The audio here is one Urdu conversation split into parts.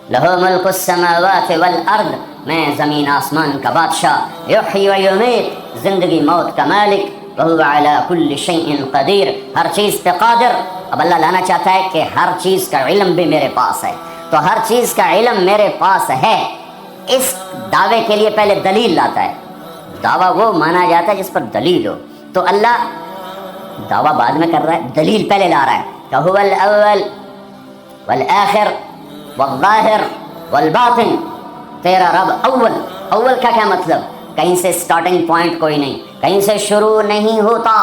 لہو ملک السماوات والارض، میں زمین آسمان کا بادشاہ، یحیی و یمیت، زندگی موت کا مالک، وہو علی کل شیء قدیر، ہر چیز پہ قادر۔ اب اللہ لانا چاہتا ہے کہ ہر چیز کا علم بھی میرے پاس ہے، تو ہر چیز کا علم میرے پاس ہے، اس دعوے کے لیے پہلے دلیل لاتا ہے۔ دعویٰ وہ مانا جاتا ہے جس پر دلیل ہو، تو اللہ دعویٰ بعد میں کر رہا ہے، دلیل پہلے لا رہا ہے کہ هو الاول والآخر والظاہر والباطن، تیرا رب اول۔ اول کا کیا مطلب؟ کہیں سے سٹارٹنگ پوائنٹ کوئی نہیں، کہیں سے شروع نہیں ہوتا،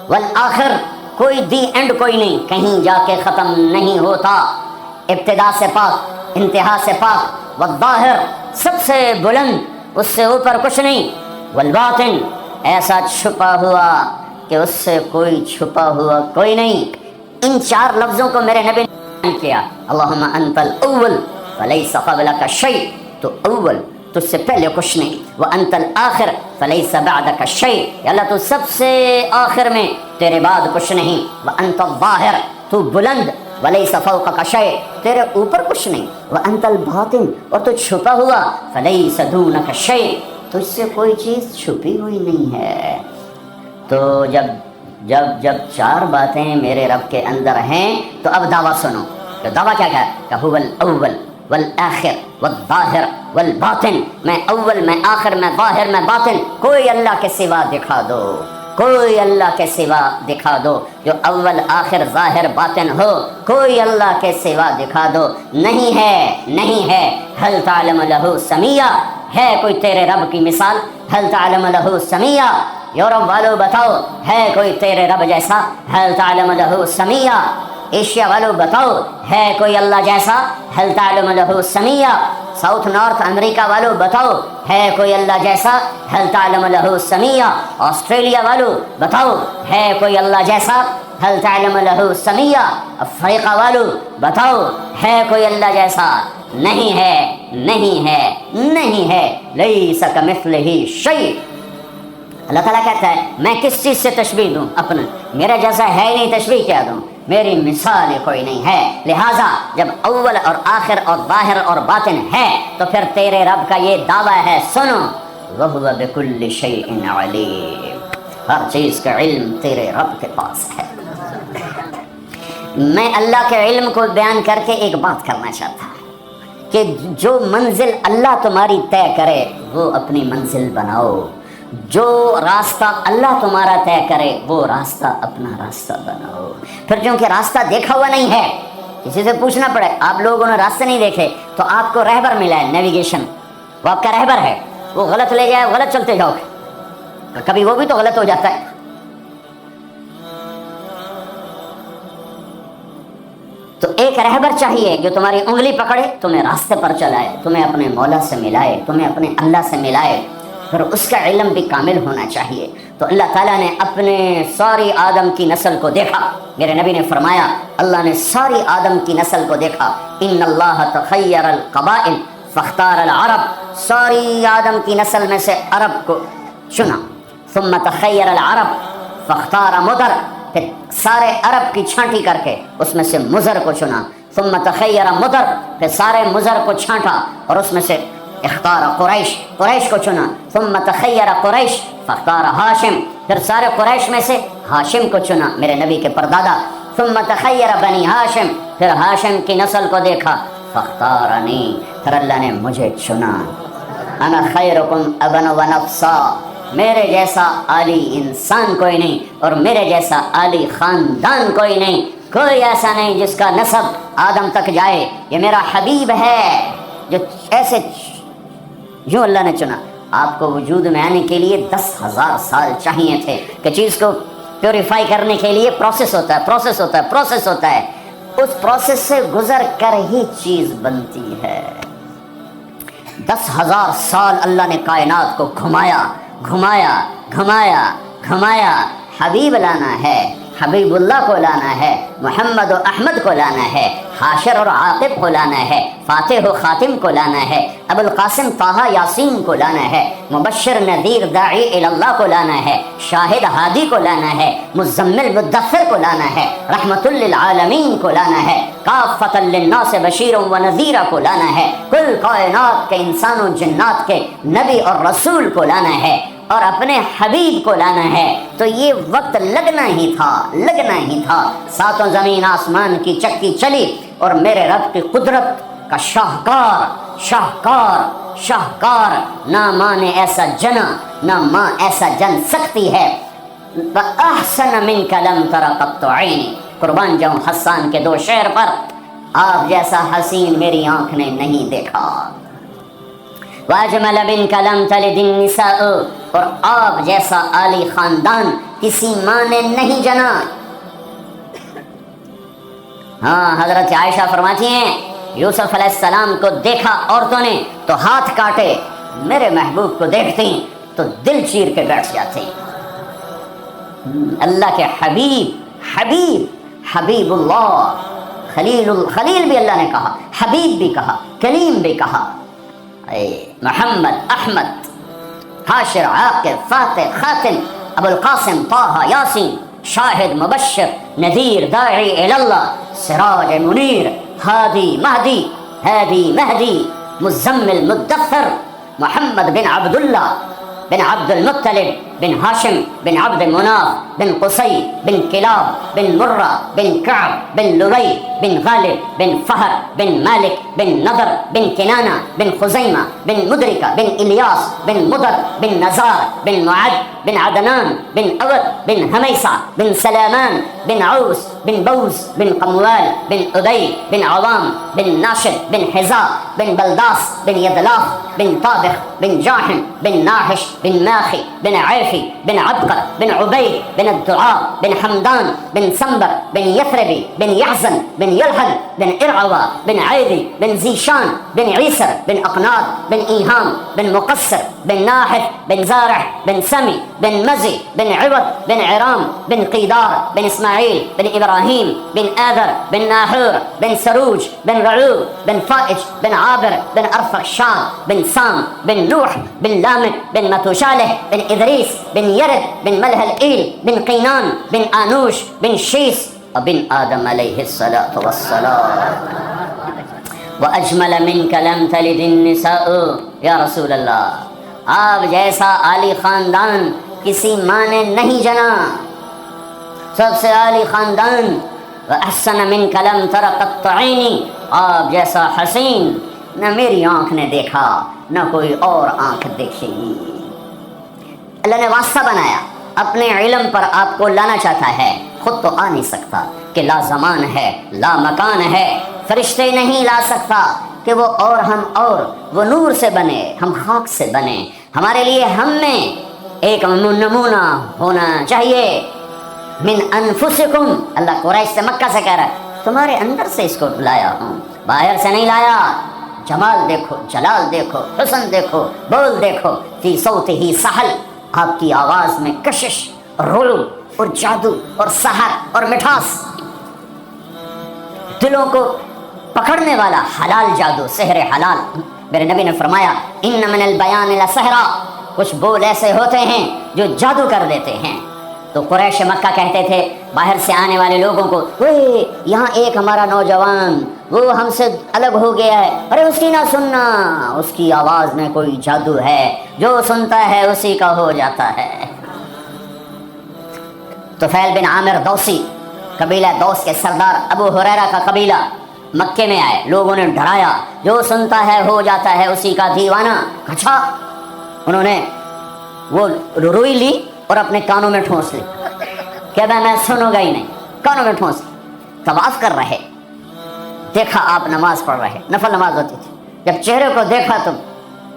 والآخر کوئی دی اینڈ کوئی نہیں، کہیں جا کے ختم نہیں ہوتا، ابتدا سے پاک انتہا سے پاک، والظاہر سب سے بلند، اس سے اوپر کچھ نہیں، والباطن ایسا چھپا ہوا کہ اس سے کوئی چھپا ہوا کوئی نہیں۔ ان چار لفظوں کو میرے نبی نے کیا، اللہم انت الاول فلیس قبلک شیء، تو اول تجھ سے پہلے کچھ نہیں، وانت الآخر فلیس بعدک شیء، یا اللہ تو سب سے آخر میں، تیرے بعد کچھ نہیں، وانت الظاہر تو بلند، ولیس فوقک شیء تیرے اوپر کچھ نہیں، وانت الباطن اور تو چھپا ہوا، فلیس دونک شیء تجھ سے کوئی چیز چھپی ہوئی نہیں ہے۔ تو جب چار باتیں میرے رب کے اندر ہیں تو اب دعویٰ سنو، تو دعویٰ کیا ہے کہ هو الاول والآخر والظاہر والباطن، میں اول، میں آخر، میں ظاہر، میں باطن، کوئی اللہ کے سوا دکھا دو، کوئی اللہ کے سوا دکھا دو جو اول آخر ظاہر باطن ہو، کوئی اللہ کے سوا دکھا دو، نہیں ہے، نہیں ہے۔ هل تعلم له سمیہ، ہے کوئی تیرے رب کی مثال؟ هل تعلم له سمیہ، یورپ والو بتاؤ ہے کوئی تیرے رب جیسا؟ هل تعلم له سمیہ، ایشیا والو بتاؤ ہے کوئی اللہ جیسا؟ هل تعلم له سمیہ، ساؤتھ نارتھ امریکہ والو بتاؤ ہے کوئی اللہ جیسا؟ هل تعلم له سمیہ، آسٹریلیا والو بتاؤ ہے کوئی اللہ جیسا؟ هل تعلم له سمیہ، افریقہ والو بتاؤ ہے کوئی اللہ جیسا؟ نہیں ہے، نہیں ہے، نہیں ہے، لیس کمثلہ شیء۔ اللہ تعالیٰ کہتا ہے میں کس چیز سے تشبیہ دوں اپنا، میرا جیسا ہے ہی نہیں، تشبیہ کیا دوں، میری مثال کوئی نہیں ہے۔ لہٰذا جب اول اور آخر اور ظاہر اور باطن ہے تو پھر تیرے رب کا یہ دعویٰ ہے، سنو، وَهُوَ بِكُلِّ شَيْءٍ عَلِيمٌ، ہر چیز کا علم تیرے رب کے پاس ہے۔ میں اللہ کے علم کو بیان کر کے ایک بات کرنا چاہتا ہوں کہ جو منزل اللہ تمہاری طے کرے وہ اپنی منزل بناؤ، جو راستہ اللہ تمہارا طے کرے وہ راستہ اپنا راستہ بناؤ۔ پھر چونکہ راستہ دیکھا ہوا نہیں ہے، کسی سے پوچھنا پڑے، آپ لوگوں نے راستے نہیں دیکھے تو آپ کو رہبر ملا ہے، نیویگیشن، وہ آپ کا رہبر ہے، وہ غلط لے جائے، غلط چلتے جاؤ، کبھی وہ بھی تو غلط ہو جاتا ہے۔ تو ایک رہبر چاہیے جو تمہاری انگلی پکڑے، تمہیں راستے پر چلائے، تمہیں اپنے مولا سے ملائے، تمہیں اپنے اللہ سے ملائے، پھر اس کا علم بھی کامل ہونا چاہیے۔ تو اللہ تعالیٰ نے اپنے ساری آدم کی نسل کو دیکھا، میرے نبی نے فرمایا اللہ نے ساری آدم کی نسل کو دیکھا، ان اللہ تخیر القبائل فاختار العرب، ساری آدم کی نسل میں سے عرب کو چنا، ثم تخیر العرب فاختار مدر، پھر سارے عرب کی چھانٹی کر کے اس میں سے مزر کو چنا، ثم تخیر مدر، پھر سارے مزر کو چھانٹا اور اس میں سے اختار قریش، قریش کو چنا، ثم تخیر قریش فاختار ہاشم، پھر سارے قریش میں سے ہاشم کو چنا، میرے نبی کے پردادا، ثم تخیر بنی ہاشم، پھر ہاشم کی نسل کو دیکھا، فاختارنی، پھر اللہ نے مجھے چنا، انا خیرکم ابا و نفسا، میرے جیسا عالی انسان کوئی نہیں اور میرے جیسا عالی خاندان کوئی نہیں، کوئی ایسا نہیں جس کا نسب آدم تک جائے، یہ میرا حبیب ہے جو ایسے، یوں اللہ نے چنا۔ آپ کو وجود میں آنے کے لیے 10,000 سال چاہیے تھے کہ چیز کو پیوریفائی کرنے کے لیے پروسیس ہوتا ہے، پروسیس ہوتا ہے، پروسیس ہوتا ہے، اس پروسیس سے گزر کر ہی چیز بنتی ہے۔ 10,000 سال اللہ نے کائنات کو گھمایا گھمایا گھمایا گھمایا، حبیب لانا ہے، حبیب اللہ کو لانا ہے، محمد و احمد کو لانا ہے، حاشر اور عاقب کو لانا ہے، فاتح و خاتم کو لانا ہے، ابو القاسم طہ یاسین کو لانا ہے، مبشر نذیر داعی اللہ کو لانا ہے، شاہد ہادی کو لانا ہے، مزمل مدثر کو لانا ہے، رحمت للعالمین کو لانا ہے، کافۃ للناس بشیر و نذیر کو لانا ہے، کل کائنات کے انسان و جنات کے نبی اور رسول کو لانا ہے، اور اپنے حبیب کو لانا ہے۔ تو یہ وقت لگنا ہی تھا۔ ساتوں زمین آسمان کی چکی چلی اور میرے رب کی قدرت کا شاہکار نہ ماں نے ایسا جنا، نہ ماں ایسا جن سکتی ہے۔ وَأَحْسَنَ مِنْكَ لَمْ تَرَ قَطُّ عَيْنِي، قربان جاؤں حسان کے دو شعر پر، آپ جیسا حسین میری آنکھ نے نہیں دیکھا۔ وَأَجْمَلَ مِنْكَ لَمْ تَلِدِ النِّسَاءُ، اور آپ جیسا عالی خاندان کسی ماں نے نہیں جنا۔ ہاں، حضرت عائشہ فرماتی ہیں یوسف علیہ السلام کو دیکھا عورتوں نے تو ہاتھ کاٹے، میرے محبوب کو دیکھتی تو دل چیر کے بیٹھ جاتے۔ اللہ کے حبیب اللہ، خلیل بھی اللہ نے کہا، حبیب بھی کہا، کلیم بھی کہا۔ محمد، احمد، حاشر، عاقب، فاتح، خاتم، ابو القاسم طہ یاسین، شاہد، مبشر، نذیر، داعی اللہ، سراج منیر، ہادی مہدی، مزمل مدثر، محمد بن عبداللہ بن عبد المطلب بن ہاشم بن عبد مناف بن قصی بن کلاب بن مرہ بن کعب بن لبی بن غالب بن فہر بن مالک بن نضر بن کنانہ بن خزیمہ بن مدرکہ بن الیاس بن مدر بن نزار بن معد بن عدنان بن اود بن حمیسہ بن سلامان بن عوس بن بوز بن قموال بن ابی بن عوام بن ناشد بن حزا بن بلداس بن یدلاف بن طابخ بن جاحم بن ناحش بن ماخی بن عیفی بن عبقر بن عبید بن الدعاء بن حمدان بن سنبر بن یثربی بن یحزن بن یلحد بن ارعوا بن عیدی بن زیشان بن عیسر بن اقناد بن ایہام بن مقصر بن ناحف بن زارع بن سمی بن مزی بن عوض بن عرام بن قیدار بن اسماعیل بن ابراہیم بن آذر بن ناحور بن سروج بن رعوب بن فائج بن عابر بن ارفخشاد بن سام بن نوح بن لامک بن متوشالح بن ادریس بن یرد بن ملح الایل بن قینان بن آنوش بن شیس بن آدم علیہ الصلاۃ والسلام۔ وَأَجْمَلَ مِنْكَ لَمْ تَلِدِ النِّسَاءُ، یا رسول اللہ آپ جیسا عالی خاندان کسی ماں نے نہیں جنا، سب سے عالی خاندان۔ وَأَحْسَنَ مِنْكَ لَمْ تَرَ قَطُّ عَيْنِي، آپ جیسا حسین نہ میری آنکھ نے دیکھا نہ کوئی اور آنکھ دیکھے گی۔ اللہ نے واسطہ بنایا، اپنے علم پر آپ کو لانا چاہتا ہے، خود تو آ نہیں سکتا کہ لا زمان ہے لا مکان ہے، فرشتے نہیں لا سکتا کہ وہ اور ہم اور، وہ نور سے بنے ہم خاک سے بنے، ہمارے لیے ہم میں ایک نمونہ ہونا چاہیے۔ من انفسکم، اللہ قریش سے مکہ سے کہہ رہا ہے تمہارے اندر سے اس کو لایا ہوں، باہر سے نہیں لایا۔ جمال دیکھو، جلال دیکھو، حسن دیکھو، بول دیکھو، فی صوتہ سحل، آپ کی آواز میں کشش اور رعب اور جادو اور سحر اور مٹھاس، دلوں کو پکڑنے والا حلال جادو، سحر حلال۔ میرے نبی نے فرمایا ان من البیان لسحرا، کچھ بول ایسے ہوتے ہیں جو جادو کر دیتے ہیں۔ تو قریش مکہ کہتے تھے باہر سے آنے والے لوگوں کو، یہاں ایک ہمارا نوجوان وہ ہم سے الگ ہو گیا ہے، ارے اس کی نہ سننا، اس کی آواز میں کوئی جادو ہے، جو سنتا ہے اسی کا ہو جاتا ہے۔ طفیل بن عامر دوسی، قبیلہ دوس کے سردار ابو ہریرہ کا قبیلہ مکے میں آئے، لوگوں نے ڈرایا جو سنتا ہے ہو جاتا ہے اسی کا دیوانہ۔ اچھا، انہوں نے وہ روئی لی اور اپنے کانوں میں ٹھونس لی کہ میں سنوں گا ہی نہیں، کانوں میں ٹھونس لی۔ طواف کر رہے، دیکھا آپ نماز پڑھ رہے، نفل نماز ہوتی تھی، جب چہرے کو دیکھا تو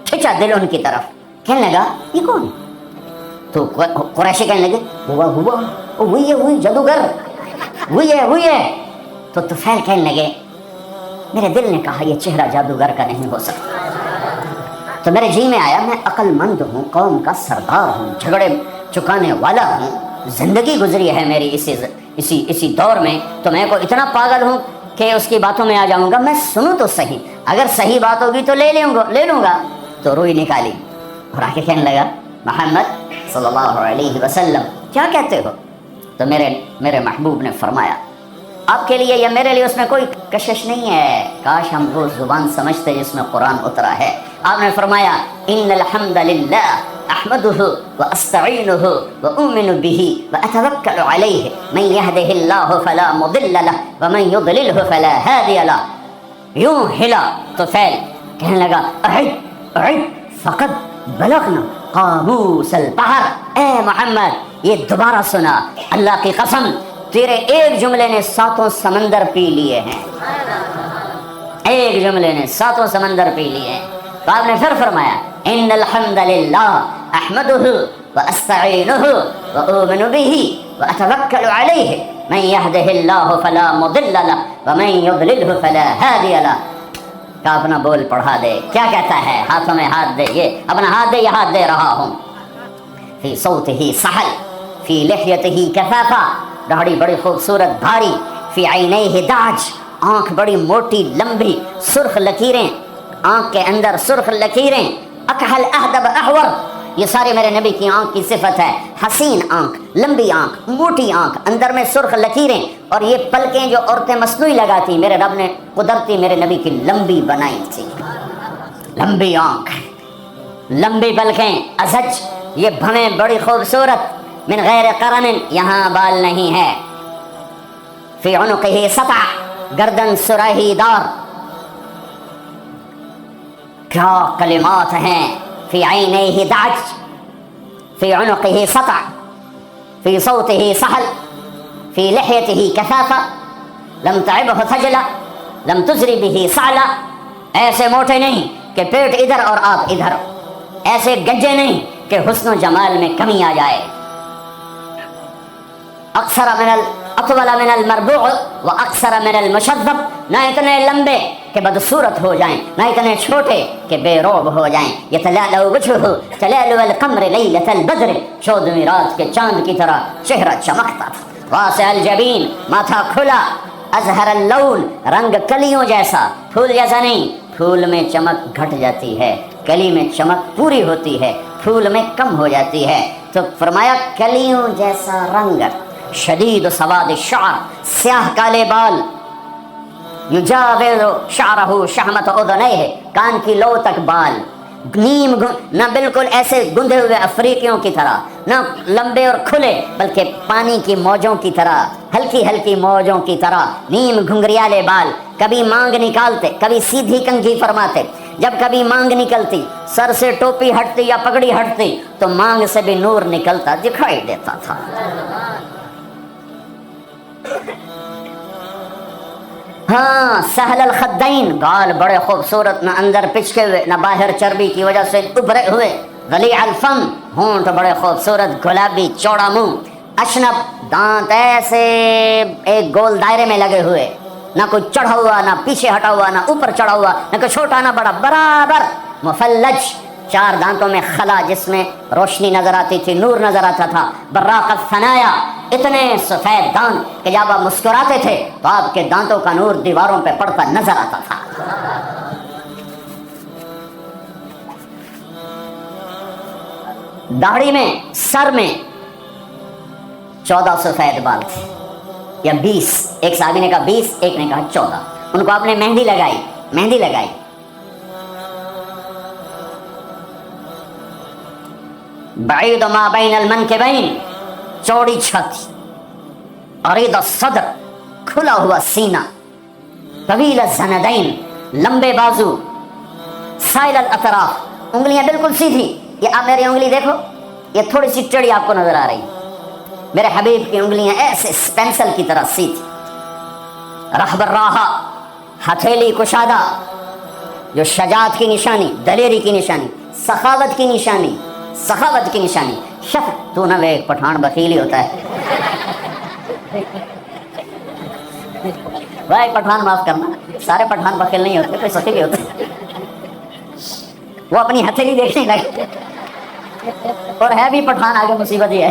کھینچا دل ان کی طرف، کہنے لگا یہ کون؟ تو قریشی کہنے لگے وہی ہے جادوگر، وہی ہے۔ تو طفیل کہنے لگے میرے دل نے کہا یہ چہرہ جادوگر کا نہیں ہو سکتا، تو میرے جی میں آیا میں عقل مند ہوں، قوم کا سردار ہوں، جھگڑے چکانے والا ہوں، زندگی گزری ہے میری اسی دور میں تو میں کو اتنا پاگل ہوں کہ اس کی باتوں میں آ جاؤں گا؟ میں سنوں تو صحیح، اگر صحیح بات ہوگی تو لے لوں گا۔ تو روئی نکالی اور آ کے کہنے لگا محمد صلی اللہ علیہ وسلم کیا کہتے ہو؟ تو میرے محبوب نے فرمایا آپ کے لیے یا میرے لیے اس میں کوئی کشش نہیں ہے، کاش ہم وہ زبان سمجھتے جس میں قرآن اترا ہے۔ آپ نے فرمایا ان الحمد للہ احمدہ واستعینہ واؤمن بہ واتوکل علیہ من یہدہ اللہ فلا مضل لہ ومن یضللہ فلا ہادی لہ۔ یوں ہلا تو فعل کہنے لگا اعد فقد بلغنا قاموس البحر، اے محمد یہ دوبارہ سنا، اللہ کی قسم تیرے ایک جملے نے 7 سمندر پی لیے ہیں، ایک جملے نے 7 سمندر پی لیے ہیں۔ تو آپ نے پھر فرمایا ان الحمد للہ احمدہ واستعینہ واؤمن بہ واتوکل علیہ من یہدہ اللہ فلا مضل لہ ومن یضللہ فلا ہادی لہ۔ کا اپنا بول پڑھا دے، کیا کہتا ہے؟ ہاتھوں میں ہاتھ دے، یہ اپنا ہاتھ دے، یہ ہاتھ دے رہا ہوں۔ فی صوتہ سحل فی لحیتہ کثافہ، داڑھی بڑی خوبصورت بھاری، فی عینیہ داج، آنکھ بڑی موٹی لمبی سرخ لکیریں، آنکھ کے اندر سرخ لکیریں، اکحل اہدب احور، یہ سارے میرے نبی کی آنکھ کی صفت ہے، حسین آنکھ، لمبی آنکھ، موٹی آنکھ، اندر میں سرخ لکیریں، اور یہ پلکیں جو عورتیں مصنوعی لگاتی میرے رب نے قدرتی میرے نبی کی لمبی بنائی تھی، لمبی آنکھ، لمبی پلکیں، ازج، یہ بھویں بڑی خوبصورت، من غیر قرن، یہاں بال نہیں ہے، فی عنقہ سطع، گردن سراہی دار، کیا کلمات ہیں، فی عینیہ دعج، فی عنقہ سطع، فی صوتہ سحل، فی لحیتہ کثافہ، لم تعبہ تھجلا، لم تزری بہ سعلا، ایسے موٹے نہیں کہ پیٹ ادھر اور آپ ادھر، ایسے گجے نہیں کہ حسن و جمال میں کمی آ جائے، اطول من المربوع و اکثر من المشذب، نہ اتنے لمبے کہ بدصورت ہو جائیں، نہ اتنے چھوٹے کہ بے روب ہو جائیں، یتلألأ وجهہ تلألؤ القمر لیلۃ البدر، 14ویں رات کے چاند کی طرح چہرہ چمکتا تھا، واسع الجبین، ماتھا کھلا، ازہر اللون، رنگ کلیوں جیسا، پھول جیسا نہیں، پھول میں چمک گھٹ جاتی ہے، کلی میں چمک پوری ہوتی ہے، پھول میں کم ہو جاتی ہے، تو فرمایا کلیوں جیسا رنگ، شدید سواد الشعر، سیاہ کالے بال، یجاور شعرہ شحمت اذنیہ، کان کی لو تک بال، نیم نہ بالکل ایسے گندھے ہوئے افریقیوں کی طرح، نہ لمبے اور کھلے بلکہ پانی کی موجوں کی طرح، ہلکی ہلکی موجوں کی طرح، نیم گھنگریالے بال، کبھی مانگ نکالتے، کبھی سیدھی کنگھی فرماتے، جب کبھی مانگ نکلتی، سر سے ٹوپی ہٹتی یا پگڑی ہٹتی تو مانگ سے بھی نور نکلتا دکھائی دیتا تھا۔ ہاں سہل الخدین، گال بڑے خوبصورت، نہ اندر پچکے ہوئے نہ باہر چربی کی وجہ سے ابھرے ہوئے، ضلیع الفم، ہونٹ بڑے خوبصورت گلابی چوڑا منہ، اشنب، دانت ایسے ایک گول دائرے میں لگے ہوئے، نہ کوئی چڑھا ہوا نہ پیچھے ہٹا ہوا نہ اوپر چڑھا ہوا، نہ کوئی چھوٹا نہ بڑا، برابر، مفلج، 4 دانتوں میں خلا جس میں روشنی نظر آتی تھی، نور نظر آتا تھا، براق الثنایا، اتنے سفید دانت کہ جب آپ مسکراتے تھے تو آپ کے دانتوں کا نور دیواروں پہ پڑتا نظر آتا تھا۔ داڑھی میں، سر میں 14 سفید بال تھے یا 20، ایک صحابی نے کہا 20، ایک نے کہا 14، ان کو آپ نے مہندی لگائی، بعید ما بین المنکبین، چوڑی چھاتی، عریض الصدر، کھلا ہوا سینہ، طویل الزندین، لمبے بازو، سائل الاطراف، انگلیاں بالکل سیدھی، یہ آپ میری انگلی دیکھو، یہ تھوڑی سی ٹیڑھی آپ کو نظر آ رہی، میرے حبیب کی انگلیاں ایسے پینسل کی طرح سیدھی، رحب الراحہ، ہتھیلی کشادہ، جو شجاعت کی نشانی، دلیری کی نشانی، سخاوت کی نشانی، شف تو نہ ایک پٹھان بخیلی ہوتا ہے، بھائی پٹھان معاف کرنا، سارے پٹھان بخیل نہیں ہوتے، کوئی سخی بھی ہوتے، وہ اپنی ہتھیلی دیکھنے لگے، اور ہے بھی پٹھان، آگے مصیبت ہی ہے،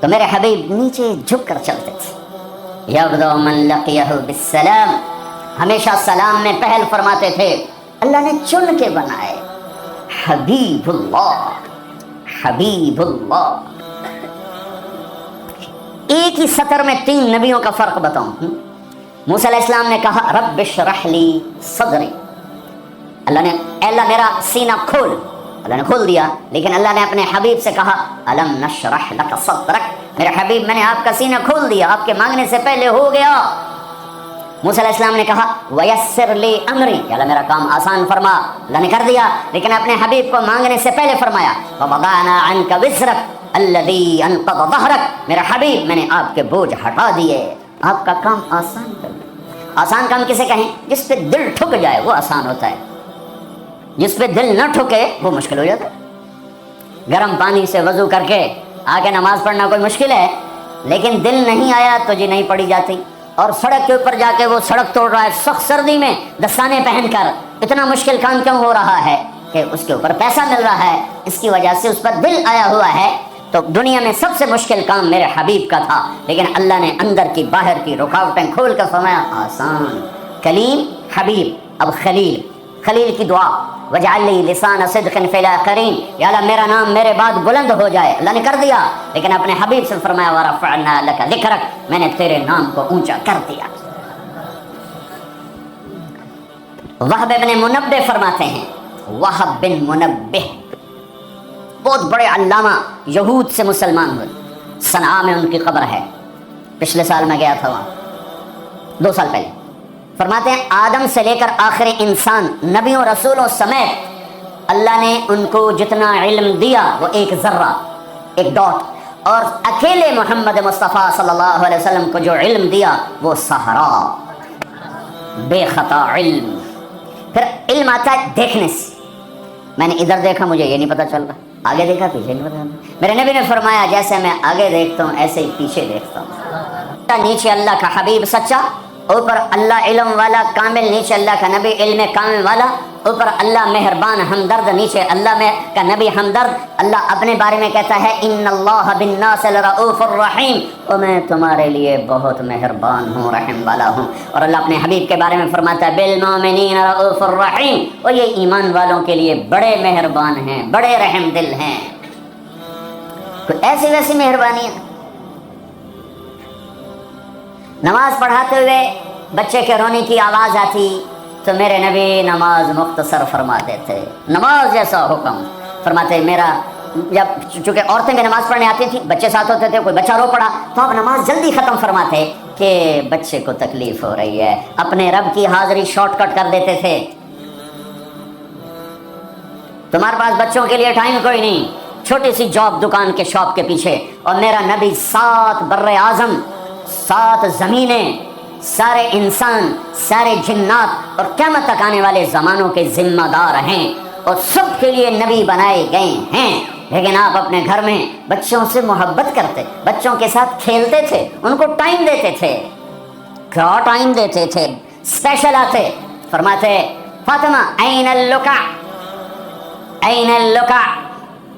تو میرے حبیب نیچے جھک کر چلتے تھے. یبدأ من لقیہ بالسلام، ہمیشہ سلام میں پہل فرماتے تھے. اللہ نے چن کے بنائے حبیب اللہ، حبیب اللہ. ایک ہی سطر میں 3 نبیوں کا فرق بتاؤں. موسیٰ علیہ السلام نے کہا رب اشرح لی صدری، اللہ نے اے اللہ میرا سینہ کھول، اللہ نے کھول دیا. لیکن اللہ نے اپنے حبیب سے کہا الم نشرح لک صدرک، میرے حبیب میں نے آپ کا سینہ کھول دیا، آپ کے مانگنے سے پہلے ہو گیا. موسیٰ علیہ السلام نے کہا ویسر لی امری، یا اللہ میرا کام آسان فرما، اللہ نے کر دیا. لیکن اپنے حبیب کو مانگنے سے پہلے فرمایا ووضعنا عنک وزرک الذی انقض ظہرک، میرا حبیب میں نے آپ کے بوجھ ہٹا دیے، آپ کا کام آسان کر دیا. آسان کام کسے کہیں؟ جس پہ دل ٹھک جائے وہ آسان ہوتا ہے، جس پہ دل نہ ٹھکے وہ مشکل ہو جاتا ہے. گرم پانی سے وضو کر کے آگے نماز پڑھنا کوئی مشکل ہے، لیکن دل نہیں آیا تو جی نہیں پڑھی جاتی. اور سڑک کے اوپر جا کے وہ سڑک توڑ رہا ہے سخت سردی میں دستانے پہن کر، اتنا مشکل کام کیوں ہو رہا ہے؟ کہ اس کے اوپر پیسہ مل رہا ہے، اس کی وجہ سے اس پر دل آیا ہوا ہے. تو دنیا میں سب سے مشکل کام میرے حبیب کا تھا، لیکن اللہ نے اندر کی باہر کی رکاوٹیں کھول کر فرمایا آسان. کلیم، حبیب، اب خلیل. خلیل کی دعا وجعل لی لسان صدق فی الاخرین، یا اللہ میرا نام میرے بعد بلند ہو جائے، اللہ نے کر دیا. لیکن اپنے حبیب سے فرمایا ورفعنا لک ذکرک، میں نے تیرے نام کو اونچا کر دیا. وہب بن منبہ فرماتے ہیں، وہب بن منبہ بہت بڑے علامہ، یہود سے مسلمان ہوئے. صنعاء میں ان کی قبر ہے، پچھلے سال میں گیا تھا وہاں، 2 سال پہلے. فرماتے ہیں آدم سے لے کر آخر انسان نبیوں رسولوں سمیت اللہ نے ان کو جتنا علم دیا وہ ایک ذرہ، ایک ڈاٹ، اور اکیلے محمد مصطفیٰ صلی اللہ علیہ وسلم کو جو علم دیا وہ صحرا، بے خطا علم. پھر علم آتا ہے دیکھنے سے. میں نے ادھر دیکھا مجھے یہ نہیں پتا چل رہا، آگے دیکھا پیچھے نہیں پتا. میرے نبی نے فرمایا جیسے میں آگے دیکھتا ہوں ایسے ہی پیچھے دیکھتا ہوں. نیچے اللہ کا حبیب سچا، اوپر اللہ علم والا کامل، نیچے اللہ کا نبی علم کامل والا، اوپر اللہ مہربان ہمدرد، نیچے اللہ میں کا نبی ہمدرد. اللہ اپنے بارے میں کہتا ہے ان اللہ بالناس لرؤوف الرحیم، اور میں تمہارے لیے بہت مہربان ہوں، رحم والا ہوں. اور اللہ اپنے حبیب کے بارے میں فرماتا ہے بالمؤمنین رؤوف الرحیم، اور یہ ایمان والوں کے لیے بڑے مہربان ہیں، بڑے رحم دل ہیں. کوئی ایسی ویسی مہربانی ہے. نماز پڑھاتے ہوئے بچے کے رونے کی آواز آتی تو میرے نبی نماز مختصر فرماتے تھے، نماز جیسا حکم فرماتے. میرا جب چونکہ عورتیں بھی نماز پڑھنے آتی تھیں، بچے ساتھ ہوتے تھے، کوئی بچہ رو پڑا تو آپ نماز جلدی ختم فرماتے کہ بچے کو تکلیف ہو رہی ہے. اپنے رب کی حاضری شارٹ کٹ کر دیتے تھے. تمہارے پاس بچوں کے لیے ٹائم کوئی نہیں، چھوٹی سی جاب دکان کے شاپ کے پیچھے، اور میرا نبی 7 بر اعظم، 7 زمینیں، سارے انسان، سارے جنات اور قیامت تک آنے والے زمانوں کے ذمہ دار ہیں، اور سب کے لیے نبی بنائے گئے ہیں. لیکن آپ اپنے گھر میں بچوں سے محبت کرتے، بچوں کے ساتھ کھیلتے تھے، ان کو ٹائم دیتے تھے. کیا ٹائم دیتے تھے؟ اسپیشل آتے، فرماتے فاطمہ این اللکع، این اللکع،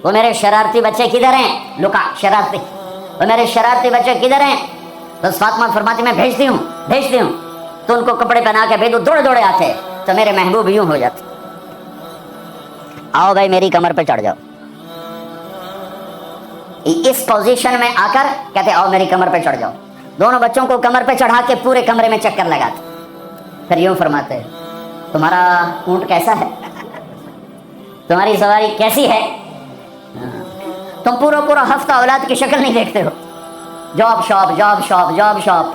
وہ میرے شرارتی بچے کدھر ہیں؟ لکع شرارتی، وہ میرے شرارتی بچے کدھر ہیں؟ تو فاطمہ فرماتی میں بھیجتی ہوں. تو ان کو کپڑے پہنا کے بھیجو، دوڑے دوڑے آتے تو میرے محبوب یوں ہو جاتے، آؤ بھائی میری کمر پہ چڑھ جاؤ. اس پوزیشن میں آ کر کہتے آؤ میری کمر پہ چڑھ جاؤ. دونوں بچوں کو کمر پہ چڑھا کے پورے کمرے میں چکر لگاتے، پھر یوں فرماتے تمہارا اونٹ کیسا ہے، تمہاری سواری کیسی ہے؟ تم پورا ہفتہ اولاد کی شکل نہیں دیکھتے ہو، job shop job shop job shop.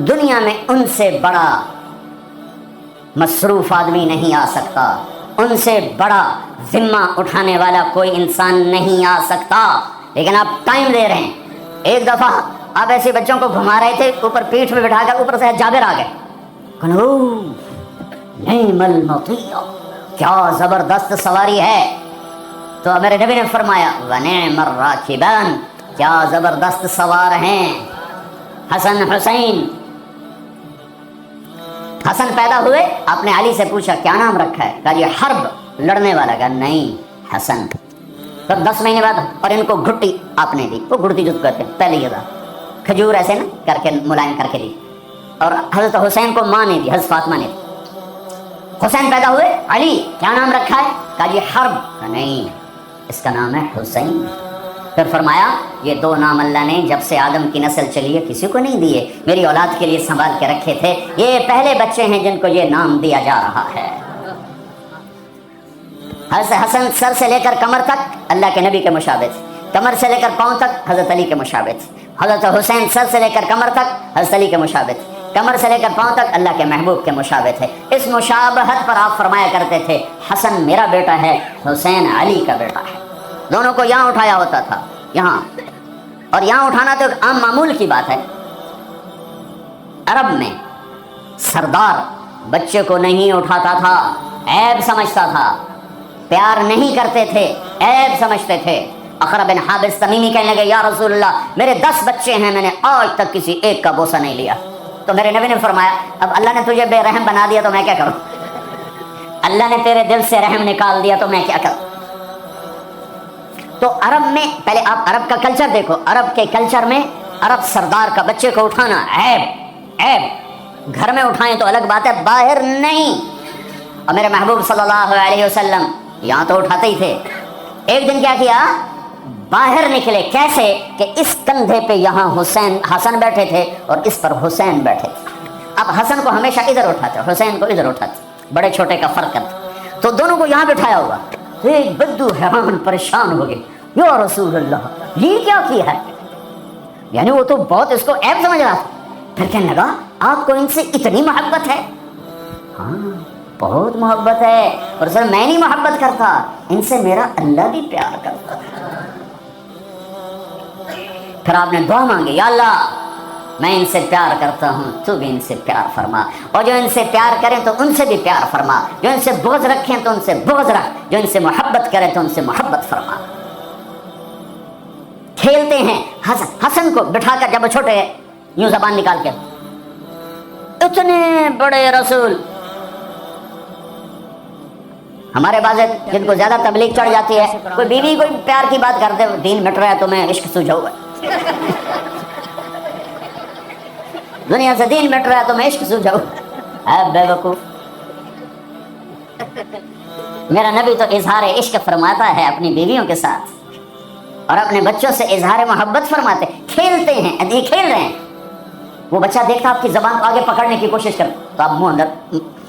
دنیا میں ان سے بڑا مصروف آدمی نہیں آ سکتا، ان سے بڑا ذمہ اٹھانے والا کوئی انسان نہیں آ سکتا. لیکن آپ ٹائم دے رہے ہیں. ایک دفعہ آپ ایسے بچوں کو گھما رہے تھے، اوپر پیٹھ میں بٹھا کر، اوپر سے جابر آ گئے، نعم المطیع، کیا زبردست سواری ہے. تو میرے نبی نے فرمایا وَنِعْمَ الرَّاكِبَانِ، کیا زبردست سوار ہیں. حسن حسین، حسن پیدا ہوئے، آپ نے علی سے پوچھا کیا نام رکھا ہے؟ کہا یہ حرب، لڑنے والا. کہا نہیں حسن. تو 10 مہینے بعد اور ان کو گھٹی آپ نے دی، وہ گھٹی جو کہتے ہیں پہلے یہ کھجور ایسے نا کر کے ملائم کر کے دی، اور حضرت حسین کو ماں نے دی، حضرت فاطمہ نے دی۔ حسین پیدا ہوئے، علی کیا نام رکھا ہے؟ کہا جی حرب، کہا نہیں اس کا نام ہے حسین۔ پھر فرمایا یہ 2 نام اللہ نے جب سے آدم کی نسل چلی ہے کسی کو نہیں دیے، میری اولاد کے لیے سنبھال کے رکھے تھے، یہ پہلے بچے ہیں جن کو یہ نام دیا جا رہا ہے۔ حضرت حسن سر سے لے کر کمر تک اللہ کے نبی کے مشابہ تھے، کمر سے لے کر پاؤں تک حضرت علی کے مشابہ تھے۔ حضرت حسین سر سے لے کر کمر تک حضرت علی کے مشابہ تھے، کمر سے لے کر پاؤں تک اللہ کے محبوب کے مشابہ تھے۔ اس مشابہت پر آپ فرمایا کرتے تھے حسن میرا بیٹا ہے، حسین علی کا بیٹا ہے۔ دونوں کو یہاں اٹھایا ہوتا تھا، یہاں، اور یہاں اٹھانا تو ایک عام معمول کی بات ہے۔ عرب میں سردار بچے کو نہیں اٹھاتا تھا، عیب سمجھتا تھا، پیار نہیں کرتے تھے، عیب سمجھتے تھے۔ اقرا بن حابس تمیمی کہنے لگے یا رسول اللہ میرے 10 بچے ہیں، میں نے آج تک کسی ایک کا بوسہ نہیں لیا۔ تو میرے نبی نے فرمایا اب اللہ نے تجھے بے رحم بنا دیا تو میں کیا کروں؟ اللہ نے تیرے دل سے رحم نکال دیا تو میں کیا کروں؟ تو عرب میں پہلے آپ عرب کا کلچر دیکھو، عرب کے کلچر میں عرب سردار کا بچے کو اٹھانا عیب، گھر میں اٹھائیں تو الگ بات ہے، باہر نہیں۔ اور میرے محبوب صلی اللہ علیہ وسلم یہاں تو اٹھاتے ہی تھے۔ ایک دن کیا کیا، باہر نکلے، کیسے کہ اس کندھے پہ یہاں حسن بیٹھے تھے اور اس پر حسین بیٹھے تھے۔ اب حسن کو ہمیشہ ادھر اٹھاتے، حسین کو ادھر اٹھاتے، بڑے چھوٹے کا فرق کرتے، تو دونوں کو یہاں بٹھایا ہوگا۔ ایک بدو حیران پریشان ہو گئے، یا رسول اللہ یہ کیا کیا ہے؟ یعنی وہ تو بہت اس کو عیب سمجھ رہا تھا۔ پھر کہنے لگا آپ کو ان سے اتنی محبت ہے؟ ہاں بہت محبت ہے، اور سر میں نہیں محبت کرتا، ان سے میرا اللہ بھی پیار کرتا۔ پھر آپ نے دعا مانگی یا اللہ میں ان سے پیار کرتا ہوں، تو بھی ان سے پیار فرما، اور جو ان سے پیار کریں تو ان سے بھی پیار فرما، جو ان سے بغض رکھیں تو ان سے بغض رکھ، جو ان سے محبت کریں تو ان سے محبت فرما۔ کھیلتے ہیں حسن کو بٹھا کر، جب وہ چھوٹے یوں زبان نکال کے، اتنے بڑے رسول، ہمارے بعض جن کو زیادہ تبلیغ چڑھ جاتی ہے، کوئی بیوی کوئی پیار کی بات کرتے، دین مٹ رہا ہے تمہیں عشق سوجھا ہوا ہے، دنیا سے دین مٹ رہا ہے تمہیں عشق سوجھا ہوا ہے، بے وقوف۔ میرا نبی تو اظہار عشق فرماتا ہے اپنی بیویوں کے ساتھ، اور اپنے بچوں سے اظہار محبت فرماتے، کھیلتے ہیں، یہ کھیل رہے ہیں، وہ بچہ دیکھتا آپ کی زبان کو آگے پکڑنے کی کوشش کرتا تو آپ منہ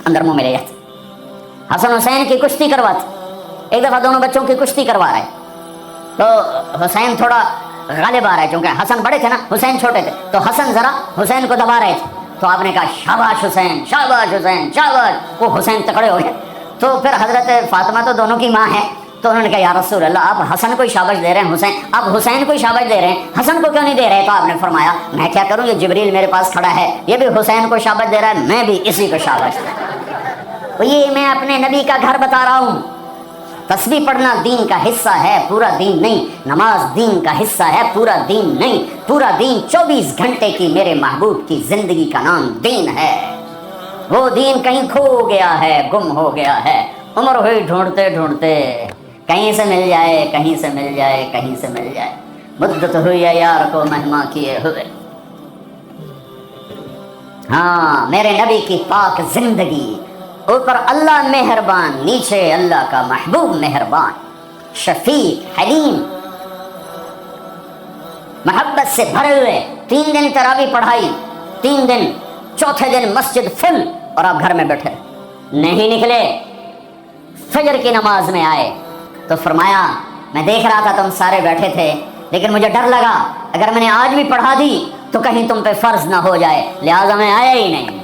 اندر منہ میں لے جاتے۔ حسن حسین کی کشتی کرواتے، ایک دفعہ دونوں بچوں کی کشتی کروا رہے، تو حسین تھوڑا غالب آ رہا ہے، چونکہ حسن بڑے تھے نا، حسین چھوٹے تھے، تو حسن ذرا حسین کو دبا رہے تھے، تو آپ نے کہا شاباش حسین، شاباش حسین، شاباش، وہ حسین تکڑے ہو گئے۔ تو پھر حضرت فاطمہ تو دونوں کی ماں ہے، تو انہوں نے کہا یا رسول اللہ آپ حسن کو شاباش دے رہے ہیں، حسین آپ حسین کو شاباش دے رہے ہیں، حسن کو کیوں نہیں دے رہے؟ تو آپ نے فرمایا میں کیا کروں، یہ جبریل میرے پاس کھڑا ہے، یہ بھی حسین کو شاباش دے رہا ہے، میں بھی اسی کو شاباش دے رہا ہوں۔ تو یہ میں اپنے نبی کا گھر بتا رہا ہوں۔ تسبیح پڑھنا دین کا حصہ ہے، پورا دین نہیں، نماز دین کا حصہ ہے، پورا دین نہیں، پورا دین 24 گھنٹے کی میرے محبوب کی زندگی کا نام دین ہے۔ وہ دین کہیں کھو گیا ہے، گم ہو گیا ہے، عمر ہوئی ڈھونڈتے ڈھونڈتے، کہیں سے مل جائے، کہیں سے مل جائے، کہیں سے مل جائے، مدت ہوئی ہے یار کو مہما کیے ہوئے۔ ہاں میرے نبی کی پاک زندگی، اوپر اللہ مہربان، نیچے اللہ کا محبوب مہربان، شفیق، حلیم، محبت سے بھرے ہوئے۔ 3 دن تراویح پڑھائی، 3 دن، چوتھے دن مسجد فل، اور آپ گھر میں بیٹھے نہیں نکلے۔ فجر کی نماز میں آئے تو فرمایا میں دیکھ رہا تھا تم سارے بیٹھے تھے، لیکن مجھے ڈر لگا اگر میں نے آج بھی پڑھا دی تو کہیں تم پہ فرض نہ ہو جائے، لہٰذا میں آیا ہی نہیں۔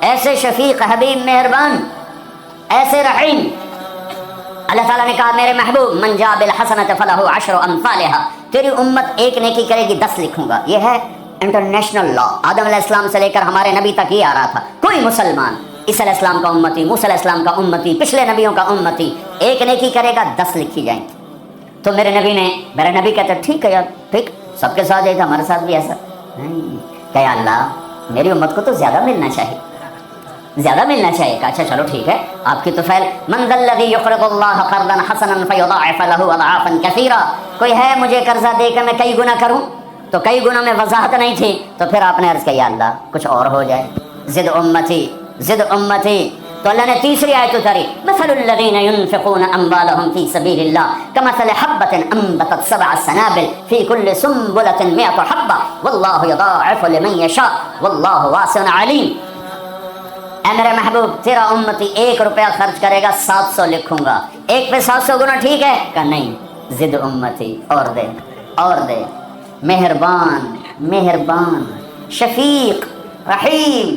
ایسے شفیق، حبیب، مہربان، ایسے رحیم۔ اللہ تعالیٰ نے کہا میرے محبوب من جاء بالحسنۃ فلہ عشر امثالھا، تیری امت ایک نیکی کرے گی 10 لکھوں گا۔ یہ ہے انٹرنیشنل لا، آدم علیہ السلام سے لے کر ہمارے نبی تک یہ آ رہا تھا۔ کوئی مسلمان عیسیٰ علیہ السلام کا امتی، موسیٰ علیہ السلام کا امتی، پچھلے نبیوں کا امتی، ایک نیکی کرے گا 10 لکھی جائیں گی۔ تو میرے نبی کہتے ٹھیک ہے یار، ٹھیک، سب کے ساتھ یہی تھا، ہمارے ساتھ بھی ایسا نہیں۔ کہ اللہ میری امت کو تو زیادہ ملنا چاہیے، زیادہ ملنا چاہیے. کہا اچھا چلو ٹھیک ہے آپ کی تو فعل من ذا الذی یقرض اللہ قرضا حسنا فیضاعف له اضعافا کثیرا, کوئی ہے مجھے قرضہ دے کر میں کئی گنا کروں. تو کئی گنا میں وضاحت نہیں تھی, تو پھر آپ نے عرض کیا یا اللہ کچھ اور ہو جائے, زد امتی زد امتی. تو اللہ نے تیسری آیت اتاری, مثل الذین ينفقون اموالهم فی سبیل اللہ کمثل حبۃ انبتت سبع سنابل فی کل سنبلۃ مئۃ حبۃ واللہ یضاعف لمن یشاء واللہ واسع علیم. اے میرے محبوب تیرا امتی 1 روپیہ خرچ کرے گا 700 لکھوں گا, ایک پہ 700 گنا ٹھیک ہے. کہا نہیں, زد امتی اور دے اور دے. مہربان مہربان شفیق رحیم.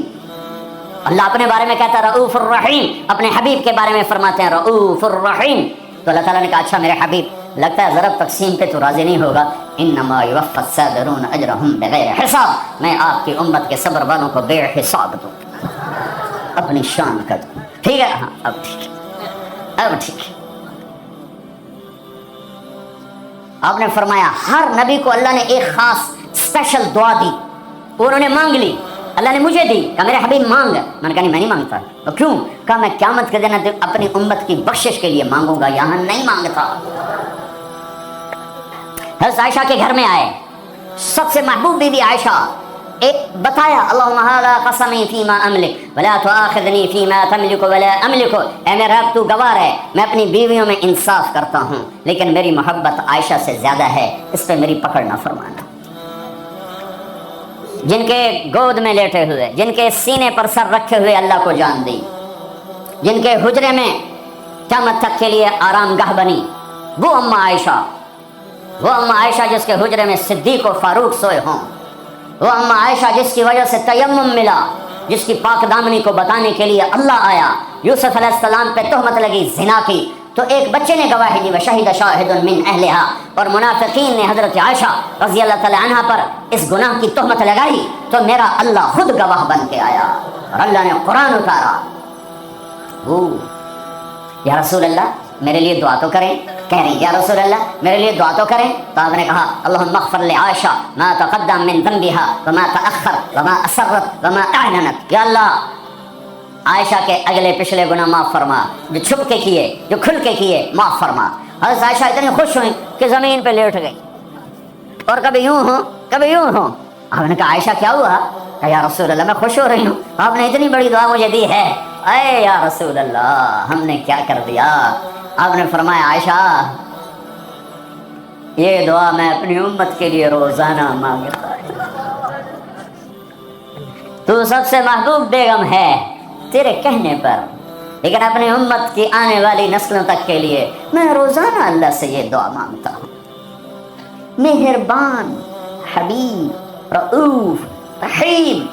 اللہ اپنے بارے میں کہتا ہے رؤوف الرحیم, اپنے حبیب کے بارے میں فرماتے ہیں رؤوف الرحیم. تو اللہ تعالیٰ نے کہا اچھا میرے حبیب لگتا ہے ضرب تقسیم پہ تو راضی نہیں ہوگا, انما یوفی الصابرون اجرہم بغیر حساب, میں آپ کی امت کے صبر والوں کو بے حساب دوں, اپنی شان کا دوں. ٹھیک ہے, ہاں اب ٹھیک ہے, اب ٹھیک ہے. آپ نے فرمایا ہر نبی کو اللہ نے ایک خاص اسپیشل دعا دی, انہوں نے مانگ لی, اللہ نے مجھے دی. کہا میرے حبیب مانگ. میں نے کہا نہیں میں نہیں مانگتا. تو کیوں؟ کہا میں قیامت کے دن اپنی امت کی بخشش کے لیے مانگوں گا, یہاں نہیں مانگتا. حضرت عائشہ کے گھر میں آئے, سب سے محبوب بیوی عائشہ, ایک بتایا اللہم ھذا قسمی فیما املک ولا تؤاخذنی فیما تملک ولا املک. اے میرا رب تو گواہ ہے میں اپنی بیویوں میں انصاف کرتا ہوں, لیکن میری محبت عائشہ سے زیادہ ہے, اس پہ میری پکڑ نہ فرمانا. جن کے گود میں لیٹے ہوئے, جن کے سینے پر سر رکھے ہوئے اللہ کو جان دی, جن کے حجرے میں قیامت تک کے لیے آرام گاہ بنی, وہ اماں عائشہ, وہ اماں عائشہ جس کے حجرے میں صدیق و فاروق سوئے ہوں, وہ اماں عائشہ جس کی وجہ سے تیمم ملا, جس کی پاک دامنی کو بتانے کے لیے اللہ آیا. یوسف علیہ السلام پہ تہمت لگی زنا کی, تو ایک بچے نے گواہی دی وشہد شاہد من اہلہا, اور منافقین نے حضرت عائشہ رضی اللہ تعالی عنہ پر اس گناہ کی تہمت لگائی, تو میرا اللہ خود گواہ بن کے آیا اور اللہ نے قرآن اتارا. یا رسول اللہ میرے لیے دعا تو کریں. کہہ رہی یا رسول اللہ میرے لیے دعا تو کریں. تو آپ نے کہا اللہم اغفر لعائشہ ما تقدم من ذنبها وما تأخر وما اسرت وما اعلنت. یا اللہ عائشہ کے اگلے پچھلے گناہ معاف فرما, جو چھپ کے کیے جو کھل کے کیے معاف فرما. حضرت عائشہ اتنی خوش ہوئی کہ زمین پہ لیٹ گئی, اور کبھی یوں ہوں کبھی یوں ہوں. آپ نے کہا عائشہ کیا ہوا؟ کہا یا رسول اللہ میں خوش ہو رہی ہوں, آپ نے اتنی بڑی دعا مجھے دی ہے. اے یا رسول اللہ ہم نے کیا کر دیا؟ آپ نے فرمایا عائشہ یہ دعا میں اپنی امت کے لیے روزانہ مانگتا ہے. تو سب سے محبوب بیگم ہے تیرے کہنے پر, لیکن اپنی امت کی آنے والی نسلوں تک کے لیے میں روزانہ اللہ سے یہ دعا مانگتا ہوں. مہربان حبیب رؤوف رحیم.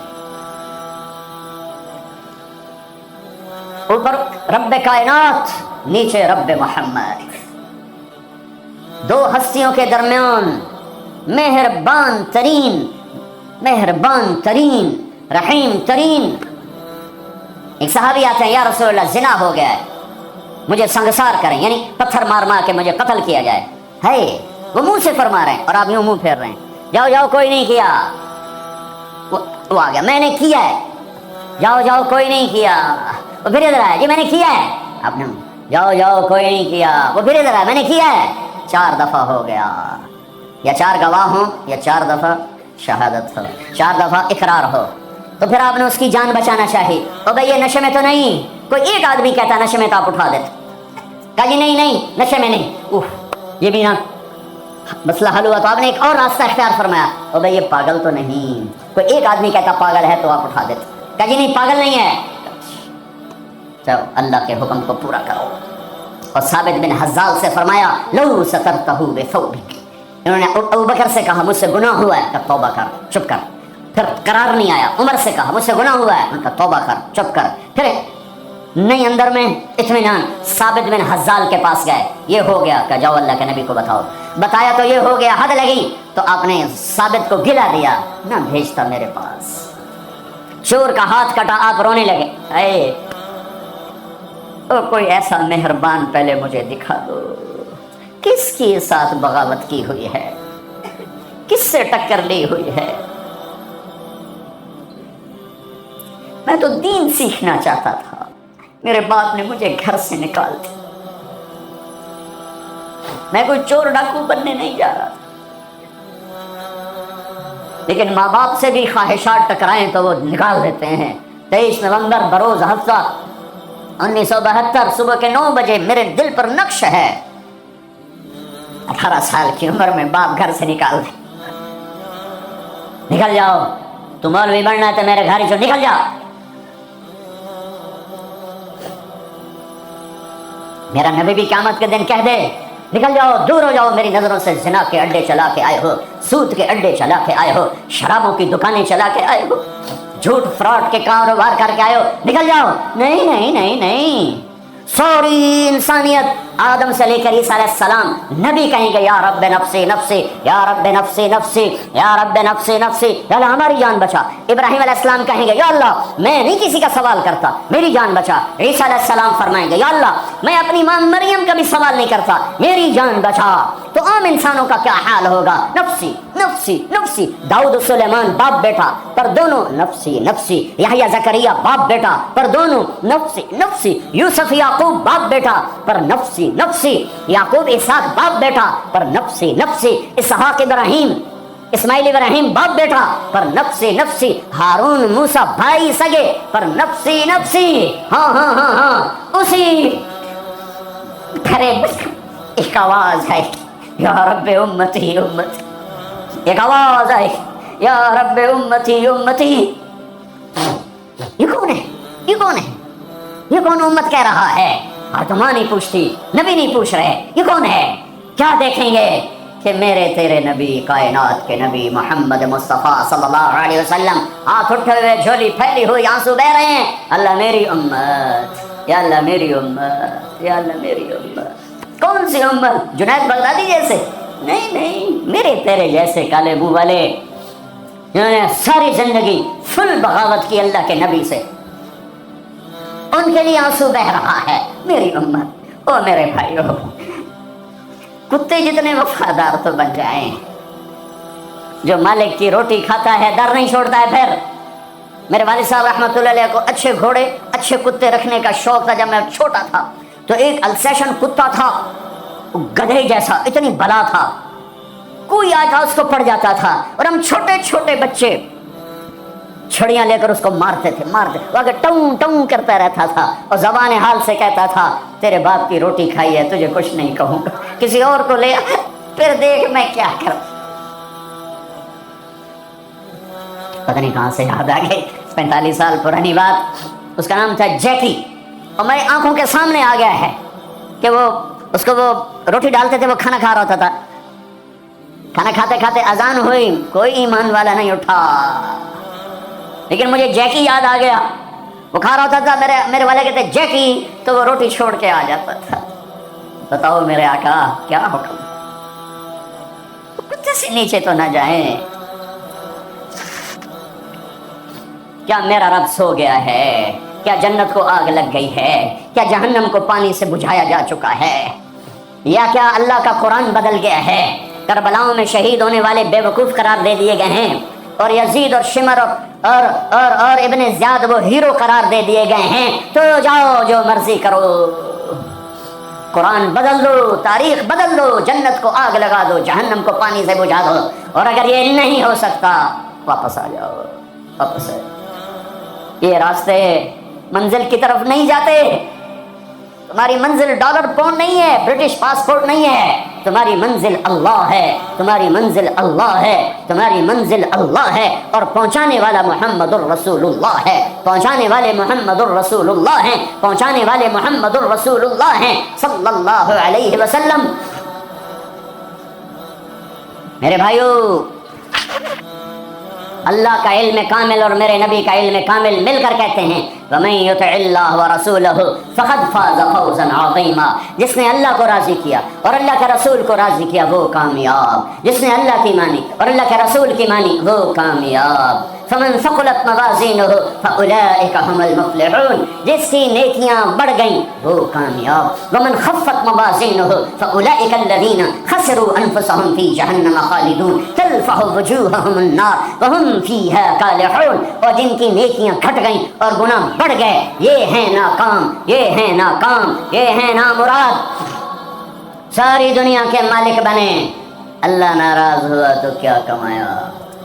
اوپر رب کائنات, نیچے رب محمد, دو ہستیوں کے درمیان مہربان ترین رحیم ترین. ایک صحابی آتے ہیں یا رسول اللہ زنا ہو گیا ہے, مجھے سنگسار کریں, یعنی پتھر مار مار کے مجھے قتل کیا جائے. ہے وہ منہ سے فرما رہے ہیں اور آپ یوں منہ پھیر رہے ہیں. جاؤ جاؤ کوئی نہیں کیا. وہ آ گیا میں نے کیا ہے. جاؤ جاؤ کوئی نہیں کیا. وہ پھر ادھر آیا جی میں نے کیا ہے. آپ نے جاؤ جاؤ کوئی نہیں کیا. وہ پھر ادھر آیا میں نے کیا ہے. 4 دفعہ ہو گیا, یا 4 گواہ ہوں یا 4 دفعہ شہادت ہو, 4 دفعہ اقرار ہو. تو پھر آپ نے اس کی جان بچانا چاہی. او بھائی یہ نشے میں تو نہیں, کوئی ایک آدمی کہتا نشے میں تو آپ اٹھا دیتے. کہا جی نہیں نہیں نشے میں نہیں. یہ بھی نا مسئلہ حل ہوا. تو آپ نے ایک اور راستہ اختیار فرمایا. او بھائی یہ پاگل تو نہیں, کوئی ایک آدمی کہتا پاگل ہے تو آپ اٹھا دیتے. کہا جی نہیں پاگل نہیں ہے. چلو اللہ کے حکم کو پورا کرو. اور ثابت بن حزال سے فرمایا لو سترتہ بثوبک. انہوں نے ابو بکر سے کہا مجھ سے گناہ ہوا ہے. کہ توبہ کر چپ کر. پھر قرار نہیں آیا. عمر سے کہا مجھ سے گناہ ہوا ہے. ان کا توبہ کر چپ کر. پھر نہیں اندر میں اطمینان. ثابت بن حزال کے پاس گئے, یہ ہو گیا. کہ جاؤ اللہ کے نبی کو بتاؤ. بتایا تو یہ ہو گیا, حد لگی. تو آپ نے ثابت کو گلا دیا, نہ بھیجتا میرے پاس. چور کا ہاتھ کٹا, آپ رونے لگے. اے کوئی ایسا مہربان پہلے مجھے دکھا دو, کس کے ساتھ بغاوت کی ہوئی ہے, کس سے ٹکر لی ہوئی ہے. میں میں تو دین سیکھنا چاہتا تھا، میرے باپ نے مجھے گھر سے نکال دیا، میں کوئی چور ڈاکو بننے نہیں جا رہا تھا، لیکن ماں باپ سے بھی خواہشات ٹکرائیں تو وہ نکال دیتے ہیں۔ 23 نومبر بروز ہفتہ 1972 صبح کے 9 بجے میرے دل پر نقش ہے، 18 سال کی عمر میں باپ گھر سے نکال دے، نکل جاؤ، تم مولوی بننا ہے تو میرے گھر سے نکل جاؤ۔ میرا نبی بھی قیامت کے دن کہہ دے نکل جاؤ، دور ہو جاؤ میری نظروں سے، زنا کے اڈے چلا کے آئے ہو، سود کے اڈے چلا کے آئے ہو، شرابوں کی دکانیں چلا کے آئے ہو، جھوٹ فراڈ کے کاروبار کر کے آئے ہو، نکل جاؤ۔ نہیں نہیں نہیں نہیں، سوری انسانیت آدم سے لے کر عیسیٰ علیہ السلام نبی کہیں گے یا رب نفسی نفسی، یا رب نفسی نفسی، یا رب نفسی نفسی، یا اللہ ہماری جان بچا۔ ابراہیم علیہ السلام کہیں گے یا اللہ میں نہیں کسی کا سوال کرتا، میری جان بچا۔ عیسیٰ علیہ السلام فرمائیں گے یا اللہ میں اپنی ماں مریم کا بھی سوال نہیں کرتا، میری جان بچا۔ تو عام انسانوں کا کیا حال ہوگا؟ نفسی نفسی نفسی۔ داؤد و سلیمان باپ بیٹا پر دونوں نفسی نفسی، یحییٰ زکریا باپ بیٹا پر دونوں نفسی نفسی، یوسف یعقوب باپ بیٹا پر نفسی نفسی، یعقوب اسحاق باپ بیٹا پر نفسی نفسی، اسحاق ابراہیم اسماعیل ابراہیم باپ بیٹا پر نفسی نفسی، ہارون موسیٰ بھائی سگے پر نفسی نفسی۔ ہاں ہاں ہاں ہاں، اسی گھرے ایک آواز ہے یا رب امتی امتی، ایک آواز ہے یا رب امتی امتی۔ یہ کون ہے؟ یہ کون ہے؟ یہ کون امت کہہ رہا ہے؟ ماں نہیں پوچھتی، نبی نہیں پوچھ رہے یہ کون ہے؟ کیا دیکھیں گے کہ میرے تیرے نبی، کائنات کے نبی محمد مصطفیٰ صلی اللہ علیہ وسلم ہاتھ اٹھے ہوئے، جھولی پھیلی ہوئی، آنسو بہ رہے ہیں، اللہ میری امت، یا اللہ میری امت، یا اللہ میری امت۔ کون سی امت؟ جنید بغدادی جیسے؟ نہیں نہیں، میرے تیرے جیسے کالے منہ والے جنہوں نے ساری زندگی فل بغاوت کی اللہ کے نبی سے، ان کے لیے آنسو بہ رہا ہے میری امت۔ او میرے بھائیو، کتے جتنے وفادار تو بن جائیں، جو مالک کی روٹی کھاتا ہے در نہیں چھوڑتا ہے۔ پھر میرے والد صاحب رحمۃ اللہ علیہ کو اچھے گھوڑے اچھے کتے رکھنے کا شوق تھا۔ جب میں چھوٹا تھا تو ایک السیشن کتا تھا، گدھے جیسا، اتنی بلا تھا، کوئی آتا اس کو پڑ جاتا تھا، اور ہم چھوٹے چھوٹے بچے چھڑیاں لے کر اس کو مارتے تھے، وہ آگے ٹوں ٹوں کرتا رہتا تھا، اور زبان حال سے کہتا تھا تیرے باپ کی روٹی کھائی ہے، تجھے کچھ نہیں کہوں گا، کسی اور کو لے پھر دیکھ میں کیا کروں۔ پتہ نہیں کہاں سے یاد آ گئی، 45 سال پرانی بات۔ اس کا نام تھا جیکی، اور میری آنکھوں کے سامنے آ گیا ہے کہ وہ اس کو وہ روٹی ڈالتے تھے، وہ کھانا کھا رہا تھا، کھانا کھاتے کھاتے اذان ہوئی، کوئی ایمان والا نہیں اٹھا، لیکن مجھے جیکی یاد آ گیا، وہ کھا رہا تھا، میرے والے کہتے جیکی، تو وہ روٹی چھوڑ کے آ جاتا تھا۔ بتاؤ میرے آقا کیا حکم، کتے سے نیچے تو نہ جائیں۔ کیا میرا رب سو گیا ہے؟ کیا جنت کو آگ لگ گئی ہے؟ کیا جہنم کو پانی سے بجھایا جا چکا ہے؟ یا کیا اللہ کا قرآن بدل گیا ہے؟ کربلاؤں میں شہید ہونے والے بے وقوف قرار دے دیے گئے ہیں، اور یزید اور شمر اور ابن زیاد وہ ہیرو قرار دے دیے گئے ہیں۔ تو جاؤ جو مرضی کرو، قرآن بدل دو، تاریخ بدل دو، جنت کو آگ لگا دو، جہنم کو پانی سے بجھا دو، اور اگر یہ نہیں ہو سکتا واپس آ جاؤ، واپس آ جاؤ۔ یہ راستے منزل کی طرف نہیں جاتے، تمہاری منزل ڈالر پاؤنڈ نہیں ہے، برٹش پاسپورٹ نہیں ہے، تمہاری منزل اللہ ہے، تمہاری منزل اللہ ہے، تمہاری منزل اللہ ہے، اور پہنچانے والا محمد الرسول اللہ ہے، پہنچانے والے محمد الرسول اللہ ہیں، پہنچانے والے محمد الرسول اللہ ہیں صلی اللہ علیہ وسلم۔ میرے بھائیو، اللہ کا علم کامل اور میرے نبی کا علم کامل مل کر کہتے ہیں ومن یطع اللہ ورسولہ فقد فاز فوزا عظیما، جس نے اللہ کو راضی کیا اور اللہ کے رسول کو راضی کیا وہ کامیاب، جس نے اللہ کی مانی اور اللہ کے رسول کی مانی وہ کامیاب۔ فمن ثقلت موازینہ فاولئک هم المفلحون، جس کی نیکیاں بڑھ گئیں وہ کامیاب۔ ومن خفت موازینہ فاولئک الذین خسروا انفسهم فی جہنم خالدون تلفح وجوہہم النار وہم فیہا کالحون، اور جن کی نیکیاں گھٹ گئیں اور گناہ بڑھ گئے یہ ہیں ناکام، یہ ہیں ناکام، یہ ہیں نامراد۔ ساری دنیا کے مالک بنے، اللہ ناراض ہوا تو کیا کمایا؟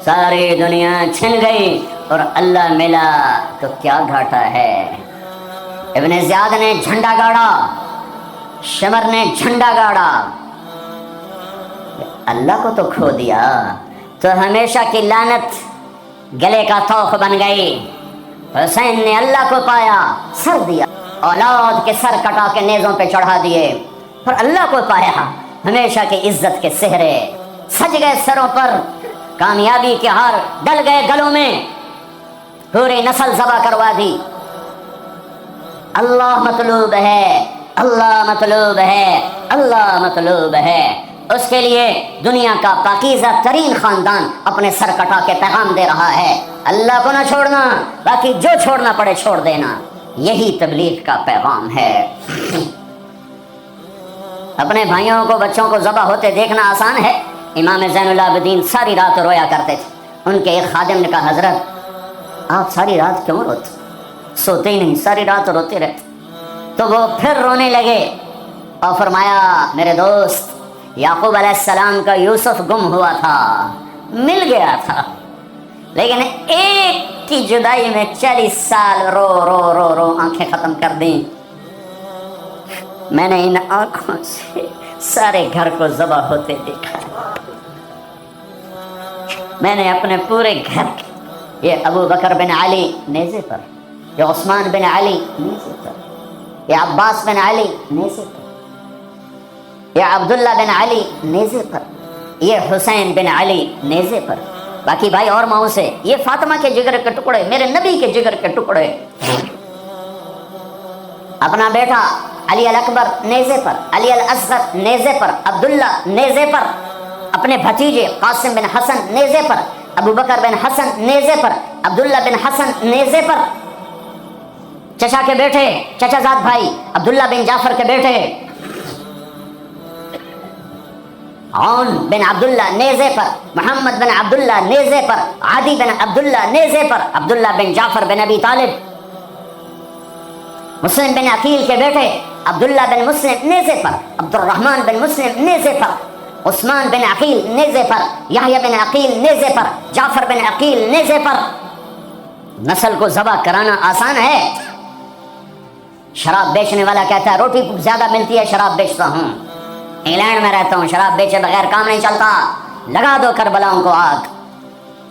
ساری دنیا چھن گئی اور اللہ ملا تو کیا گھاٹا ہے؟ ابن زیاد نے جھنڈا گاڑا، شمر نے جھنڈا گاڑا، اللہ کو تو کھو دیا تو ہمیشہ کی لعنت گلے کا طوق بن گئی۔ حسین نے اللہ کو پایا، سر دیا، اولاد کے سر کٹا کے نیزوں پہ چڑھا دیے، اور اللہ کو پایا، ہمیشہ کی عزت کے سہرے سج گئے سروں پر، کامیابی کے ہار ڈل گئے گلوں میں، پوری نسل ذبح کروا دی۔ اللہ مطلوب ہے، اللہ مطلوب ہے، اللہ مطلوب ہے۔ اس کے لیے دنیا کا پاکیزہ ترین خاندان اپنے سر کٹا کے پیغام دے رہا ہے، اللہ کو نہ چھوڑنا، باقی جو چھوڑنا پڑے چھوڑ دینا۔ یہی تبلیغ کا پیغام ہے۔ اپنے بھائیوں کو، بچوں کو ذبح ہوتے دیکھنا آسان ہے۔ امام زین العابدین ساری رات رویا کرتے تھے۔ ان کے ایک خادم نے کہا حضرت آپ ساری رات کیوں روتے؟ سوتے ہی نہیں، ساری رات روتے رہتے۔ تو وہ پھر رونے لگے اور فرمایا میرے دوست یعقوب علیہ السلام کا یوسف گم ہوا تھا، مل گیا تھا، لیکن ایک کی جدائی میں 40 سال رو رو رو رو آنکھیں ختم کر دیں۔ میں نے ان آنکھوں سے سارے گھر کو ذبح ہوتے دیکھا، میں نے اپنے پورے گھر، یہ ابو بکر بن علی نیزے پر، یہ عثمان بن علی نیزے پر، یہ عباس بن علی نیزے پر، یہ عبداللہ بن علی نیزے پر، یہ حسین بن علی نیزے پر، باقی بھائی اور ماؤں سے، یہ فاطمہ کے جگر کے ٹکڑے، میرے نبی کے جگر کے ٹکڑے، اپنا بیٹا علی الاکبر نیزے پر، علی الاصغر نیزے پر، عبداللہ نیزے پر، اپنے بھتیجے قاسم بن حسن نیزے پر، ابو بکر بن حسن نیزے پر، عبداللہ بن حسن نیزے پر، چچا کے بیٹے، چچا زاد بھائی عبداللہ بن جعفر کے بیٹے عون بن عبداللہ نیزے پر، محمد بن عبداللہ نیزے پر، عادی بن عبداللہ نیزے پر، عبداللہ بن جعفر بن ابی طالب، مسلم بن عقیل کے بیٹے عبداللہ بن مسلم نیزے پر، عبد الرحمن بن مسلم نیزے پر، عثمان بن عقیل نیزے پر، یحییٰ بن عقیل نیزے پر، جعفر بن عقیل نیزے پر۔ نسل کو ذبح کرانا آسان ہے؟ شراب بیچنے والا کہتا ہے روٹی زیادہ ملتی ہے شراب بیچتا ہوں، انگلینڈ میں رہتا ہوں، شراب بیچے بغیر کام نہیں چلتا، لگا دو کربلاؤں کو آگ،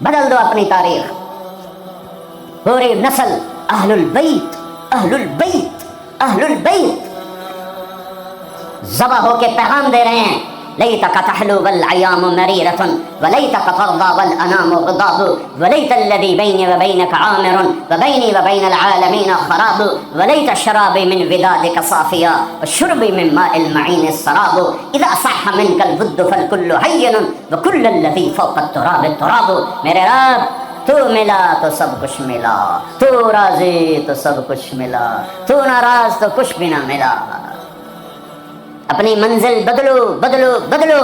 بدل دو اپنی تاریخ۔ پوری نسل اہل البیت، اہل البیت، اہل البیت ذبح ہو کے پیغام دے رہے ہیں، لیتک تحلو والعیام مریرۃ ولیتک ترضی والانام غضاب ولیت الذی بینی وبینک عامر وبینی وبین العالمین خراب ولیت شرابی من ودادک صافیا وشربی من ماء المعین السراب اذا صح منک الود فالکل حین وکل الذی فوق التراب التراب۔ میرے رب تو ملا تو سب کچھ ملا، تو راضی تو سب کچھ ملا، تو ناراض تو کچھ بھی نہ ملا۔ اپنی منزل بدلو بدلو بدلو،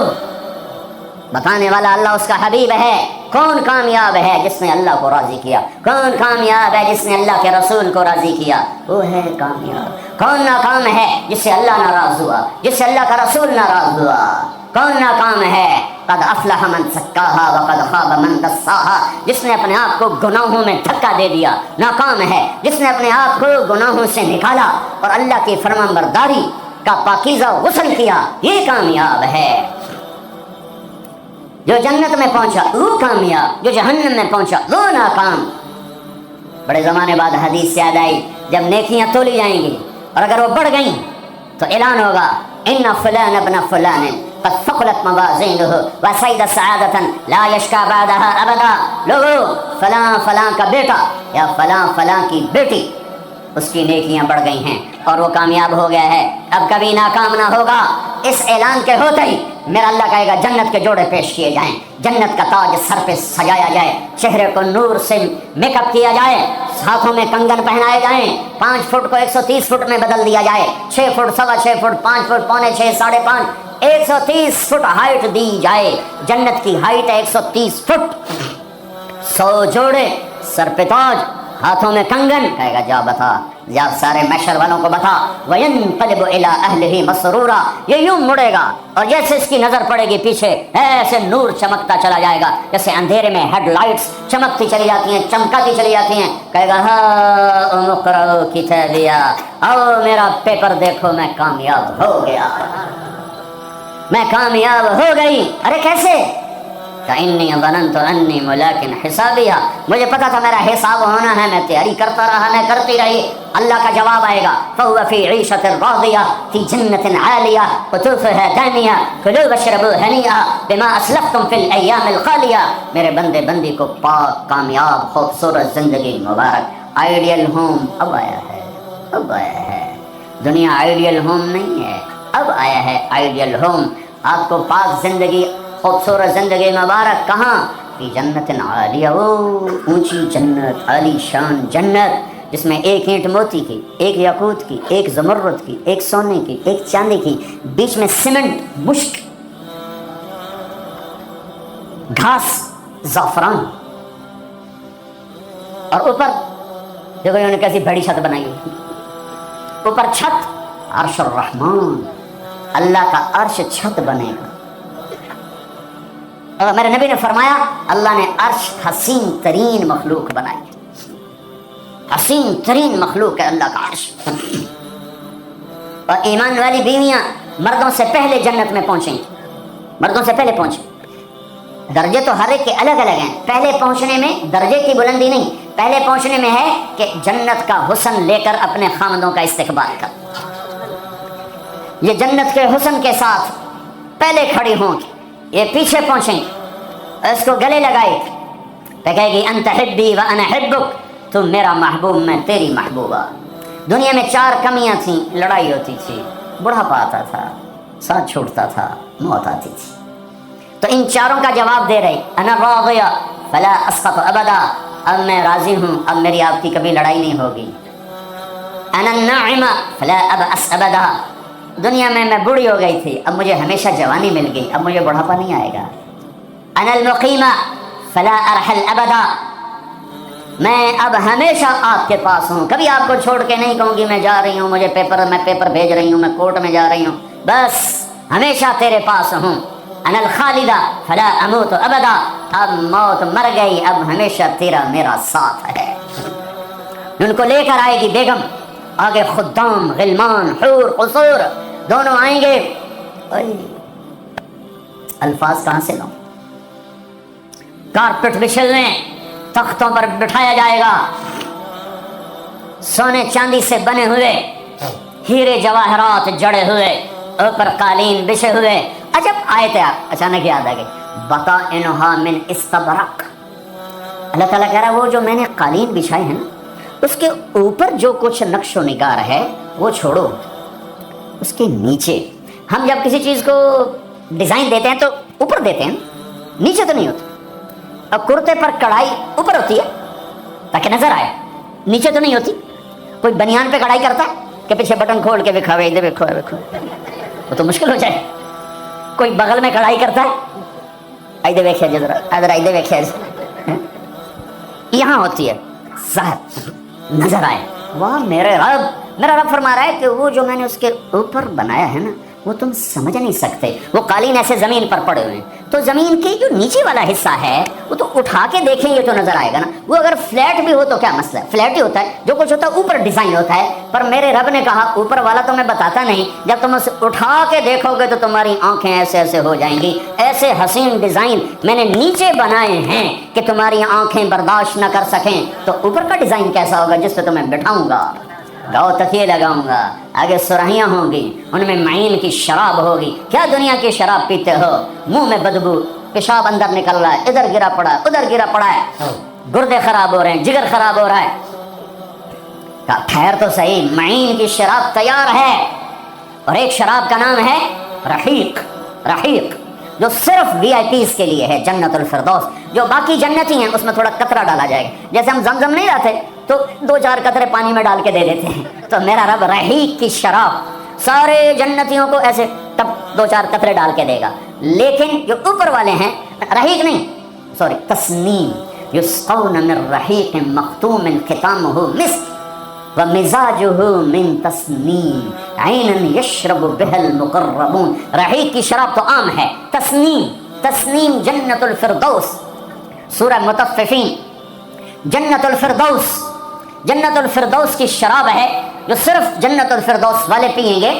بتانے والا اللہ اس کا حبیب ہے۔ کون کامیاب ہے؟ جس نے اللہ کو راضی کیا۔ کون کامیاب ہے؟ جس نے اللہ کے رسول کو راضی کیا، وہ ہے کامیاب۔ کون ناکام ہے؟ جس سے اللہ ناراض ہوا، جس سے اللہ کا رسول ناراض ہوا۔ کون ناکام ہے؟ قد افلح من زکاہا وقد خاب من دساہا، جس نے اپنے آپ کو گناہوں میں دھکا دے دیا ناکام ہے۔ جس نے اپنے آپ کو گناہوں سے نکالا اور اللہ کی فرمانبرداری کا پاکیزہ غسل کیا، یہ کامیاب ہے۔ جو جنت میں پہنچا وہ کامیاب، جو جہنم میں پہنچا وہ ناکام۔ بڑے زمانے بعد حدیث یاد آئی، جب نیکیاں تولی جائیں گی اور اگر وہ بڑھ گئیں تو اعلان ہوگا ان فلان ابن فلان قد ثقلت موازینہ وسعد سعادۃ لا یشکا بعدها ابدا۔ لوگو فلاں فلاں کا بیٹا یا فلاں فلاں کی بیٹی اس کی نیکیاں بڑھ گئی ہیں اور وہ کامیاب ہو گیا ہے، اب کبھی ناکام نہ ہوگا۔ اس اعلان کے ہوتے ہی میرا اللہ کہے گا جنت کے جوڑے پیش کیے جائیں، جنت کا تاج سر پہ سجایا جائے، چہرے کو نور سے میک اپ کیا جائے، ہاتھوں میں کنگن پہنائے جائیں، 5 فٹ کو 130 فٹ میں بدل دیا جائے، 6 فٹ، 6.25 فٹ، 5 فٹ، 5.25، 5.5، 130 فٹ ہائٹ دی جائے۔ جنت کی ہائٹ ہے 130 فٹ۔ 100 جوڑے، سر پہ تاج، ہاتھوں میں کنگن، کہے گا جا بتا، جا سارے محشر والوں کو بتا۔ وَيَنْقَلِبُ إِلَىٰ أَهْلِهِ مَسْرُورًا، یہ یوں مڑے گا اور جیسے اس کی نظر پڑے گی پیچھے ایسے نور چمکتا چلا جائے گا، جیسے اندھیرے میں ہیڈ لائٹس چمکتی چلی جاتی ہیں، چمکاتی چلی جاتی ہیں۔ کہے گا ہاں اقرؤ کتابیہ، آؤ میرا پیپر دیکھو، میں کامیاب ہو گیا، میں کامیاب ہو گئی۔ ارے کیسے؟ فإني ظننت أني ملاق حسابيا، مجھے پتا تھا میرا حساب ہونا ہے، میں تیاری کرتا رہا، میں کرتی رہی۔ اللہ کا جواب آئے گا فهو في عيشة راضية في جنة عالية قطوفها دانية كلوا واشربوا هنيئا بما أسلفتم في الأيام الخالية۔ میرے بندے بندی کو پاک، کامیاب، خوبصورت زندگی مبارک۔ آئیڈیل ہوم اب آیا ہے، اب آیا ہے۔ دنیا آئیڈیل ہوم نہیں ہے، اب آیا ہے آئیڈیل ہوم۔ آپ کو پاک زندگی، خوبصورت زندگی مبارک کہاں؟ فی جنت عالیہ، اونچی جنت، عالی شان جنت، جس میں ایک اینٹ موتی کی، ایک یاقوت کی، ایک زمرد کی، ایک سونے کی، ایک چاندی کی، بیچ میں سیمنٹ، مشک، گھاس، زعفران، اور اوپر دیکھو انہوں نے کیسی بڑی چھت بنائی ہے، اوپر چھت عرش الرحمان، اللہ کا عرش چھت بنے گا۔ اور میرے نبی نے فرمایا اللہ نے عرش حسین ترین مخلوق بنائی، حسین ترین مخلوق ہے اللہ کا عرش۔ اور ایمان والی بیویاں مردوں سے پہلے جنت میں پہنچیں، مردوں سے پہلے پہنچیں۔ درجے تو ہر ایک کے الگ الگ ہیں، پہلے پہنچنے میں درجے کی بلندی نہیں، پہلے پہنچنے میں ہے کہ جنت کا حسن لے کر اپنے خامدوں کا استقبال کر۔ یہ جنت کے حسن کے ساتھ پہلے کھڑی ہوں، یہ پیچھے پہنچیں، اس کو گلے لگائے، تو کہے گی انت حبی و انا حبک، تم میرا محبوب، میں تیری محبوبہ۔ دنیا میں 4 کمیاں تھیں، لڑائی ہوتی تھی، بڑھاپا آتا تھا، ساتھ چھوٹتا تھا، موت آتی تھی۔ تو ان 4 کا جواب دے رہے، انا راضیہ فلا اسقط ابدا، اب میں راضی ہوں، اب میری آپ کی کبھی لڑائی نہیں ہوگی۔ انا الناعمہ فلا ابأس ابدا، دنیا میں بوڑھی ہو گئی تھی، اب مجھے ہمیشہ جوانی مل گئی، اب مجھے بڑھاپا نہیں آئے گا۔ انا المقیمہ فلا ارحل ابدا، میں اب ہمیشہ آپ کے پاس ہوں، کبھی آپ کو چھوڑ کے نہیں کہوں گی میں جا رہی ہوں، میں پیپر بھیج رہی ہوں، میں کورٹ میں جا رہی ہوں، بس ہمیشہ تیرے پاس ہوں۔ انا الخالدہ فلا اموت ابدا، اب موت مر گئی، اب ہمیشہ تیرا میرا ساتھ ہے۔ ان کو لے کر آئے گی بیگم، آگے خدام، غلمان، حور، قصور دونوں آئیں گے۔ الفاظ کہاں سے لوں؟ کارپٹ بچھلنے، تختوں پر بٹھایا جائے گا، سونے چاندی سے بنے ہوئے، ہیرے جواہرات جڑے ہوئے، اوپر قالین بچھے ہوئے۔ عجب آیت اچانک یاد آ گئی، بطائنہا من استبرق، اللہ تعالیٰ کہہ رہا ہے وہ جو میں نے قالین بچھائے ہیں نا، اس کے اوپر جو کچھ نقش و نگار ہے وہ چھوڑو، اس کے نیچے ہم جب کسی چیز کو ڈیزائن دیتے ہیں تو اوپر دیتے ہیں، نیچے تو نہیں ہوتا۔ اب کرتے پر کڑھائی اوپر ہوتی ہے تاکہ نظر آئے، نیچے تو نہیں ہوتی۔ کوئی بنیان پہ کڑھائی کرتا ہے کہ پیچھے بٹن کھول کے دکھاوے، ادھر دیکھو، وہ تو مشکل ہو جائے۔ کوئی بغل میں کڑھائی کرتا ہے، ادھر دیکھیں ذرا، ادھر دیکھیں، یہاں ہوتی ہے ظاہر نظر آئے۔ واہ میرے رب، میرا رب فرما رہا ہے کہ وہ جو میں نے اس کے اوپر بنایا ہے نا، وہ تم سمجھ نہیں سکتے۔ وہ قالین ایسے زمین پر پڑے ہوئے ہیں، تو زمین کے جو نیچے والا حصہ ہے وہ تو اٹھا کے دیکھیں گے تو نظر آئے گا نا۔ وہ اگر فلیٹ بھی ہو تو کیا مسئلہ ہے، فلیٹ ہی ہوتا ہے، جو کچھ ہوتا ہے اوپر ڈیزائن ہوتا ہے۔ پر میرے رب نے کہا اوپر والا تو میں بتاتا نہیں، جب تم اسے اٹھا کے دیکھو گے تو تمہاری آنکھیں ایسے ایسے ہو جائیں گی۔ ایسے حسین ڈیزائن میں نے نیچے بنائے ہیں کہ تمہاری آنکھیں برداشت نہ کر سکیں، تو اوپر کا ڈیزائن کیسا ہوگا جس پہ تمہیں بٹھاؤں گا، گاؤ تکیے لگاؤں گا، آگے سرہیاں ہوں گی، ان میں معین کی شراب ہوگی۔ کیا دنیا کی شراب پیتے ہو، منہ میں بدبو، پیشاب اندر نکل رہا ہے، ادھر گرا پڑا ہے، ادھر گرا پڑا ہے، گردے خراب ہو رہے ہیں، جگر خراب ہو رہا ہے۔ کہا ٹھہر تو صحیح، معین کی شراب تیار ہے، اور ایک شراب کا نام ہے رحیق، رحیق جو صرف وی آئی پیز کے لیے ہے، جنت الفردوس۔ جو باقی جنتی ہیں اس میں تھوڑا قطرہ ڈالا جائے گا، جیسے ہم زمزم نہیں لاتے تو 2-4 قطرے پانی میں ڈال کے دے دیتے ہیں، تو میرا رب رحیق کی شراب سارے جنتیوں کو ایسے تب 2-4 قطرے ڈال کے دے گا۔ لیکن جو اوپر والے ہیں، رحیق نہیں، سوری، تسنیم، یسقون من رحیق مختوم ختامہ مسک ومزاجہ من تسنیم عینا یشرب بها المقربون۔ رحیق کی شراب تو عام ہے، تسنیم، تسنیم جنت الفردوس، سورہ مطففین، جنت الفردوس، جنت الفردوس کی شراب ہے جو صرف جنت الفردوس والے پیئیں گے،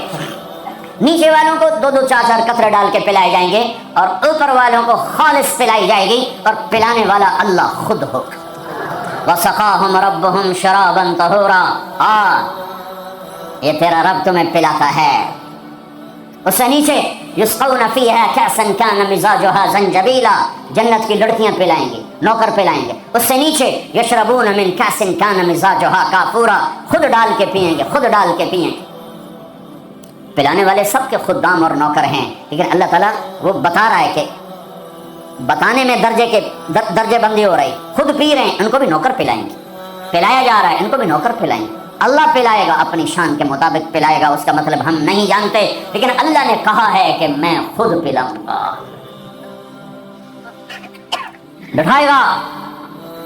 نیچے والوں کو 2-4 قطرے ڈال کے پلائے جائیں گے، اور اوپر والوں کو خالص پلائی جائے گی، اور پلانے والا اللہ خود ہوگا۔ وَسَقَاهُمْ رَبُّهُمْ شَرَابًا طَهُورًا، یہ تیرا رب تمہیں پلاتا ہے۔ اس سے نیچے یسقون فیہا کأسا کان مزاجها زنجبیلا، جنت کی لڑکیاں پلائیں گی، نوکر پلائیں گے۔ اس سے نیچے یشربون من کأس کان مزاجها کافورا، خود ڈال کے پئیں گے، خود ڈال کے پئیں گے۔ پلانے والے سب کے خدام اور نوکر ہیں، لیکن اللہ تعالیٰ وہ بتا رہا ہے کہ بتانے میں درجے بندی ہو رہی، خود پی رہے ہیں، ان کو بھی نوکر پلائیں گے، پلایا جا رہا ہے، ان کو بھی نوکر پلائیں گے۔ اللہ پلائے گا، اپنی شان کے مطابق پلائے گا، اس کا مطلب ہم نہیں جانتے، لیکن اللہ نے کہا ہے کہ میں خود پلاؤں گا۔ بٹھائے گا،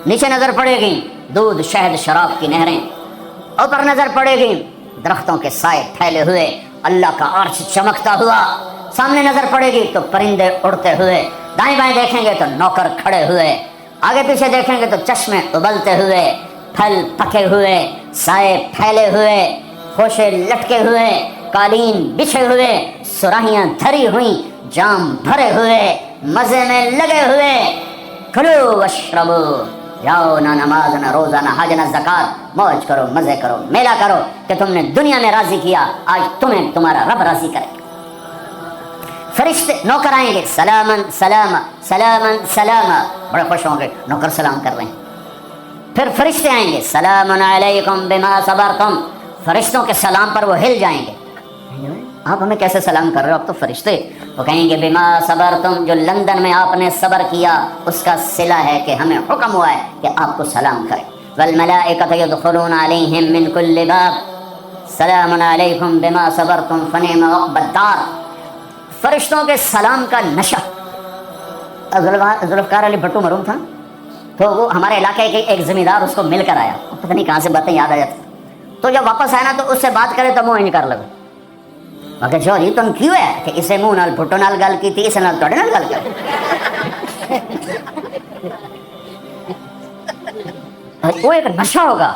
نیچے نظر پڑے گی دودھ، شہد، شراب کی نہریں، اوپر نظر پڑے گی درختوں کے سائے پھیلے ہوئے، اللہ کا عرش چمکتا ہوا، سامنے نظر پڑے گی تو پرندے اڑتے ہوئے، دائیں بائیں دیکھیں گے تو نوکر کھڑے ہوئے، آگے پیچھے دیکھیں گے تو چشمے ابلتے ہوئے، پھل پکے ہوئے، سائے پھیلے ہوئے، خوشے لٹکے ہوئے، قالین بچھے ہوئے، سراہیاں دھری ہوئیں، جام بھرے ہوئے، مزے میں لگے ہوئے۔ کھلو واشربو، جاؤ، نہ نماز، نہ روزہ، نہ حج، نہ زکات، موج کرو، مزے کرو، میلہ کرو، کہ تم نے دنیا میں راضی کیا، آج تمہیں تمہارا رب راضی کرے گا۔ فرشتے نوکر آئیں گے، سلامن سلام، سلامن سلام، بڑے خوش ہوں گے، نوکر سلام کر رہے ہیں۔ پھر فرشتے آئیں گے، سلام علیکم بما صبرتم، فرشتوں کے سلام پر وہ ہل جائیں گے، آپ ہمیں کیسے سلام کر رہے ہو، آپ تو فرشتے۔ وہ کہیں گے بما صبرتم، جو لندن میں آپ نے صبر کیا اس کا صلہ ہے کہ ہمیں حکم ہوا ہے کہ آپ کو سلام کریں۔ والملائکۃ یدخلون علیہم من کل باب سلام علیکم بما صبرتم فنعم عقبی الدار۔ فرشتوں کے سلام کا نشہ، ذوالفقار علی بھٹو مرحوم تھا، تو وہ ہمارے علاقے کے ایک زمیندار اس کو مل کر آیا، پتہ نہیں کہاں سے باتیں یاد آ جاتی، تو جب واپس آیا نا تو اس سے بات کرے تو منہ انکار لگا، مگر جو یہ تم کیوں ہے کہ اسے منہ نال بھٹو نال گل کی تھی، اسے نال توڑے نال گل کی، وہ ایک نشہ ہوگا۔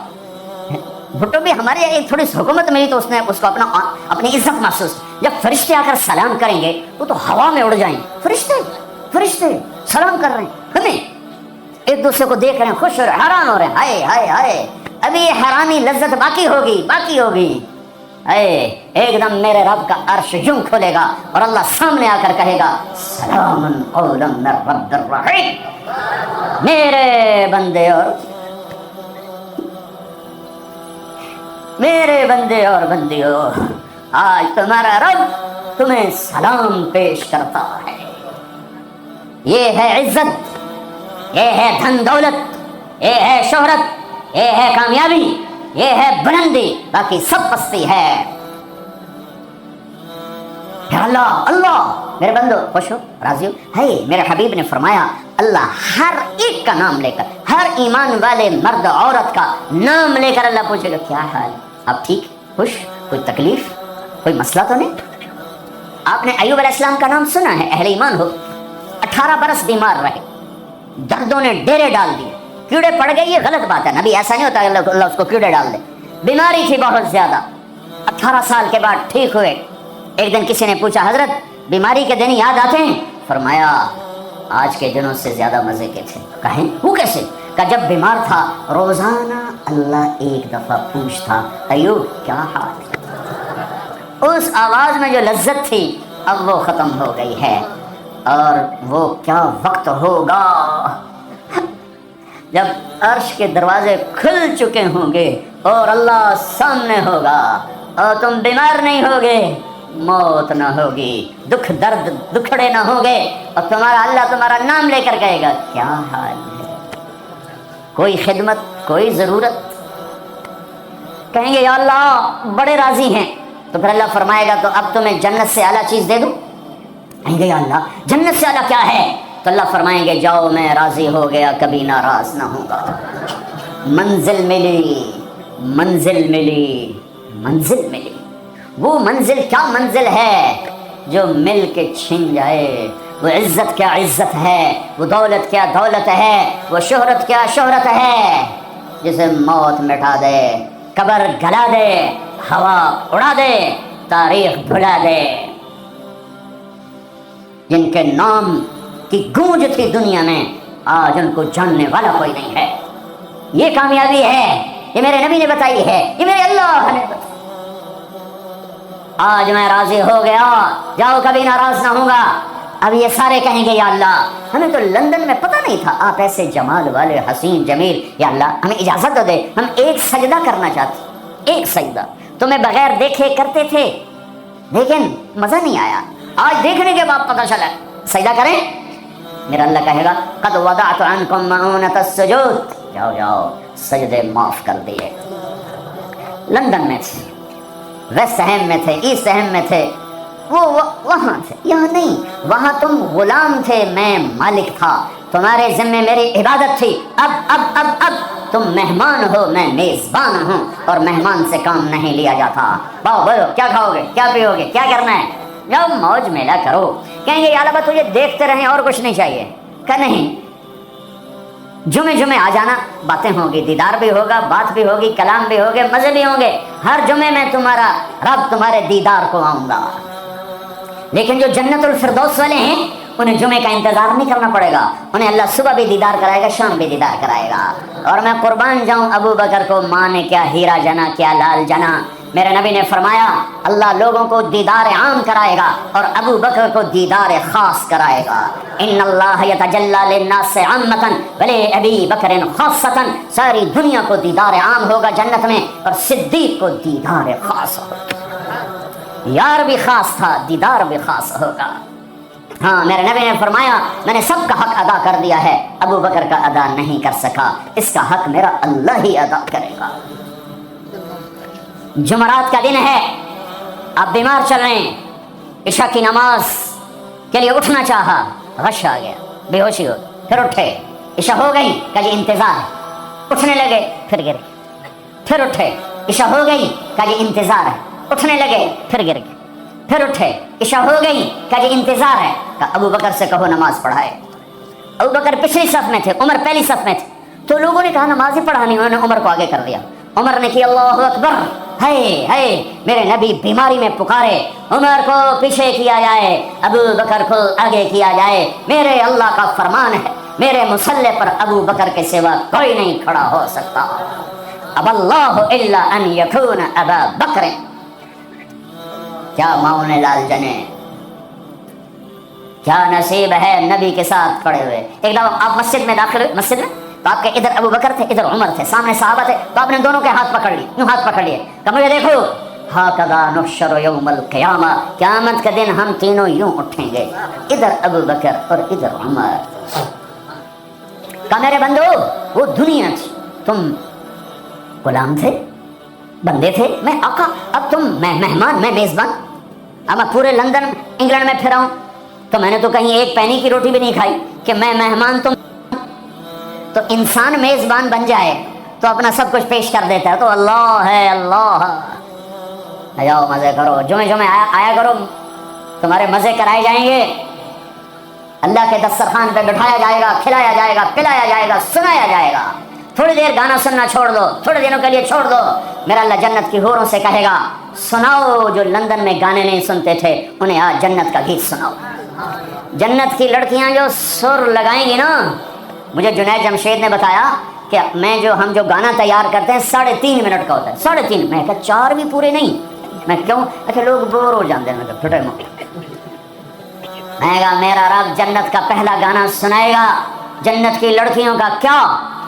بھٹو بھی ہمارے ایک تھوڑی سی حکومت ملی تو اس نے اس کو اپنی عزت محسوس، جب فرشتے آ کر سلام کریں گے وہ تو ہوا میں اڑ جائیں، فرشتے سلام کر رہے ہیں، ہمیں ایک دوسرے کو دیکھ رہے ہیں، خوش ہو رہے ہیں، حیران ہو رہے ہیں، ہائے ہائے ہائے، ابھی یہ حرامی لذت باقی ہوگی، ایک دم میرے رب کا عرش یوں کھولے گا اور اللہ سامنے آ کر کہے گا سلام قولا من رب الرحیم، میرے بندے اور بندیوں، آج تمہارا رب تمہیں سلام پیش کرتا ہے۔ یہ ہے عزت، یہ ہے دھن دولت، یہ ہے شہرت، یہ ہے کامیابی، یہ ہے بلندی، باقی سب پستی ہے۔ اللہ میرے بندو خوش ہو، راضی ہو، ہے میرے حبیب نے فرمایا اللہ ہر ایک کا نام لے کر، ہر ایمان والے مرد عورت کا نام لے کر اللہ پوچھے گا کیا حال ہے، آپ ٹھیک، خوش، کوئی تکلیف، کوئی مسئلہ تو نہیں؟ آپ نے ایوب علیہ السلام کا نام سنا ہے، اہل ایمان ہو، 18 برس بیمار رہے، دردوں نے ڈیرے ڈال دیے، کیڑے پڑ گئے، یہ غلط بات ہے، نبی ایسا نہیں ہوتا اللہ اس کو کیڑے ڈال دے، بیماری تھی بہت زیادہ، 18 سال کے بعد ٹھیک ہوئے۔ ایک دن کسی نے پوچھا حضرت بیماری کے دن یاد آتے ہیں؟ فرمایا آج کے دنوں سے زیادہ مزے کے تھے۔ کہیں وہ کیسے؟ کہ جب بیمار تھا روزانہ اللہ ایک دفعہ پوچھتا ایوب کیا حال ہے، اس آواز میں جو لذت تھی اب وہ ختم ہو گئی ہے، اور وہ کیا وقت ہوگا جب عرش کے دروازے کھل چکے ہوں گے اور اللہ سامنے ہوگا اور تم بیمار نہیں ہوگے، موت نہ ہوگی، دکھ درد دکھڑے نہ ہوں گے، اور تمہارا اللہ تمہارا نام لے کر کہے گا کیا حال ہے، کوئی خدمت، کوئی ضرورت؟ کہیں گے یا اللہ بڑے راضی ہیں، تو پھر اللہ فرمائے گا تو اب تمہیں جنت سے اعلیٰ چیز دے دوں؟ کہیں گے یا اللہ جنت سے اعلیٰ کیا ہے؟ تو اللہ فرمائیں گے جاؤ میں راضی ہو گیا، کبھی ناراض نہ ہوں گا۔ منزل ملی، منزل ملی، منزل ملی۔ وہ منزل کیا منزل ہے جو مل کے چھن جائے، وہ عزت کیا عزت ہے، وہ دولت کیا دولت ہے، وہ شہرت کیا شہرت ہے، جسے موت مٹا دے، قبر گلا دے، ہوا اڑا دے، تاریخ بھلا دے، جن کے نام کی گونج تھی دنیا میں آج ان کو جاننے والا کوئی نہیں ہے۔ یہ کامیابی ہے، یہ میرے نبی نے بتائی ہے، یہ میرے اللہ نے بتائی۔ آج میں راضی ہو گیا، جاؤ کبھی ناراض نہ ہوں گا۔ اب یہ سارے کہیں گے یا اللہ ہمیں تو لندن میں پتہ نہیں تھا آپ ایسے جمال والے حسین جمیل، یا اللہ ہمیں اجازت دے، ہم ایک سجدہ کرنا چاہتے، ایک سجدہ تمہیں بغیر دیکھے کرتے تھے لیکن مزہ نہیں آیا، آج دیکھنے کے بعد پتہ چلا سجدہ کریں۔ میرا اللہ کہے گا قد وضعت عنکم معونۃ السجود، جاؤ جاؤ سجدے معاف کر دیے۔ لندن میں تھے، ویسٹ ہیم میں تھے، ایسٹ ہیم میں تھے، وہ وہاں تھے، یہاں نہیں۔ وہاں تم غلام تھے، میں مالک تھا، تمہارے ذمے میری عبادت تھی۔ اب تم مہمان ہو، میں میزبان ہوں، اور مہمان سے کام نہیں لیا جاتا۔ باؤ بولو کیا کھاؤ گے، کیا پیو گے، کیا کرنا ہے، جاؤ موج میلہ کرو۔ کہیں گے یا اللہ تجھے دیکھتے رہیں اور کچھ نہیں چاہیے؟ کہ نہیں، جمعے آ جانا، باتیں ہوں گی، دیدار بھی ہوگا، بات بھی ہوگی، کلام بھی ہوگے، مزے بھی ہوں گے، ہر جمعے میں تمہارا رب تمہارے دیدار کو آؤں گا۔ لیکن جو جنت الفردوس والے ہیں انہیں جمعے کا انتظار نہیں کرنا پڑے گا، انہیں اللہ صبح بھی دیدار کرائے گا، شام بھی دیدار کرائے گا۔ اور میں قربان جاؤں ابو بکر کو، ماں نے کیا ہیرا جنا، کیا لال جنا۔ میرے نبی نے فرمایا اللہ لوگوں کو دیدار عام کرائے گا اور ابو بکر کو دیدار خاص کرائے گا۔ ان اللہ یتجلی للناس عامۃ ولابی بکر خاصۃ، ساری دنیا کو دیدار عام ہوگا جنت میں، اور صدیق کو دیدار خاص ہوگا۔ یار بھی خاص تھا، دیدار بھی خاص ہوگا۔ ہاں میرے نبی نے فرمایا میں نے سب کا حق ادا کر دیا ہے، ابو بکر کا ادا نہیں کر سکا، اس کا حق میرا اللہ ہی ادا کرے گا۔ جمعرات کا دن ہے، آپ بیمار چل رہے ہیں، عشاء کی نماز کے لیے اٹھنا چاہا، غش آ گیا، بے ہوشی ہو، پھر اٹھے، عشاء ہو گئی، کہا جی انتظار ہے، اٹھنے لگے، پھر گر گئے، پھر اٹھے، عشاء ہو گئی، کہا جی انتظار ہے، اٹھنے لگے، پھر گر گئے، پھر اٹھے، عشاء ہو گئی، کہا جی انتظار ہے، کہا ابو بکر سے کہو نماز پڑھائے۔ ابو بکر پچھلی صف میں تھے، عمر پہلی صف میں تھے، تو لوگوں نے کہا نماز ہی پڑھانی، انہوں نے عمر کو آگے کر دیا۔ عمر نے کیا اللہ اکبر، ہے میرے نبی بیماری میں پکارے، عمر کو پیچھے کیا جائے، ابو بکر کو آگے کیا جائے، میرے اللہ کا فرمان ہے، میرے مصلی پر ابو بکر کے سوا کوئی نہیں کھڑا ہو سکتا۔ اب اللہ الا ان یکون ابا بکر، کیا ماؤں نے لال جنے، کیا نصیب ہے نبی کے ساتھ کھڑے ہوئے۔ ایک دفعہ آپ مسجد میں داخل ہوئے، مسجد میں تو آپ کے ادھر ابو بکر تھے، ادھر عمر تھے، سامنے صحابہ تھے، تو آپ نے دونوں کے ہاتھ پکڑ لیے، یوں ہاتھ پکڑ لیے، کہ مجھے دیکھو، ہاکذا نحشر یوم القیامہ، قیامت کے دن ہم تینوں یوں اٹھیں گے، ادھر ابو بکر اور ادھر عمر۔ کہا میرے بندو وہ دنیا تھی، تم غلام تھے، بندے تھے، میں آقا، اب تم میں مہمان، میں میزبان۔ اب میں پورے لندن انگلینڈ میں پھرا ہوں تو میں نے تو کہیں ایک پینی کی روٹی بھی نہیں کھائی کہ میں مہمان تم، تو انسان میزبان بن جائے تو اپنا سب کچھ پیش کر دیتا ہے، تو اللہ ہے، اللہ جاؤ مزے کرو، جمعے آیا کرو، تمہارے مزے کرائے جائیں گے، اللہ کے دسترخوان پہ بٹھایا جائے گا، کھلایا جائے گا، پلایا جائے گا، سنایا جائے گا۔ تھوڑی دیر گانا سننا چھوڑ دو، تھوڑے دنوں کے لیے چھوڑ دو، میرا اللہ جنت کی حوروں سے کہے گا سناؤ جو لندن میں گانے نہیں سنتے تھے انہیں آج جنت کا گیت سناؤ۔ جنت کی لڑکیاں جو سر لگائیں گی نا، مجھے جنید جمشید نے بتایا کہ ہم جو گانا تیار کرتے ہیں 3.5 منٹ کا ہوتا ہے، 3.5، میں کہا 4 بھی پورے نہیں، میں کیوں؟ اچھا لوگ بور ہو جاتے ہیں، میں پھٹے موقع، میں کہا میرا رب جنت کا پہلا گانا سنائے گا، جنت کی لڑکیوں کا کیا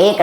1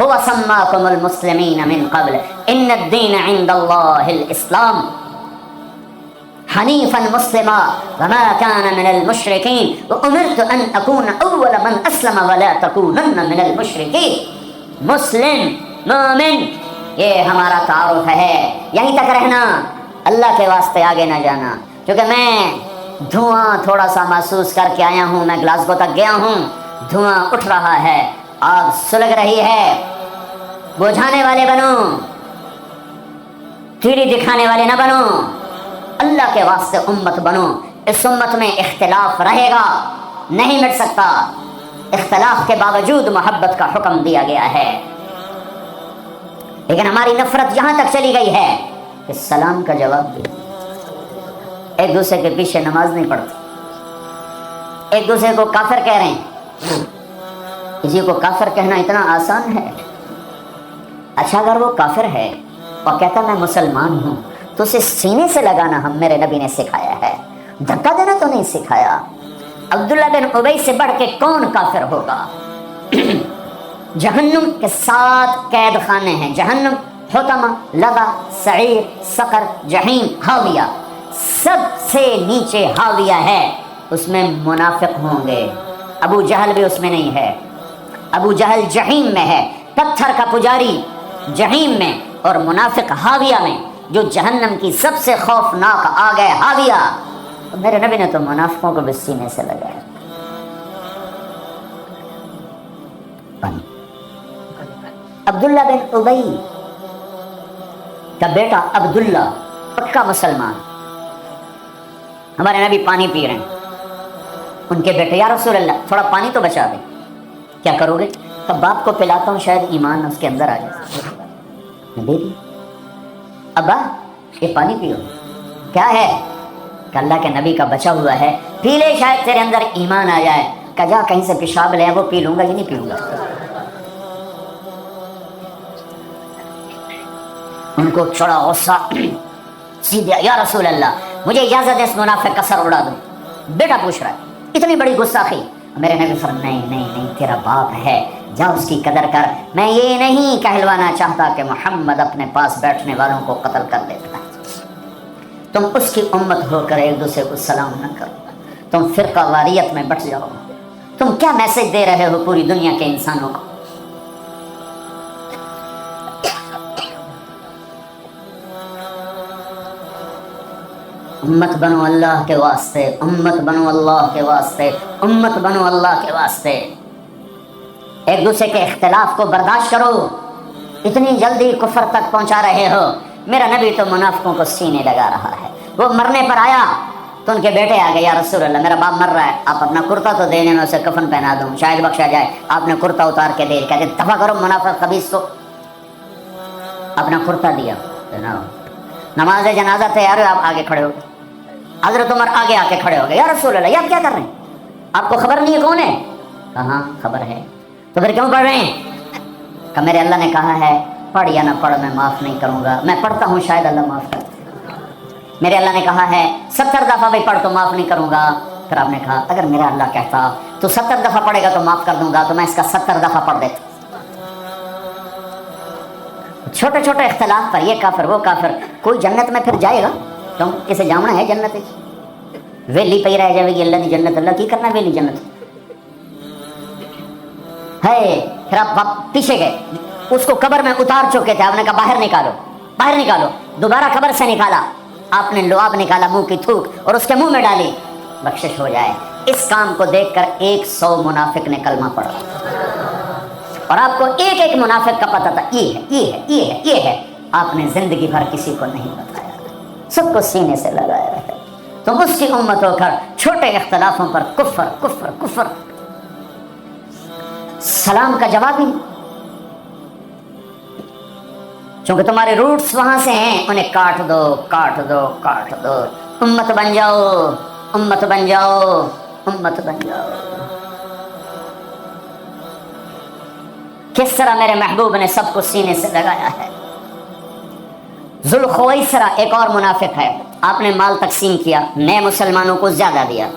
هو سماكم المسلمين من قبل ان الدين عند الله الاسلام حنيفا مسلما وما كان من المشركين وامرت ان اكون اول من اسلم ولا تكونن من المشركين. مسلم مومن یہ ہمارا تعارف ہے، یہیں تک رہنا، اللہ کے واسطے آگے نہ جانا. کیونکہ میں دھواں تھوڑا سا محسوس کر کے آیا ہوں، میں گلاسگو تک گیا ہوں، دھواں اٹھ رہا ہے، آگ سلگ رہی ہے. بجھانے والے بنو، کیڑی دکھانے والے نہ بنو، اللہ کے واسطے امت بنو. اس امت میں اختلاف رہے گا، نہیں مٹ سکتا. اختلاف کے باوجود محبت کا حکم دیا گیا ہے. لیکن ہماری نفرت یہاں تک چلی گئی ہے کہ سلام کا جواب دے، ایک دوسرے کے پیچھے نماز نہیں پڑھتے، ایک دوسرے کو کافر کہہ رہے ہیں. کسی کو کافر کہنا اتنا آسان ہے. اچھا اگر وہ کافر ہے اور کہتا میں مسلمان ہوں تو اسے سینے سے لگانا ہم میرے نبی نے سکھایا ہے، دھکا دینا تو نہیں سکھایا. عبداللہ بن ابی سے بڑھ کے کون کافر ہوگا؟ جہنم کے 7 قید خانے ہیں، جہنم، حطمہ، لظہ، سعیر، سقر، جہیم، ہاویہ. سب سے نیچے ہاویہ ہے، اس میں منافق ہوں گے. ابو جہل بھی اس میں نہیں ہے. ابو جہل جہیم میں ہے، پتھر کا پجاری جہیم میں، اور منافق ہاویہ میں، جو جہنم کی سب سے خوفناک آگ ہے ہاویہ. میرے نبی نے تو منافقوں کو بھی سینے سے لگایا. عبداللہ بن ابی کا بیٹا عبداللہ پکا مسلمان. ہمارے نبی پانی پی رہے ہیں، ان کے بیٹے یا رسول اللہ تھوڑا پانی تو بچا دیں. کیا کرو گے؟ تب باپ کو پلاتا ہوں، شاید ایمان اس کے اندر آ جائے. دے دی. ابا یہ پانی پیو. کیا ہے؟ کہ اللہ کے نبی کا بچا ہوا ہے، پی لے، شاید تیرے اندر ایمان آ جائے. کہ جا کہیں سے پیشاب لے، وہ پی لوں گا، یہ نہیں پیوں گا. ان کو چھوڑا غصہ، سیدھے یا رسول اللہ مجھے اجازت ہے اس منافق کا سر اڑا دوں. بیٹا پوچھ رہا ہے، اتنی بڑی گستاخی. میرے نبی فرمایا نہیں نہیں نہیں، تیرا باپ ہے، جا اس کی قدر کر. میں یہ نہیں کہلوانا چاہتا کہ محمد اپنے پاس بیٹھنے والوں کو قتل کر دیتا ہے. تم اس کی امت ہو کر ایک دوسرے کو سلام نہ کرو، تم فرقہ واریت میں بٹ جاؤ. تم کیا میسج دے رہے ہو پوری دنیا کے انسانوں کو؟ امت بنو اللہ کے واسطے، امت بنو اللہ کے واسطے، امت بنو اللہ کے واسطے. ایک دوسرے کے اختلاف کو برداشت کرو. اتنی جلدی کفر تک پہنچا رہے ہو. میرا نبی تو منافقوں کو سینے لگا رہا ہے. وہ مرنے پر آیا تو ان کے بیٹے آ گئے، یا رسول اللہ میرا باپ مر رہا ہے، آپ اپنا کرتا تو دینے میں اسے کفن پہنا دوں، شاید بخشا جائے. آپ نے کرتا اتار کے دے. کہتے دفع کرو منافق خبیث کو. اپنا کرتا دیا. نماز جنازہ تیار ہو، آپ آگے کھڑے ہو گئے. حضرت عمر آگے آ کے کھڑے ہو گئے، یا رسول اللہ یہ آپ کیا کر رہے ہیں؟ آپ کو خبر نہیں ہے کون ہے؟ کہاں خبر ہے، تو پھر کیوں پڑھ رہے ہیں؟ کہ میرے اللہ نے کہا ہے پڑھ یا نہ پڑھ میں معاف نہیں کروں گا. میں پڑھتا ہوں، شاید اللہ معاف کر. میرے اللہ نے کہا ہے 70 دفعہ بھی پڑھ تو معاف نہیں کروں گا. پھر آپ نے کہا اگر میرا اللہ کہتا تو 70 دفعہ پڑھے گا تو معاف کر دوں گا، تو میں اس کا 70 دفعہ پڑھ دیتا. چھوٹے چھوٹے اختلاف پر یہ کافر وہ کافر. کوئی جنت میں پھر جائے گا کیوں؟ کسے جامنا ہے جنت ویلی پی رہ جائے گی اللہ کی جنت. اللہ کی کرنا ویلی جنت ہے. پھر آپ پیچھے گئے، اس کو قبر میں اتار چکے تھے. آپ نے کہا باہر نکالو، باہر نکالو. دوبارہ قبر سے نکالا، آپ نے لعاب نکالا، منہ کی تھوک اور اس کے منہ میں ڈالی، بخشش ہو جائے. اس کام کو دیکھ کر 100 منافق نے کلمہ پڑھا. اور آپ کو ایک ایک منافق کا پتہ تھا، یہ ہے یہ ہے یہ ہے یہ ہے. آپ نے زندگی بھر کسی کو نہیں بتایا، سب کو سینے سے لگایا رہے. تم اس کی امت ہو کر چھوٹے اختلافوں پر کفر کفر کفر. سلام کا جواب ہی، چونکہ تمہارے روٹس وہاں سے ہیں، انہیں کاٹ دو کاٹ دو کاٹ دو. امت بن جاؤ امت بن جاؤ امت بن جاؤ. کس طرح میرے محبوب نے سب کو سینے سے لگایا ہے. ذوالخویسرہ ایک اور منافق ہے. آپ نے مال تقسیم کیا، نئے مسلمانوں کو زیادہ دیا.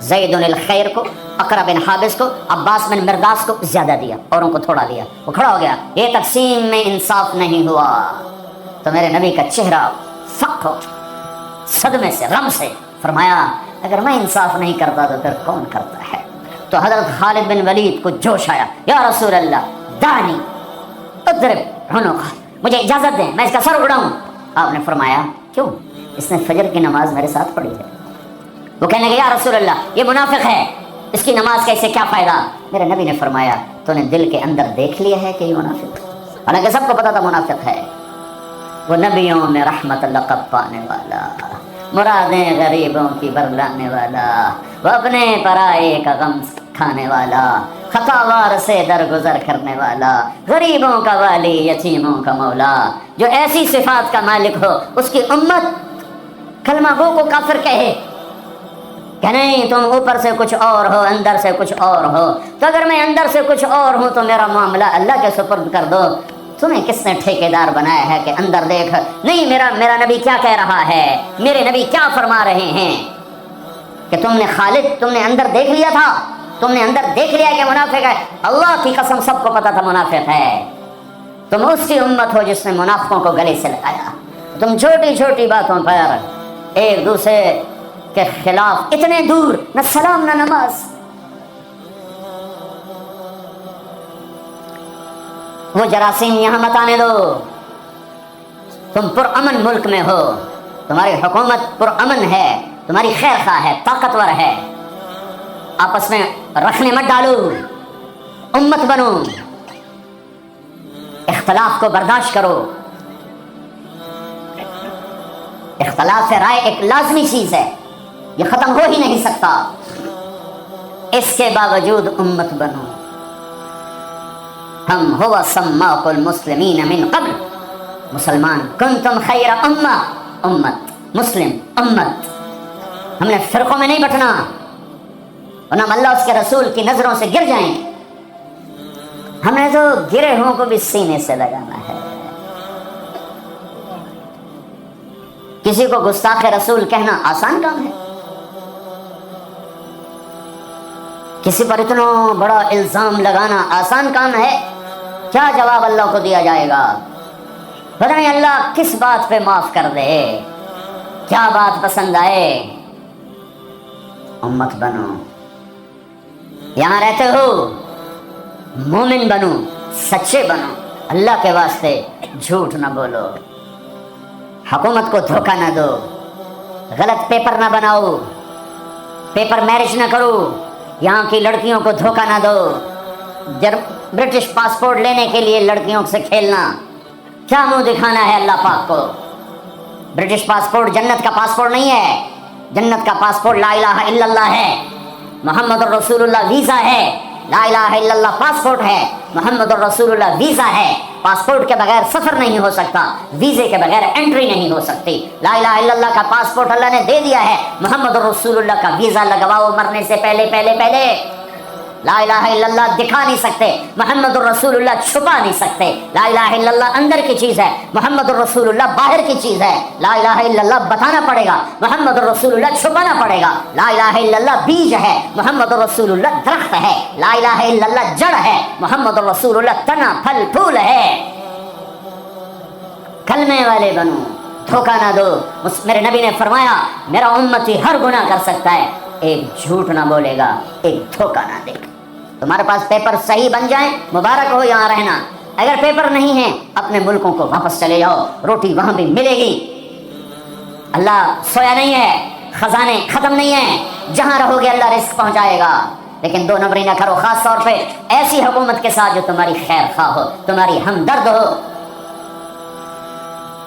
زید الخیر کو، اقرا بن حابس کو، عباس بن مرداس کو زیادہ دیا، اوروں کو تھوڑا دیا۔ وہ کھڑا ہو گیا، یہ تقسیم میں انصاف نہیں ہوا۔ تو میرے نبی کا چہرہ فق ہو صدمے سے، غم سے، فرمایا اگر میں انصاف نہیں کرتا تو پھر کون کرتا ہے؟ تو حضرت خالد بن ولید کو جوش آیا، یا رسول اللہ دانی اضرب عنقہ، مجھے اجازت دیں میں اس کا سر اڑاؤں۔ آپ نے فرمایا کیوں؟ اس نے فجر کی نماز میرے ساتھ پڑھی ہے۔ وہ کہنے لگے یا رسول اللہ یہ منافق ہے، اس کی نماز کا اسے کیا فائدہ؟ میرے نبی نے فرمایا تو نے دل کے اندر دیکھ لیا ہے کہ یہ منافق ہے؟ حالانکہ سب کو پتا تھا منافق ہے۔ وہ نبیوں میں رحمت لقب پانے والا، مرادیں غریبوں کی برلانے والا، وہ اپنے پرائے کا غم کھانے والا، خطاوار سے درگزر کرنے والا، غریبوں کا والی، یتیموں کا مولا، جو ایسی صفات کا مالک ہو اس کی امت کلمہ گو کو کافر کہے کہ نہیں تم اوپر سے کچھ اور ہو اندر سے کچھ اور ہو، تو اگر میں اندر سے کچھ اور ہوں تو میرا معاملہ اللہ کے سپرد کر دو۔ تمہیں کس نے ٹھیکیدار بنایا ہے کہ اندر دیکھ؟ نہیں، میرا نبی کیا کہہ رہا ہے، میرے نبی کیا فرما رہے ہیں کہ تم نے خالد تم نے اندر دیکھ لیا تھا، تم نے اندر دیکھ لیا کہ منافق ہے؟ اللہ کی قسم سب کو پتا تھا منافق ہے۔ تم اس کی امت ہو جس نے منافقوں کو گلے سے لگایا۔ تم چھوٹی چھوٹی باتوں پر ایک دوسرے کے خلاف اتنے دور، نہ سلام نہ نماز۔ وہ جراثیم یہاں مت آنے دو۔ تم پرامن ملک میں ہو، تمہاری حکومت پرامن ہے، تمہاری خیر خواہ ہے، طاقتور ہے، آپس میں رکھنے مت ڈالو، امت بنو، اختلاف کو برداشت کرو۔ اختلاف رائے ایک لازمی چیز ہے، یہ ختم ہو ہی نہیں سکتا، اس کے باوجود امت بنو۔ ہم ہوا سماق المسلمین من قبل، مسلمان کنتم خیر امہ، امت مسلم امت۔ ہم نے فرقوں میں نہیں بٹنا ورنہ ہم اللہ اس کے رسول کی نظروں سے گر جائیں گے۔ ہم نے تو گرے ہوں کو بھی سینے سے لگانا ہے۔ کسی کو گستاخ رسول کہنا آسان کام ہے؟ کسی پر اتنا بڑا الزام لگانا آسان کام ہے؟ کیا جواب اللہ کو دیا جائے گا؟ پتہ نہیں اللہ کس بات پہ معاف کر دے، کیا بات پسند آئے۔ امت بنو، یہاں رہتے ہو مومن بنو، سچے بنو، اللہ کے واسطے جھوٹ نہ بولو، حکومت کو دھوکہ نہ دو، غلط پیپر نہ بناؤ، پیپر میرج نہ کرو، یہاں کی لڑکیوں کو دھوکہ نہ دو۔ برٹش پاسپورٹ لینے کے لیے لڑکیوں سے کھیلنا، کیا منہ دکھانا ہے اللہ پاک کو؟ برٹش پاسپورٹ جنت کا پاسپورٹ نہیں ہے، جنت کا پاسپورٹ لا الہ الا اللہ ہے، محمد الرسول اللہ ویزا ہے۔ لا الہ الا اللہ پاسپورٹ ہے، محمد الرسول اللہ ویزا ہے۔ پاسپورٹ کے بغیر سفر نہیں ہو سکتا، ویزے کے بغیر انٹری نہیں ہو سکتی۔ لا الہ الا اللہ کا پاسپورٹ اللہ نے دے دیا ہے، محمد الرسول اللہ کا ویزا لگواؤ مرنے سے پہلے پہلے پہلے۔ لا الہ الا اللہ دکھا نہیں سکتے، محمد الرسول اللہ چھپا نہیں سکتے۔ لا الہ الا اللہ اندر کی چیز ہے، محمد الرسول اللہ باہر کی چیز ہے۔ لا الہ الا اللہ بتانا پڑے گا، محمد الرسول اللہ چھپانا پڑے گا۔ لا الہ الا اللہ بیج ہے، محمد الرسول اللہ درخت ہے۔ لا الہ الا اللہ جڑ ہے، محمد الرسول اللہ تنا پھل پھول ہے۔ کلمے والے بنو، دھوکہ نہ دو۔ میرے نبی نے فرمایا میرا امتی ہر گناہ کر سکتا ہے، ایک جھوٹ نہ بولے گا، ایک دھوکہ نہ دے گا۔ تمہارے پاس پیپر صحیح بن جائیں مبارک ہو یہاں رہنا، اگر پیپر نہیں ہیں اپنے ملکوں کو واپس چلے جاؤ، روٹی وہاں بھی ملے گی۔ اللہ سویا نہیں ہے، خزانے ختم نہیں ہیں، جہاں رہو گے اللہ رزق پہنچائے گا۔ لیکن دو نمبری نہ کرو، خاص طور پہ ایسی حکومت کے ساتھ جو تمہاری خیر خواہ ہو، تمہاری ہمدرد ہو۔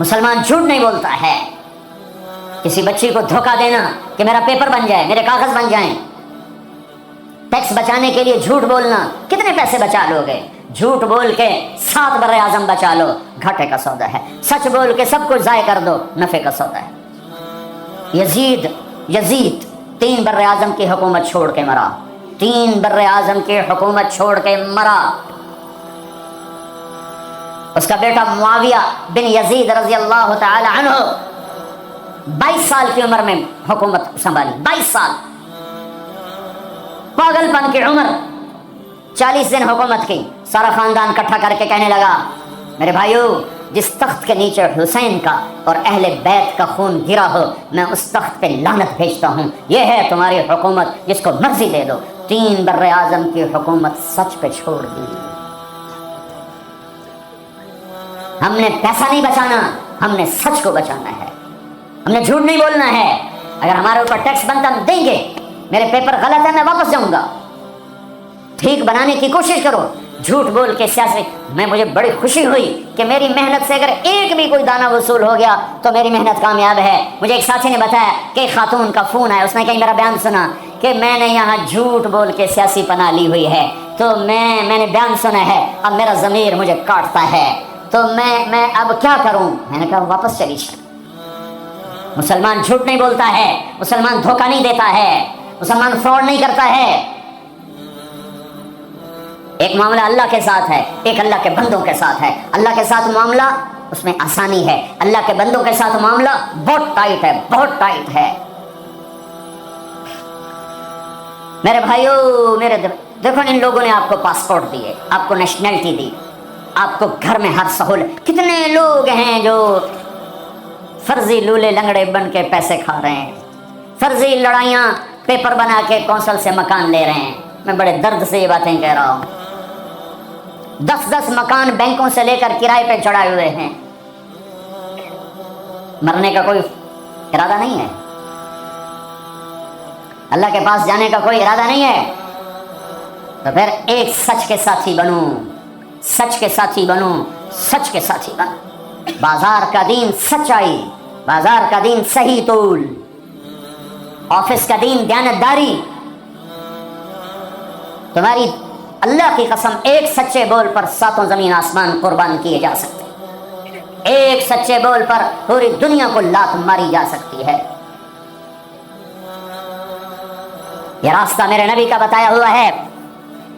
مسلمان جھوٹ نہیں بولتا ہے۔ کسی بچی کو دھوکہ دینا کہ میرا پیپر بن جائے، میرے کاغذ بن جائیں، ٹیکس بچانے کے لیے جھوٹ بولنا، کتنے پیسے بچا لو گے؟ جھوٹ بول کے 7 بر اعظم بچا لو، گھاٹے کا سودا ہے۔ سچ بول کے سب کچھ ضائع کر دو، نفع کا سودا ہے۔ یزید 3 بر اعظم کی حکومت چھوڑ کے مرا، 3 بر اعظم کی حکومت چھوڑ کے مرا۔ اس کا بیٹا معاویہ بن یزید رضی اللہ تعالی عنہ 22 سال کی عمر میں حکومت سنبھالی، 22 سال۔ پاگل پن کی عمر 40 دن حکومت کی. سارا خاندان اکٹھا کر کے کہنے لگا میرے بھائیو جس تخت کے نیچے حسین کا اور اہل بیت کا خون گرا ہو میں اس تخت پہ لعنت بھیجتا ہوں. یہ ہے تمہاری حکومت جس کو مرضی دے دو. 3 بر اعظم کی حکومت سچ پہ چھوڑ دی. ہم نے پیسہ نہیں بچانا, ہم نے سچ کو بچانا ہے, ہم نے جھوٹ نہیں بولنا ہے. اگر ہمارے اوپر ٹیکس بنتا ہم دیں گے. میرے پیپر غلط ہے میں واپس جاؤں گا. ٹھیک بنانے کی کوشش کرو. جھوٹ بول کے سیاسی مجھے بڑی خوشی ہوئی کہ میری محنت سے اگر ایک بھی کوئی دانہ وصول ہو گیا تو میری محنت کامیاب ہے. مجھے ایک ساتھی نے بتایا کہ خاتون کا فون آیا, اس نے کہیں میرا بیان سنا کہ میں نے یہاں جھوٹ بول کے سیاسی پناہ لی ہوئی ہے تو میں نے بیان سنا ہے, اب میرا ضمیر مجھے کاٹتا ہے تو میں اب کیا کروں. میں نے کہا واپس چلی جائے. مسلمان جھوٹ نہیں بولتا ہے, مسلمان دھوکہ نہیں دیتا ہے, مسلمان فراڈ نہیں کرتا ہے. ایک معاملہ اللہ کے ساتھ ہے, ایک اللہ کے بندوں کے ساتھ ہے. اللہ کے ساتھ معاملہ اس میں آسانی ہے, اللہ کے بندوں کے ساتھ معاملہ بہت ٹائٹ ہے, بہت ٹائٹ ہے. میرے بھائیو میرے دیکھو ان لوگوں نے آپ کو پاسپورٹ دیے, آپ کو نیشنلٹی دی, آپ کو گھر میں ہر سہولت. کتنے لوگ ہیں جو فرضی لولے لنگڑے بن کے پیسے کھا رہے ہیں, فرضی لڑائیاں پیپر بنا کے کونسل سے مکان لے رہے ہیں. میں بڑے درد سے یہ باتیں کہہ رہا ہوں. 10 مکان بینکوں سے لے کر کرائے پہ چڑھائے ہوئے ہیں. مرنے کا کوئی ارادہ نہیں ہے, اللہ کے پاس جانے کا کوئی ارادہ نہیں ہے. تو پھر ایک سچ کے ساتھی بنو, سچ کے ساتھی بنو, سچ کے ساتھی بنو. بازار کا دین سچائی, بازار کا دین صحیح طول, آفس کا دین دیانتداری. تمہاری اللہ کی قسم ایک سچے بول پر 7 زمین آسمان قربان کیے جا سکتے ہیں. ایک سچے بول پر پوری دنیا کو لات ماری جا سکتی ہے. یہ راستہ میرے نبی کا بتایا ہوا ہے.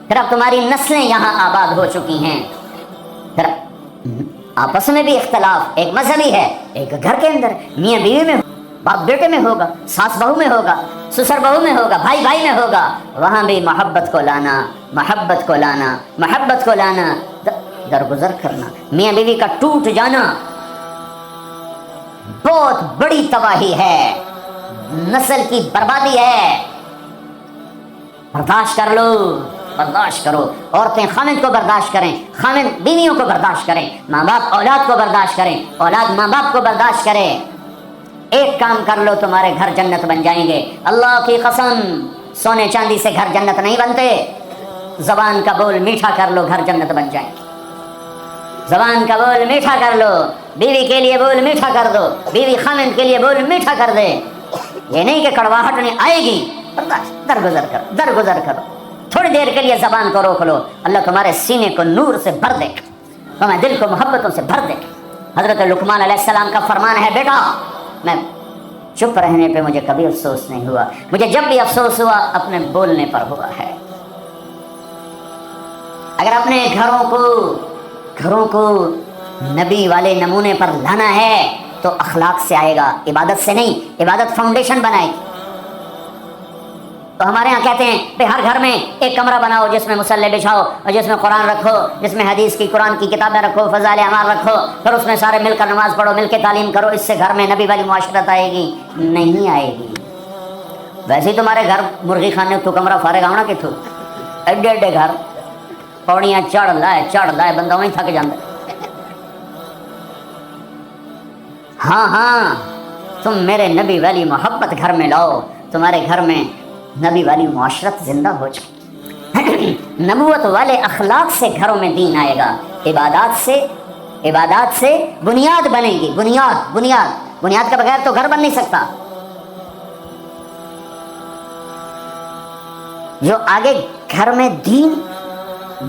پھر اب تمہاری نسلیں یہاں آباد ہو چکی ہیں. پھر آپس میں بھی اختلاف, ایک مذہبی ہے, ایک گھر کے اندر میاں بیوی میں, باپ بیٹے میں ہوگا, ساس بہو میں ہوگا, سسر بہو میں ہوگا, بھائی بھائی میں ہوگا. وہاں بھی محبت کو لانا, محبت کو لانا, محبت کو لانا, درگزر کرنا. میاں بیوی کا ٹوٹ جانا بہت بڑی تباہی ہے, نسل کی بربادی ہے. برداشت کر لو, برداشت کرو. عورتیں خامد کو برداشت کریں, خامد بیویوں کو برداشت کریں, ماں باپ اولاد کو برداشت کریں, اولاد ماں باپ کو برداشت کریں. ایک کام کر لو تمہارے گھر جنت بن جائیں گے. اللہ کی قسم سونے چاندی سے گھر جنت نہیں بنتے. زبان کا بول میٹھا کر لو, گھر جنت بن جائیں گے. زبان کا بول میٹھا کر لو, بیوی کے لیے بول میٹھا کر دو, بیوی خامد کے لیے بول میٹھا کر دے. یہ نہیں کہ کڑواہٹ نہیں آئے گی, درگزر کرو, درگزر کرو. تھوڑی دیر کے لیے زبان کو روک لو, اللہ تمہارے سینے کو نور سے بھر دے, تمہارے دل کو محبتوں سے بھر دے. حضرت لقمان علیہ السلام کا فرمان ہے, بیٹا میں چپ رہنے پہ مجھے کبھی افسوس نہیں ہوا, مجھے جب بھی افسوس ہوا اپنے بولنے پر ہوا ہے. اگر اپنے گھروں کو نبی والے نمونے پر لانا ہے تو اخلاق سے آئے گا, عبادت سے نہیں. عبادت فاؤنڈیشن بنائے گی. تو ہمارے ہاں کہتے ہیں کہ ہر گھر میں ایک کمرہ بناؤ جس میں مصلی بچھاؤ اور جس میں قرآن رکھو, جس میں حدیث کی قرآن کی کتابیں رکھو, فضائل اعمال رکھو, پھر اس میں سارے مل کر نماز پڑھو, مل کے تعلیم کرو. اس سے گھر میں نبی والی معاشرت آئے گی؟ نہیں آئے گی. ویسے ہی تمہارے گھر مرغی خانے تو کمرہ فارغ ہونا کہ ایڈے ایڈے گھر, پوڑیاں چڑھ لائے بندہ وہیں تھک جاتا. ہاں تم میرے نبی والی محبت گھر میں لاؤ, تمہارے گھر میں نبی والی معاشرت زندہ ہو جائے. نبوت والے اخلاق سے گھروں میں دین آئے گا. عبادات سے بنیاد بنے گی. بنیاد کے بغیر تو گھر بن نہیں سکتا. جو آگے گھر میں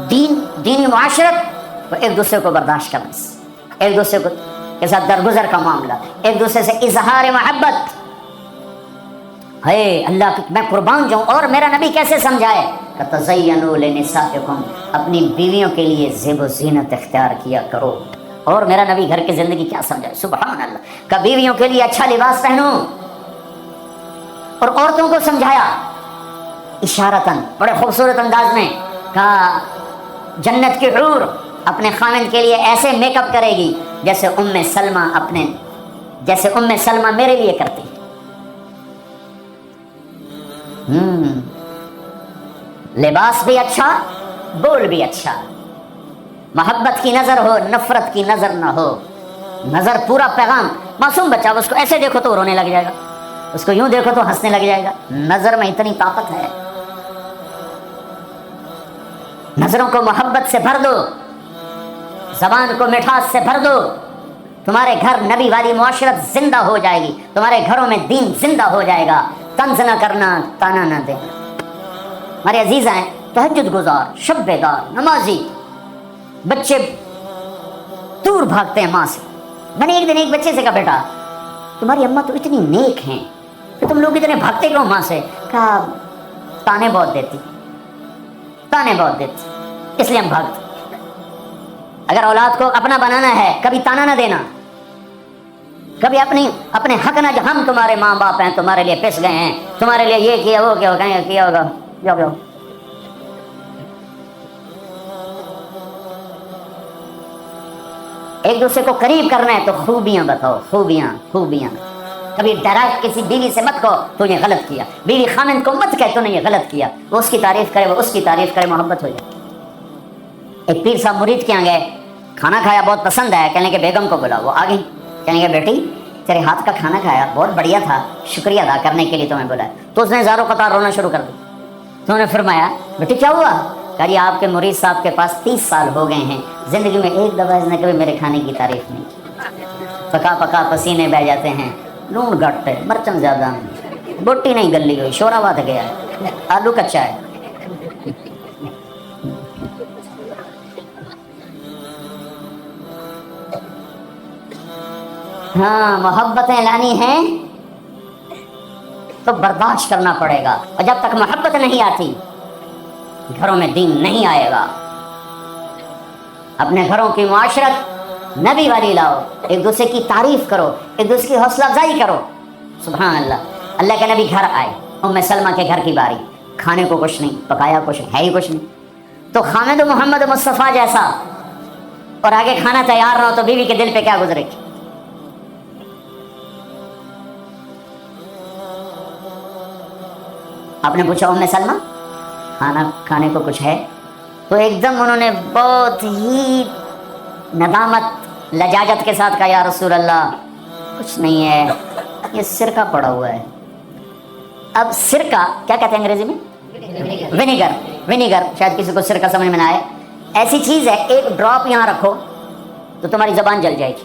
دینی معاشرت, وہ ایک دوسرے کو برداشت کرنا, ایک دوسرے کو کے ساتھ درگزر کا معاملہ, ایک دوسرے سے اظہار محبت. ہے اللہ کی میں قربان جاؤں. اور میرا نبی کیسے سمجھائے کہ تزینوا لنسائکم, اپنی بیویوں کے لیے زیب و زینت اختیار کیا کرو. اور میرا نبی گھر کی زندگی کیا سمجھائے, سبحان اللہ, کہ بیویوں کے لیے اچھا لباس پہنو. اور عورتوں کو سمجھایا اشارتاً، بڑے خوبصورت انداز میں کہا جنت کی حور اپنے خامند کے لیے ایسے میک اپ کرے گی جیسے ام سلمہ میرے لیے کرتی. لباس بھی اچھا، بول بھی اچھا، محبت کی نظر ہو، نفرت کی نظر نہ ہو، نظر پورا پیغام. معصوم بچہ اس کو ایسے دیکھو تو رونے لگ جائے گا، اس کو یوں دیکھو تو ہنسنے لگ جائے گا. نظر میں اتنی طاقت ہے. نظروں کو محبت سے بھر دو، زبان کو مٹھاس سے بھر دو، تمہارے گھر نبی والی معاشرت زندہ ہو جائے گی، تمہارے گھروں میں دین زندہ ہو جائے گا. طنز نہ کرنا، تانا نہ دینا. ہمارے عزیز ہیں تہجد گزار، شب بیدار، نمازی بچے دور بھاگتے ہیں ماں سے. میں نے ایک دن ایک بچے سے کہا بیٹا تمہاری اماں تو اتنی نیک ہیں کہ تم لوگ اتنے بھاگتے کیوں ماں سے؟ کہا تانے بہت دیتی، اس لیے ہم بھاگتے. اگر اولاد کو اپنا بنانا ہے کبھی تانا نہ دینا، کبھی اپنے حق نہ، ہم تمہارے ماں باپ ہیں، تمہارے لیے پس گئے ہیں، تمہارے لیے یہ کیا وہ کیا ہوگا. ایک دوسرے کو قریب کرنا ہے تو خوبیاں بتاؤ، خوبیاں. کبھی ڈرا کسی بیوی سے مت کہو تو نے غلط کیا، بیوی خامند کو مت کہے تو نے یہ غلط کیا. وہ اس کی تعریف کرے، وہ اس کی تعریف کرے، محبت ہو جائے. ایک پیر صاحب مرید کے یہاں گئے، کھانا کھایا بہت پسند آیا. کہنے کے بیگم کو بلا، وہ آ گئی. کہنے کے بیٹی تیرے ہاتھ کا کھانا کھایا بہت بڑھیا تھا، شکریہ ادا کرنے کے لیے تمہیں بلایا. تو اس نے زاروں قطار رونا شروع کر دی. تو انہوں نے فرمایا بیٹی کیا ہوا؟ کہا جی آپ کے مرید صاحب کے پاس 30 سال ہو گئے ہیں، زندگی میں ایک دفعہ اس نے کبھی میرے کھانے کی تعریف نہیں کی. پکا پسینے بہ جاتے ہیں، لون گھٹ ہے، مرچن زیادہ نہیں، بوٹی نہیں گلی ہوئی، شورا بات گیا ہے، آلو کچا ہے. ہاں محبتیں لانی ہیں تو برداشت کرنا پڑے گا، اور جب تک محبت نہیں آتی گھروں میں دین نہیں آئے گا. اپنے گھروں کی معاشرت نبی والی لاؤ، ایک دوسرے کی تعریف کرو، ایک دوسرے کی حوصلہ افزائی کرو. سبحان اللہ. اللہ کے نبی گھر آئے، ام سلمہ کے گھر کی باری، کھانے کو کچھ نہیں، پکایا کچھ ہے ہی کچھ نہیں. تو خامد محمد مصطفیٰ جیسا اور آگے کھانا تیار نہ ہو تو بیوی کے دل پہ کیا گزرے گی؟ آپ نے پوچھا ام سلمہ کھانا کھانے کو کچھ ہے؟ تو ایک دم انہوں نے بہت ہی ندامت لجاجت کے ساتھ کہا یا رسول اللہ کچھ نہیں ہے، یہ سرکہ پڑا ہوا ہے. اب سرکہ کیا کہتے ہیں انگریزی میں؟ ونیگر. شاید کسی کو سرکہ سمجھ میں نہ آئے. ایسی چیز ہے ایک ڈراپ یہاں رکھو تو تمہاری زبان جل جائے گی،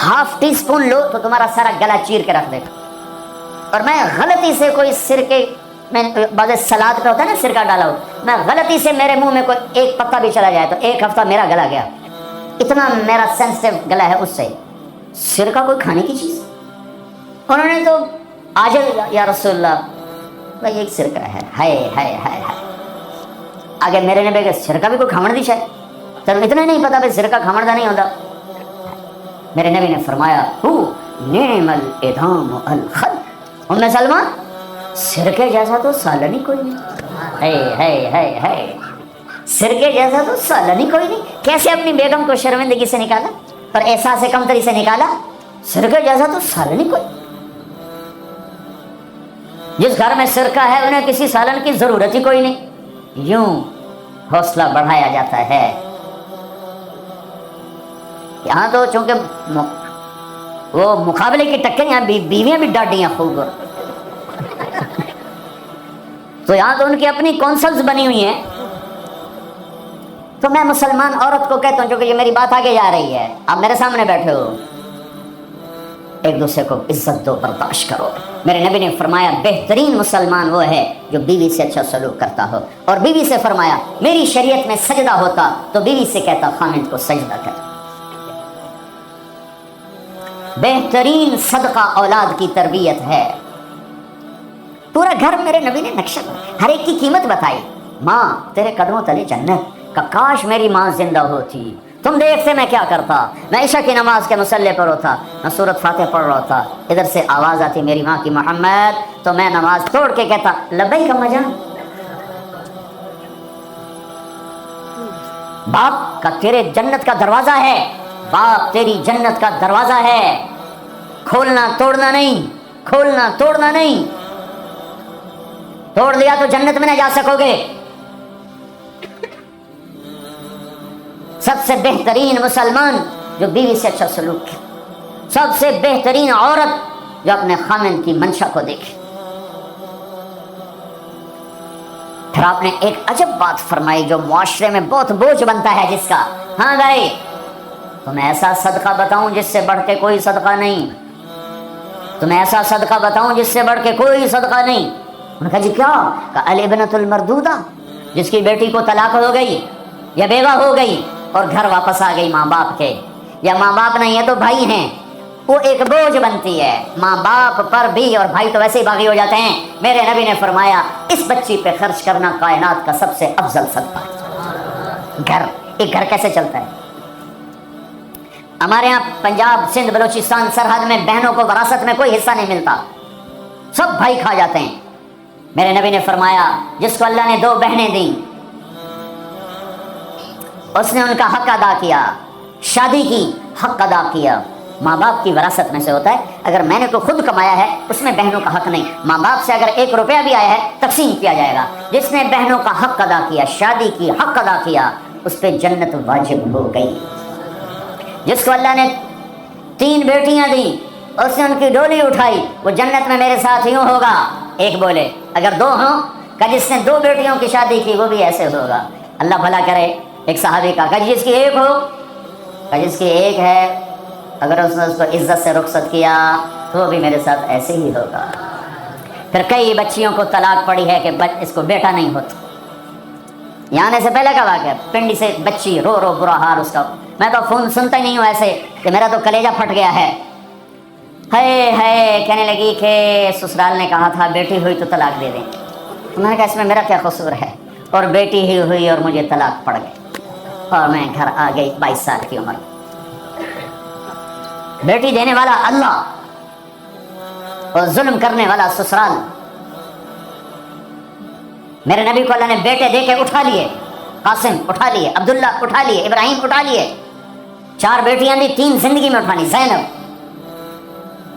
½ ٹی اسپون لو تو تمہارا سارا گلا چیر کے رکھ دے گا. اور میں غلطی سے کوئی سرکے میں بعض سلاد پہ ہوتا ہے نا سرکہ ڈالا ہو، میں غلطی سے میرے منہ میں کوئی ایک پتا بھی چلا جائے تو 1 ہفتہ میرا گلا گیا. اتنا میرا سینسٹیو گلا ہے اس سے. سرکہ کوئی کھانے کی چیز؟ انہوں نے تو آجل یا رسول اللہ بھائی ایک سرکہ ہے، ہائے ہائے ہائے ہائے. آگے میرے نبی کہ سرکہ بھی کوئی کھامڑ دی شاید، تب اتنا نہیں پتا بھائی سرکہ کھامڑ دا نہیں ہوتا. میرے نبی نے فرمایا نعم الادام الخل. ام سلمہ سرکے جیسا تو سالن ہی کوئی نہیں، سرکے جیسا تو سالن ہی کوئی نہیں. کیسے اپنی بیگم کو شرمندگی سے نکالا اور احساس کمتری سے نکالا؟ سرکے جیسا تو سالن ہی کوئی. جس گھر میں سرکہ ہے انہیں کسی سالن کی ضرورت ہی کوئی نہیں. یوں حوصلہ بڑھایا جاتا ہے. یہاں تو چونکہ وہ مقابلے کی ٹکر، یہاں بیویاں بھی ڈاڈی ہیں خوب، تو یہاں تو ان کی اپنی کونسلز بنی ہوئی ہیں. تو میں مسلمان عورت کو کہتا ہوں، چونکہ یہ میری بات آگے جا رہی ہے، آپ میرے سامنے بیٹھے ہو، ایک دوسرے کو عزت دو، برداشت کرو. میرے نبی نے فرمایا بہترین مسلمان وہ ہے جو بیوی سے اچھا سلوک کرتا ہو. اور بیوی سے فرمایا میری شریعت میں سجدہ ہوتا تو بیوی سے کہتا خامند کو سجدہ کر. بہترین صدقہ اولاد کی تربیت ہے. پورا گھر میرے نبی نے نقشہ، ہر ایک کی قیمت بتائی. ماں تیرے قدموں تلے جنت، کا کاش میری ماں زندہ ہوتی تم دیکھتے میں کیا کرتا، میں عشاء کی نماز کے مصلی پر ہوتا، میں سورۃ فاتح پڑھ رہا تھا، ادھر سے آواز آتی میری ماں کی محمد، تو میں نماز توڑ کے کہتا لبیک اما جان۔ باپ کا تیرے جنت کا دروازہ ہے، باپ تیری جنت کا دروازہ ہے، کھولنا توڑنا نہیں، کھولنا توڑنا نہیں، توڑ لیا تو جنت میں نہ جا سکو گے۔ سب سے بہترین مسلمان جو بیوی سے اچھا سلوک ہے، سب سے بہترین عورت جو اپنے خامن کی منشا کو دیکھے۔ پھر آپ نے ایک عجب بات فرمائی جو معاشرے میں بہت بوجھ بنتا ہے جس کا، ہاں بھائی تمہیں ایسا صدقہ بتاؤں جس سے بڑھ کے کوئی صدقہ نہیں، تمہیں ایسا صدقہ بتاؤں جس سے بڑھ کے کوئی صدقہ نہیں۔ انہوں نے کہا جی کیا؟ کہا الابنۃ المردودہ، جس کی بیٹی کو طلاق ہو گئی یا بیوہ ہو گئی اور گھر واپس آ گئی ماں باپ کے، یا ماں باپ نہیں ہے تو بھائی ہیں، وہ ایک بوجھ بنتی ہے ماں باپ پر بھی، اور بھائی تو ویسے ہی باغی ہو جاتے ہیں۔ میرے نبی نے فرمایا اس بچی پہ خرچ کرنا کائنات کا سب سے افضل صدقہ ہے۔ گھر، ایک گھر کیسے چلتا ہے؟ ہمارے یہاں پنجاب سندھ بلوچستان سرحد میں بہنوں کو وراثت میں کوئی حصہ نہیں ملتا، سب بھائی کھا جاتے ہیں۔ میرے نبی نے فرمایا جس کو اللہ نے 2 بہنیں دیں اس نے ان کا حق ادا کیا، شادی کی حق ادا کیا۔ ماں باپ کی وراثت میں سے ہوتا ہے، اگر میں نے تو خود کمایا ہے اس میں بہنوں کا حق نہیں، ماں باپ سے اگر 1 روپیہ بھی آیا ہے تقسیم کیا جائے گا۔ جس نے بہنوں کا حق ادا کیا، شادی کی حق ادا کیا، اس پہ جنت واجب ہو گئی۔ جس کو اللہ نے 3 بیٹیاں دیں اس نے ان کی ڈولی اٹھائی، وہ جنت میں میرے ساتھ یوں ہوگا۔ ایک بولے اگر 2 ہوں، کہ جس نے 2 بیٹیوں کی شادی کی وہ بھی ایسے ہوگا۔ اللہ بھلا کرے۔ ایک صحابی کا جس کی 1 ہو، کہ جس کی 1 ہے، اگر اس نے اس کو عزت سے رخصت کیا تو وہ بھی میرے ساتھ ایسے ہی ہوگا۔ پھر کئی بچیوں کو طلاق پڑی ہے کہ اس کو بیٹا نہیں ہوتا۔ یہاں آنے سے پہلے کا واقعہ، پنڈی سے بچی رو رو برا حال اس کا، میں تو فون سنتا ہی نہیں ہوں ایسے کہ میرا تو کلیجہ پھٹ گیا ہے۔ ہے کہنے لگی کہ سسرال نے کہا تھا بیٹی ہوئی تو طلاق دے دیں۔ میں نے کہا اس میں میرا کیا قصور ہے، اور بیٹی ہی ہوئی اور مجھے طلاق پڑ گئی، اور میں گھر آ گئی 22 سال کی عمر۔ بیٹی دینے والا اللہ اور ظلم کرنے والا سسرال۔ میرے نبی کو اللہ نے بیٹے دے کے اٹھا لیے، قاسم اٹھا لیے، عبداللہ اٹھا لیے، ابراہیم اٹھا لیے۔ 4 بیٹیاں دی، 3 زندگی میں اٹھانی، زینب،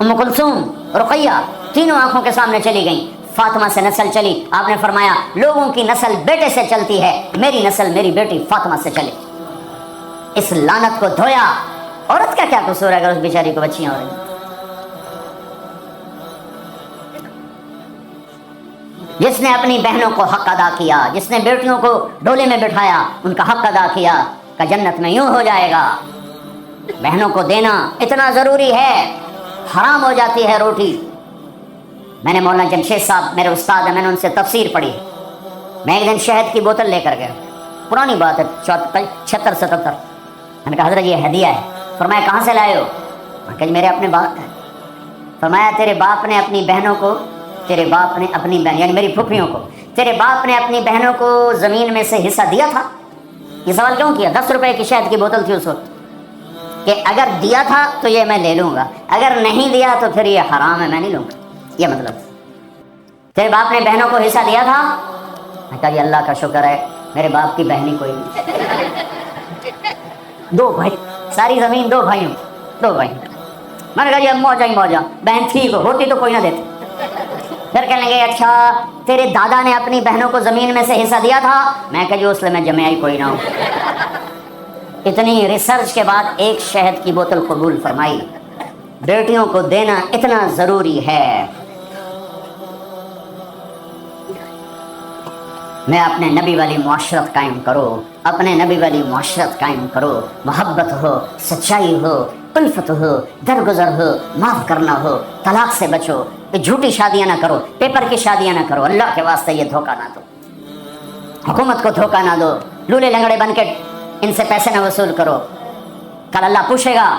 ام کلثوم، رقیہ، تینوں آنکھوں کے سامنے چلی گئیں۔ فاطمہ سے نسل چلی، آپ نے فرمایا لوگوں کی نسل بیٹے سے چلتی ہے، میری نسل میری بیٹی فاطمہ سے چلے۔ اس لعنت کو دھویا۔ عورت کا کیا قصور ہے اگر اس بیچاری کو بچیاں ہو رہی؟ جس نے اپنی بہنوں کو حق ادا کیا، جس نے بیٹیوں کو ڈولے میں بٹھایا، ان کا حق ادا کیا، کہ جنت میں یوں ہو جائے گا۔ بہنوں کو دینا اتنا ضروری ہے، حرام ہو جاتی ہے روٹی۔ میں نے مولانا جمشید صاحب میرے استاد ہیں، میں نے ان سے تفسیر پڑھی۔ میں ایک دن شہد کی بوتل لے کر گیا، پرانی بات ہے 76-77۔ میں نے کہا حضرت یہ ہدیہ ہے۔ فرمایا کہاں سے لائے ہو؟ میں کہا میرے اپنے باپ ہے۔ فرمایا تیرے باپ نے اپنی بہنوں کو، تیرے باپ نے اپنی بہن یعنی میری پھوپھیوں کو، تیرے باپ نے اپنی بہنوں کو زمین میں سے حصہ دیا تھا؟ یہ سوال کیوں کیا؟ 10 روپے کی شہد کی بوتل تھی اس وقت، کہ اگر دیا تھا تو یہ میں لے لوں گا، اگر نہیں دیا تو پھر یہ حرام ہے، میں نہیں لوں گا۔ یہ مطلب تیرے باپ نے بہنوں کو حصہ دیا تھا؟ میں کہا یہ اللہ کا شکر ہے میرے باپ کی بہنی کوئی نہیں۔ 2 بھائی، ساری زمین 2 بھائیوں، 2 بھائی۔ میں نے کہا یہ موجہ ہی موجہ، بہن تھی ہوتی تو کوئی نہ دیتی۔ پھر کہنے لگے اچھا تیرے دادا نے اپنی بہنوں کو زمین میں سے حصہ دیا تھا؟ میں کہا جو اس لیے میں جمع ہی کوئی نہ ہوں۔ اتنی ریسرچ کے بعد ایک شہد کی بوتل قبول فرمائی۔ بیٹیوں کو دینا اتنا ضروری ہے۔ میں اپنے نبی والی معاشرت قائم کرو، اپنے نبی والی معاشرت قائم کرو، محبت ہو، سچائی ہو، الفت ہو، درگزر ہو، معاف کرنا ہو، طلاق سے بچو، جھوٹی شادیاں نہ کرو، پیپر کی شادیاں نہ کرو، اللہ کے واسطے یہ دھوکہ نہ دو، حکومت کو دھوکہ نہ دو، لولے لنگڑے بن کے ان سے پیسے نہ وصول کرو، کل اللہ پوچھے گا۔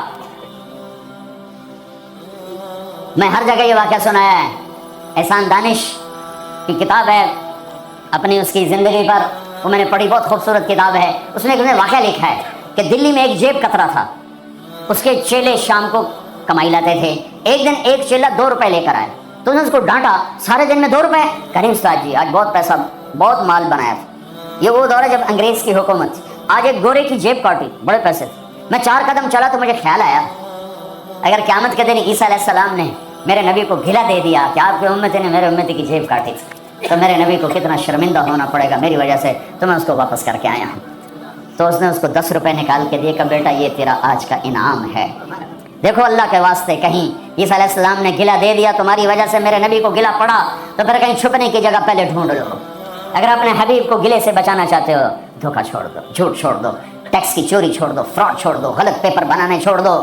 میں ہر جگہ یہ واقعہ سنایا ہے، احسان دانش کی کتاب ہے اپنی اس کی زندگی پر، وہ میں نے پڑھی، بہت خوبصورت کتاب ہے، اس میں ایک واقعہ لکھا ہے کہ دلی میں ایک جیب کترا تھا، اس کے چیلے شام کو کمائی لاتے تھے، ایک دن ایک چیلا 2 روپے لے کر آئے تو انہوں نے اس کو ڈانٹا، سارے دن میں 2 روپے؟ کریم استاد جی آج بہت پیسہ بہت مال بنایا تھا، یہ وہ دور ہے جب انگریز کی حکومت تھی، آج ایک گورے کی جیب کاٹی، بڑے پیسے تھے، میں 4 قدم چلا تو مجھے خیال آیا اگر قیامت کے دن عیسیٰ علیہ السلام نے میرے نبی کو گھلا دے دیا کہ آپ کی امتی نے میرے امتی کی جیب کاٹی تھی تو میرے نبی کو کتنا شرمندہ ہونا پڑے گا میری وجہ سے، تو میں اس کو واپس کر کے آیا ہوں۔ تو اس نے اس کو 10 روپے نکال کے دیے کہ بیٹا یہ تیرا آج کا انعام ہے۔ دیکھو اللہ کے واسطے کہیں عیسیٰ علیہ السلام نے گلا دے دیا تمہاری وجہ سے میرے نبی کو گلا پڑا تو پھر کہیں چھپنے کی جگہ پہلے ڈھونڈ لو۔ اگر اپنے حبیب کو گلے سے بچانا چاہتے ہو، دھوکہ چھوڑ دو، جھوٹ چھوڑ دو، ٹیکس کی چوری چھوڑ دو، فراڈ چھوڑ دو، غلط پیپر بنانے چھوڑ دو۔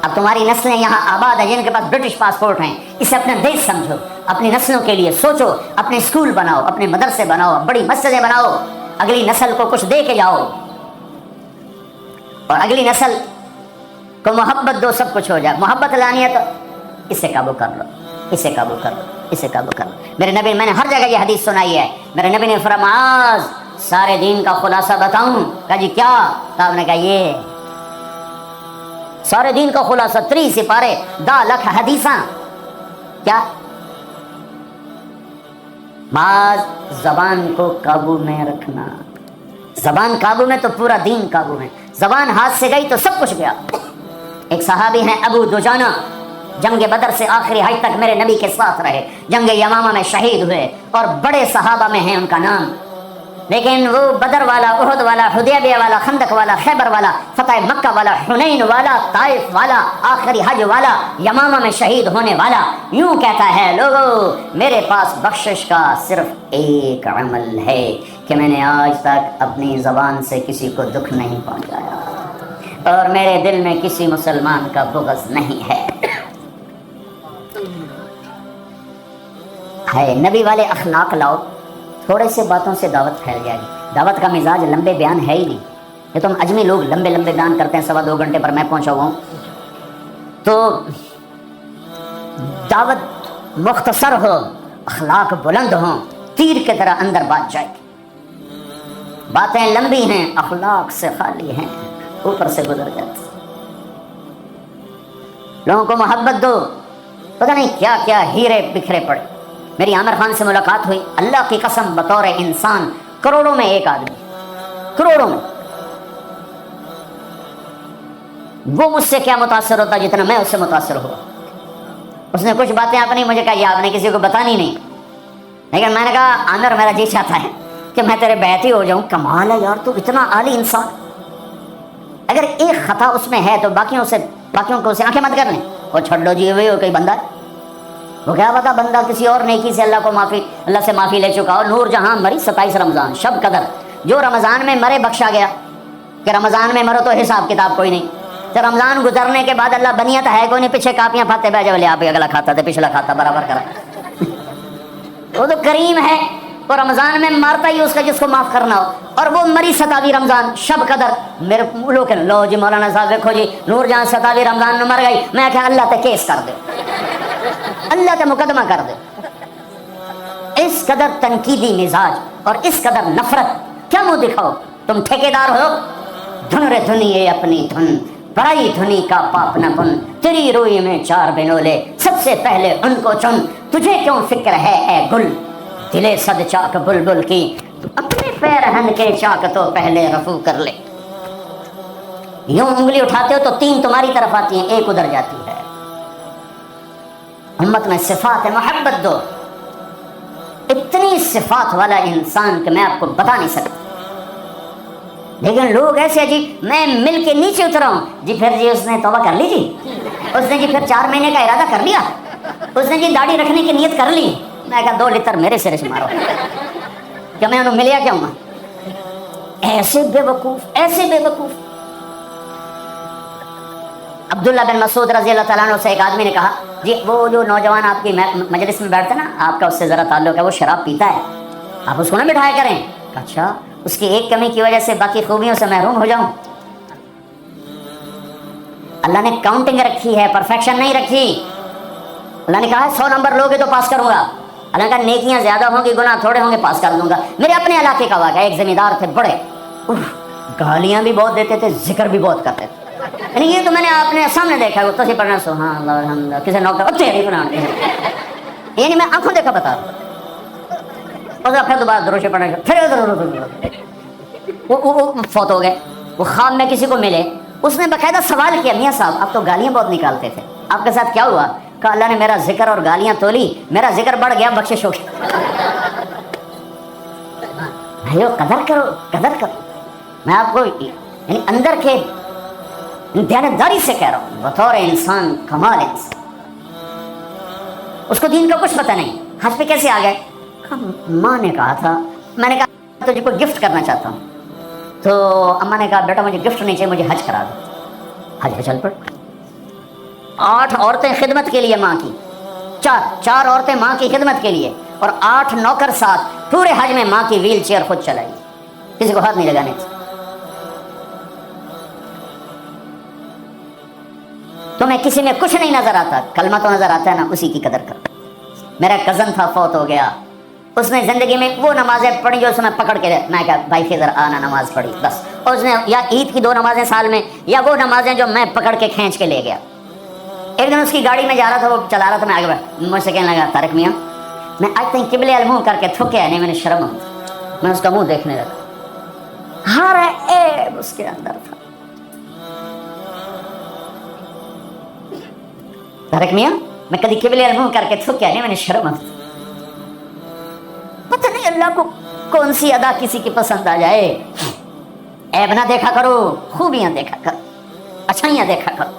اب تمہاری نسلیں یہاں آباد ہیں جن کے پاس برٹش پاسپورٹ ہیں، اسے اپنا دیش سمجھو، اپنی نسلوں کے لیے سوچو، اپنے اسکول بناؤ، اپنے مدرسے بناؤ، بڑی مسجدیں بناؤ، اگلی نسل کو کچھ دے کے جاؤ، اور اگلی نسل کو محبت دو، سب کچھ ہو جائے۔ محبت لانی ہے تو اسے قابو کر لو، اسے قابو کر لو، اسے قابو کر لو۔ میرے نبی، میں نے ہر جگہ یہ حدیث سنائی ہے، میرے نبی نے فرمایا سارے دین کا خلاصہ بتاؤں؟ کہا جی کیا؟ تو آپ نے کہا یہ سارے دین کا خلاصہ 3 سپارے 10 لکھ حدیثاں۔ کیا؟ بعض زبان کو قابو میں رکھنا، زبان قابو میں تو پورا دین قابو میں، زبان ہاتھ سے گئی تو سب کچھ گیا۔ ایک صحابی ہیں ابو دجانہ، جنگ بدر سے آخری حج تک میرے نبی کے ساتھ رہے، جنگ یمامہ میں شہید ہوئے اور بڑے صحابہ میں ہیں ان کا نام، لیکن وہ بدر والا، احد والا، حدیبیہ والا، خندق والا، خیبر والا، فتح مکہ والا، حنین والا، طائف والا، آخری حج والا، یمامہ میں شہید ہونے والا یوں کہتا ہے لوگو میرے پاس بخشش کا صرف ایک عمل ہے کہ میں نے آج تک اپنی زبان سے کسی کو دکھ نہیں پہنچایا اور میرے دل میں کسی مسلمان کا بغض نہیں ہے۔ نبی والے اخلاق لاؤ، تھوڑے سے باتوں سے دعوت پھیل جائے گی۔ دعوت کا مزاج لمبے بیان ہے ہی نہیں، یہ تم اجمی لوگ لمبے لمبے بیان کرتے ہیں، 2.25 گھنٹے پر میں پہنچا ہوا ہوں، تو دعوت مختصر ہو، اخلاق بلند ہوں، تیر کی طرح اندر بات جائے گی۔ باتیں لمبی ہیں، اخلاق سے خالی ہیں، اوپر سے گزر جاتی۔ لوگوں کو محبت دو، پتہ نہیں کیا کیا ہیرے بکھرے پڑے۔ میری عامر خان سے ملاقات ہوئی، اللہ کی قسم بطور انسان کروڑوں میں ایک آدمی، کروڑوں میں، وہ مجھ سے کیا متاثر ہوتا جتنا میں اس سے متاثر ہوا۔ اس نے کچھ باتیں اپنی مجھے کہی، آپ نے کسی کو بتانی نہیں، لیکن میں نے کہا عامر میرا جی چاہتا ہے کہ میں تیرے بیعتی ہو جاؤں۔ کمال ہے یار، تو اتنا عالی انسان، اگر ایک خطا اس میں ہے تو باقیوں کو اسے آنکھیں مت کر لیں، وہ چھوڑ لو جی وہ کوئی بندہ ہے، وہ کیا پتا بندہ کسی اور نیکی سے اللہ سے معافی لے چکا ہو۔ نور جہاں مری 27 رمضان شب قدر، جو رمضان میں مرے بخشا گیا، کہ رمضان میں مرو تو حساب کتاب کوئی نہیں، تو رمضان گزرنے کے بعد اللہ بنیت ہے کوئی نہیں، پیچھے کاپیاں پھاتے بھیجے بولے آپ اگلا کھاتا تھا پچھلا کھاتا برابر کرا۔ وہ تو کریم ہے، وہ رمضان میں مارتا ہی اس کا جس کو معاف کرنا ہو، اور وہ مری 27 رمضان شب قدر۔ میرے لوگ لو جی مولانا صاحب دیکھو جی نور جہاں 27 رمضان میں مر گئی، میں کہ اللہ تے کیس کر دے، اللہ تے مقدمہ کر دے۔ اس قدر تنقیدی مزاج اور اس قدر نفرت کیا منہ دکھاؤ؟ تم ٹھیکیدار ہو، دھن رے دھنی اپنی دھن، بڑائی دھنی کا پاپ نہ بن، تیری روئی میں 4 بنولے، سب سے پہلے ان کو چن، تجھے کیوں فکر ہے اے گل، دلے صد چاک بلبل کی، تو اپنے پیرہن کے چاک تو پہلے رفو کر لے۔ یوں انگلی اٹھاتے ہو تو 3 تمہاری طرف آتی ہیں، 1 ادھر جاتی ہے۔ امت میں صفات محبت دو، اتنی صفات والا انسان کہ میں آپ کو بتا نہیں سکتا، لیکن لوگ ایسے جی میں مل کے نیچے اترا ہوں جی، پھر جی اس نے توبہ کر لی جی، اس نے جی پھر 4 مہینے کا ارادہ کر لیا، اس نے جی داڑھی رکھنے کی نیت کر لی۔ میں کہا 2 لتر میرے سرے سے مارو کہ میں انہوں ملیا کیا ہوں؟ ایسے بے وقوف، ایسے بے وقوف۔ عبداللہ بن مسعود رضی اللہ تعالیٰ عنہ سے ایک آدمی نے کہا جی وہ جو نوجوان آپ کی مجلس میں بیٹھتا ہے نا، آپ کا اس سے ذرا تعلق ہے، وہ شراب پیتا ہے، آپ اس کو نہ بٹھایا کریں۔ اچھا، اس کی ایک کمی کی وجہ سے باقی خوبیوں سے محروم ہو جاؤں؟ اللہ نے کاؤنٹنگ رکھی ہے، پرفیکشن نہیں رکھی۔ اللہ نے کہا ہے 100 نمبر لوگے تو پاس کروں گا، اللہ نے کہا نیکیاں زیادہ ہوں گی گناہ تھوڑے ہوں گے پاس کر دوں گا۔ میرے اپنے علاقے کا واقعہ، ایک زمیندار تھے بڑے گالیاں بھی بہت دیتے تھے, ذکر بھی بہت کرتے تھے. یعنی یہ تو میں نے اپنے سامنے دیکھا ہے, وہ تصویر پڑھنا سبحان اللہ الحمد للہ, کسی نوکر تیری قرآن, یعنی میں آنکھوں دیکھا بتا رہا ہوں. اور پھر دوبارہ دروشے پڑھنا, پھر وہ فوت ہو گئے. وہ خواب میں کسی کو ملے, اس نے باقاعدہ سوال کیا, میاں صاحب آپ تو گالیاں بہت نکالتے تھے, آپ کے ساتھ کیا ہوا؟ کہا اللہ نے میرا ذکر اور گالیاں تولی, میرا ذکر بڑھ گیا, بخشش ہو گئی. بھائیو قدر کرو, قدر کرو. میں آپ کو یعنی اندر کے دیانتداری سے کہہ رہا ہوں, بطور انسان کمال انسان. اس کو دین کا کچھ پتہ نہیں, حج پہ کیسے آ گئے؟ ماں نے کہا تھا, میں نے کہا تجھے کوئی گفٹ کرنا چاہتا ہوں, تو اماں نے کہا بیٹا مجھے گفٹ نہیں چاہیے, مجھے حج کرا دو. حج پہ چل پڑ. 8 عورتیں خدمت کے لیے ماں کی, 4 عورتیں ماں کی خدمت کے لیے, اور 8 نوکر ساتھ, پورے حج میں ماں کی ویل چیئر خود چلائی, کسی کو ہاتھ نہیں لگانے تھے. تمہیں کسی میں کچھ نہیں نظر آتا, کلمہ تو نظر آتا ہے نا, اسی کی قدر کر. میرا کزن تھا, فوت ہو گیا, اس نے زندگی میں وہ نمازیں پڑھی جو اس نے پکڑ کے, میں کہا بھائی فضر آنا نماز پڑھی بس. اور اس نے یا عید کی 2 نمازیں سال میں, یا وہ نمازیں جو میں پکڑ کے کھینچ کے لے گیا. ایک دن اس کی گاڑی میں جا رہا تھا, وہ چلا رہا تھا, میں آگے بڑھ, مجھ سے کہنے لگا طارق میاں میں آج تک قبلے المنہ کر کے تھکیا نہیں, میں نے شرم آئی. میں اس کا منہ دیکھنے لگا, ہر عیب اس کے اندر تھا. طارق میاں میں کبھی قبلے المنہ کر کے تھکیا نہیں, میں نے شرم آئی. پتہ نہیں اللہ کو کون سی ادا کسی کی پسند آ جائے. عیب نہ دیکھا کرو, خوبیاں دیکھا کرو, اچھائیاں دیکھا کرو.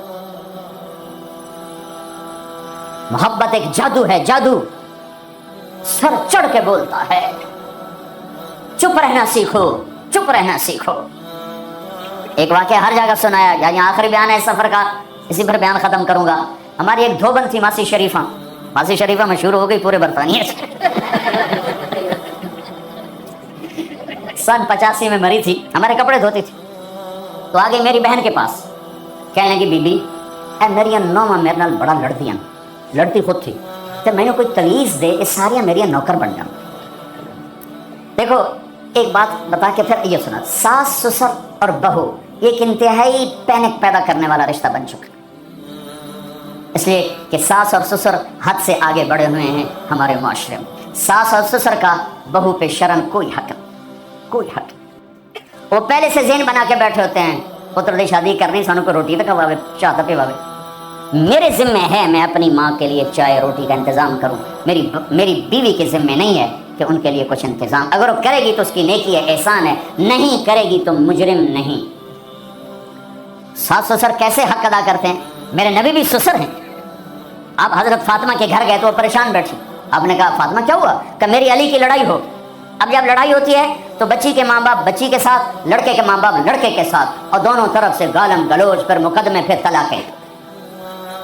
محبت ایک جادو ہے, جادو سر چڑھ کے بولتا ہے. چپ رہنا سیکھو, چپ رہنا سیکھو. ایک واقعہ ہر جگہ سنایا, یہاں آخری بیان ہے اس سفر کا, اسی پر بیان ختم کروں گا. ہماری ایک دھوبن تھی ماسی شریفہ, ماسی شریفہ مشہور ہو گئی پورے برطانیہ سے. سن 85 میں مری تھی, ہمارے کپڑے دھوتی تھی. تو آگے میری بہن کے پاس کہنے لگی بی بی اے میری نوما میرے نال بڑا لڑدیاں, لڑتی خود تھی, تو میں نے کوئی تمیز دے, یہ ساریاں میری نوکر بن جاؤں. دیکھو ایک بات بتا کے پھر یہ سنا, ساس سسر اور بہو یہ ایک انتہائی پینک پیدا کرنے والا رشتہ بن چکا, اس لیے کہ ساس اور سسر حد سے آگے بڑھے ہوئے ہیں ہمارے معاشرے میں. ساس اور سسر کا بہو پہ شرم کوئی حق نہیں, کوئی حق. وہ پہلے سے ذہن بنا کے بیٹھے ہوتے ہیں, پتر دی شادی کرنی سانو کو روٹی تک کھواوے, چاہ تک پواوے. میرے ذمہ ہے میں اپنی ماں کے لیے چائے روٹی کا انتظام کروں, میری بیوی کے ذمہ نہیں ہے کہ ان کے لیے کچھ انتظام. اگر وہ کرے گی تو اس کی نیکی ہے, احسان ہے, نہیں کرے گی تو مجرم نہیں. ساس سسر کیسے حق ادا کرتے ہیں؟ میرے نبی بھی سسر ہیں. آپ حضرت فاطمہ کے گھر گئے تو وہ پریشان بیٹھی, آپ نے کہا فاطمہ کیا ہوا؟ کہ میری علی کی لڑائی ہو. اب جب لڑائی ہوتی ہے تو بچی کے ماں باپ بچی کے ساتھ, لڑکے کے ماں باپ لڑکے کے ساتھ, اور دونوں طرف سے گالم گلوچ, پھر مقدمے, پھر طلاقیں.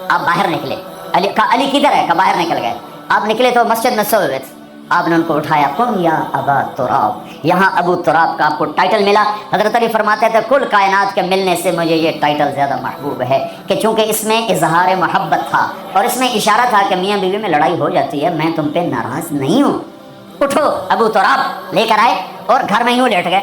آپ باہر نکلے, علی کدھر ہے؟ کہ باہر نکل گئے. آپ نکلے تو مسجد میں سوئے ہوئے تھے, آپ نے ان کو اٹھایا, قم یا ابا تراب. یہاں ابو تراب کا آپ کو ٹائٹل ملا. حضرت علی فرماتے تھے کل کائنات کے ملنے سے مجھے یہ ٹائٹل زیادہ محبوب ہے, کہ چونکہ اس میں اظہار محبت تھا اور اس میں اشارہ تھا کہ میاں بیوی میں لڑائی ہو جاتی ہے, میں تم پہ ناراض نہیں ہوں. اٹھو. ابو تراب لے کر آئے اور گھر میں یوں لیٹ گئے.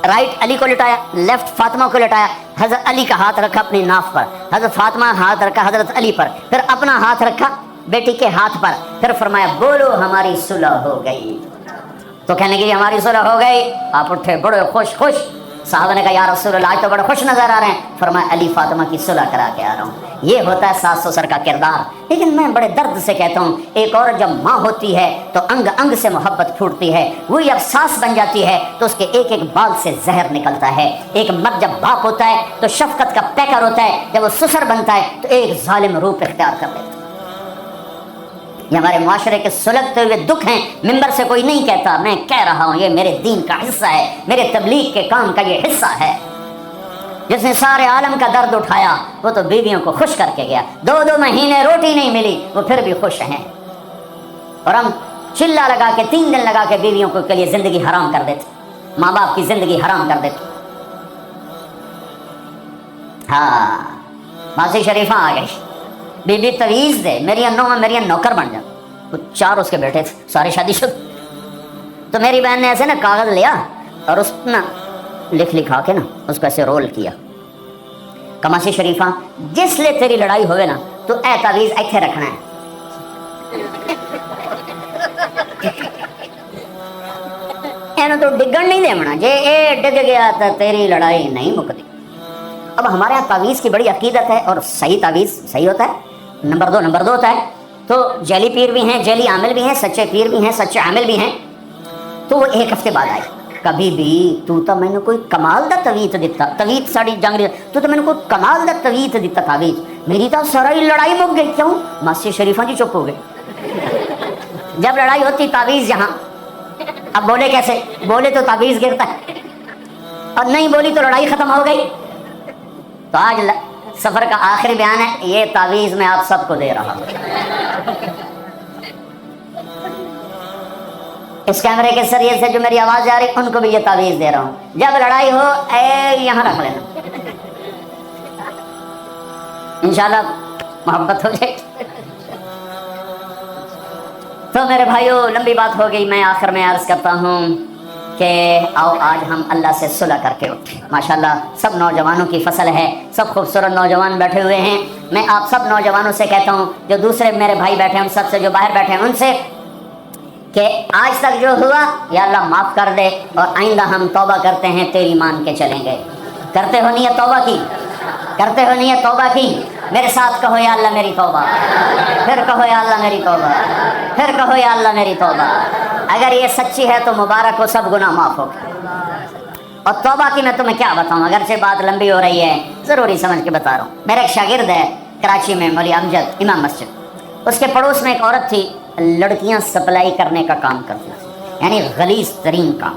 رائٹ علی کو لٹایا, لیفٹ فاطمہ کو لٹایا. حضرت علی کا ہاتھ رکھا اپنی ناف پر, حضرت فاطمہ ہاتھ رکھا حضرت علی پر, پھر اپنا ہاتھ رکھا بیٹی کے ہاتھ پر, پھر فرمایا بولو ہماری صلح ہو گئی. تو کہنے کی ہماری صلح ہو گئی. آپ اٹھے بڑے خوش خوش. صحابہ نے کہا یا رسول اللہ آج تو بڑے خوش نظر آ رہے ہیں. فرمایا علی فاطمہ کی صلح کرا کے آ رہا ہوں. یہ ہوتا ہے ساس سسر کا کردار. لیکن میں بڑے درد سے کہتا ہوں, ایک عورت جب ماں ہوتی ہے تو انگ انگ سے محبت پھوٹتی ہے. وہی اب ساس بن جاتی ہے تو اس کے ایک ایک بال سے زہر نکلتا ہے. ایک مرد جب باپ ہوتا ہے تو شفقت کا پیکر ہوتا ہے, جب وہ سسر بنتا ہے تو ایک ظالم روپ اختیار کر لیتا ہے. یہ ہمارے معاشرے کے سلگتے ہوئے دکھ ہیں. ممبر سے کوئی نہیں کہتا, میں کہہ رہا ہوں, یہ میرے دین کا حصہ ہے, میرے تبلیغ کے کام کا یہ حصہ ہے. جس نے سارے عالم کا درد اٹھایا وہ تو بیویوں کو خوش کر کے گیا. 2 مہینے روٹی نہیں ملی, وہ پھر بھی خوش ہیں. اور ہم چلا لگا کے 3 دن لگا کے بیویوں کو کے لیے زندگی حرام کر دیتے, ماں باپ کی زندگی حرام کر دیتے. ہاں ماسی شریفہ آ گئی, بی بی تویز دے, میری میری نوکر بن جا. وہ 4 اس کے بیٹے تھے, سارے شادی شدہ. تو میری بہن نے ایسے نا کاغذ لیا اور اس نا لکھ لکھا کے نا اس کو ایسے رول کیا. کماسی شریفہ جس لئے تیری لڑائی ہوئے نا تو اے تعویز ایتھے رکھنا ہے. اینو تو ڈگن نہیں دیونا، جے اے ڈگ گیا تو تیری لڑائی نہیں مکتی. اب ہمارے یہاں تعویز کی بڑی عقیدت ہے، اور صحیح تعویز صحیح ہوتا ہے، نمبر دو ہوتا ہے. تو جعلی پیر بھی ہیں، جعلی عامل بھی ہیں، سچے پیر بھی ہیں، سچے عامل بھی ہیں. تو وہ ایک ہفتے بعد آئے. کبھی بھی تو میں نے کوئی کمال دا تویت دیتا، تویت ساڑی جنگ تو میں نے کوئی کمال دا تویت دیتا تعویز، میری تو ساری لڑائی مک گئی. کیوں؟ ماسی شریفہ جی چپ ہو گئے. جب لڑائی ہوتی تعویز یہاں، اب بولے کیسے؟ بولے تو تعویز گرتا ہے، اور نہیں بولی تو لڑائی ختم ہو گئی. تو آج سفر کا آخری بیان ہے، یہ تعویز میں آپ سب کو دے رہا ہوں. اس کیمرے کے ذریعے سے جو میری آواز جا رہی ان کو بھی یہ تعویذ دے رہا ہوں. جب لڑائی ہو اے یہاں رکھ لینا، انشاءاللہ محبت ہو جائے. تو میرے بھائیو لمبی بات ہو گئی، میں آخر میں عرض کرتا ہوں کہ آؤ آج ہم اللہ سے صلح کر کے اٹھیں. ماشاءاللہ سب نوجوانوں کی فصل ہے، سب خوبصورت نوجوان بیٹھے ہوئے ہیں. میں آپ سب نوجوانوں سے کہتا ہوں، جو دوسرے میرے بھائی بیٹھے ہیں ان سب سے، جو باہر بیٹھے ہیں ان سے، کہ آج تک جو ہوا یا اللہ معاف کر دے، اور آئندہ ہم توبہ کرتے ہیں، تیری مان کے چلیں گے. کرتے ہو نیت توبہ کی؟ کرتے ہو نیت توبہ کی؟ میرے ساتھ کہو یا اللہ میری توبہ، پھر کہو یا اللہ میری توبہ، پھر کہو یا اللہ میری توبہ. اگر یہ سچی ہے تو مبارک ہو، سب گناہ معاف ہو. اور توبہ کی میں تمہیں کیا بتاؤں، اگرچہ بات لمبی ہو رہی ہے، ضروری سمجھ کے بتا رہا ہوں. میرا ایک شاگرد ہے کراچی میں، مولوی امجد امام مسجد. اس کے پڑوس میں ایک عورت تھی، لڑکیاں سپلائی کرنے کا کام کرتی تھی، یعنی غلیظ ترین کام.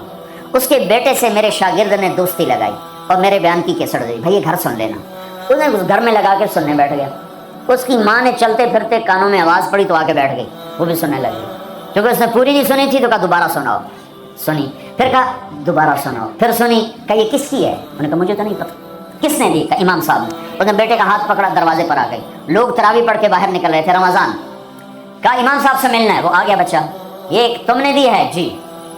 اس کے بیٹے سے میرے شاگرد نے دوستی لگائی اور میرے بیان کی کیسٹ دی، بھائی یہ گھر سن لینا. اس نے اس گھر میں لگا کے سننے بیٹھ گیا. اس کی ماں نے چلتے پھرتے کانوں میں آواز پڑی تو آ کے بیٹھ گئی، وہ بھی سننے لگی. کیونکہ اس نے پوری نہیں سنی تھی تو کہا دوبارہ سناؤ. سنی، پھر کہا دوبارہ سناؤ، پھر سنی. کہا یہ کس کی ہے؟ انہوں نے کہا مجھے تو نہیں پتا. کس نے دی؟ کہا امام صاحب نے. اس نے بیٹے کا ہاتھ پکڑا، دروازے پر آ گئی. لوگ تراویح پڑھ کے باہر نکل رہے تھے، رمضان. کہا امام صاحب سے ملنا ہے. وہ آ گیا بچہ. یہ تم نے دی ہے؟ جی.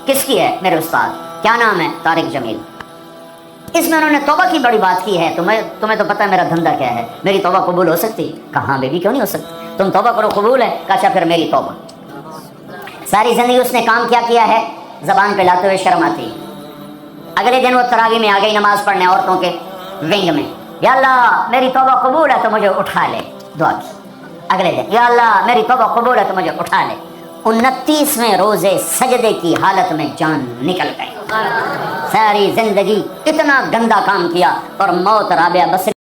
کس کی ہے؟ میرے استاد. کیا نام ہے؟ طارق جمیل. اس میں انہوں نے توبہ کی بڑی بات کی ہے. تمہیں تو پتہ ہے میرا دھندا کیا ہے، میری توبہ قبول ہو سکتی؟ کہاں بیبی کیوں نہیں ہو سکتی، تم توبہ کرو قبول ہے. کہا اچھا پھر میری توبہ. ساری زندگی اس نے کام کیا ہے، زبان پہ لاتے ہوئے شرم آتی. اگلے دن وہ تراویح میں آ گئی نماز پڑھنے عورتوں کے ونگ میں. یا اللہ میری توبہ قبول ہے تو مجھے اٹھا لے. دعا کی. اگلے دن یا اللہ میری توبہ قبول ہے تو مجھے اٹھا لے. 29ویں روزے سجدے کی حالت میں جان نکل گئی. ساری زندگی اتنا گندا کام کیا، اور موت رابعہ بصری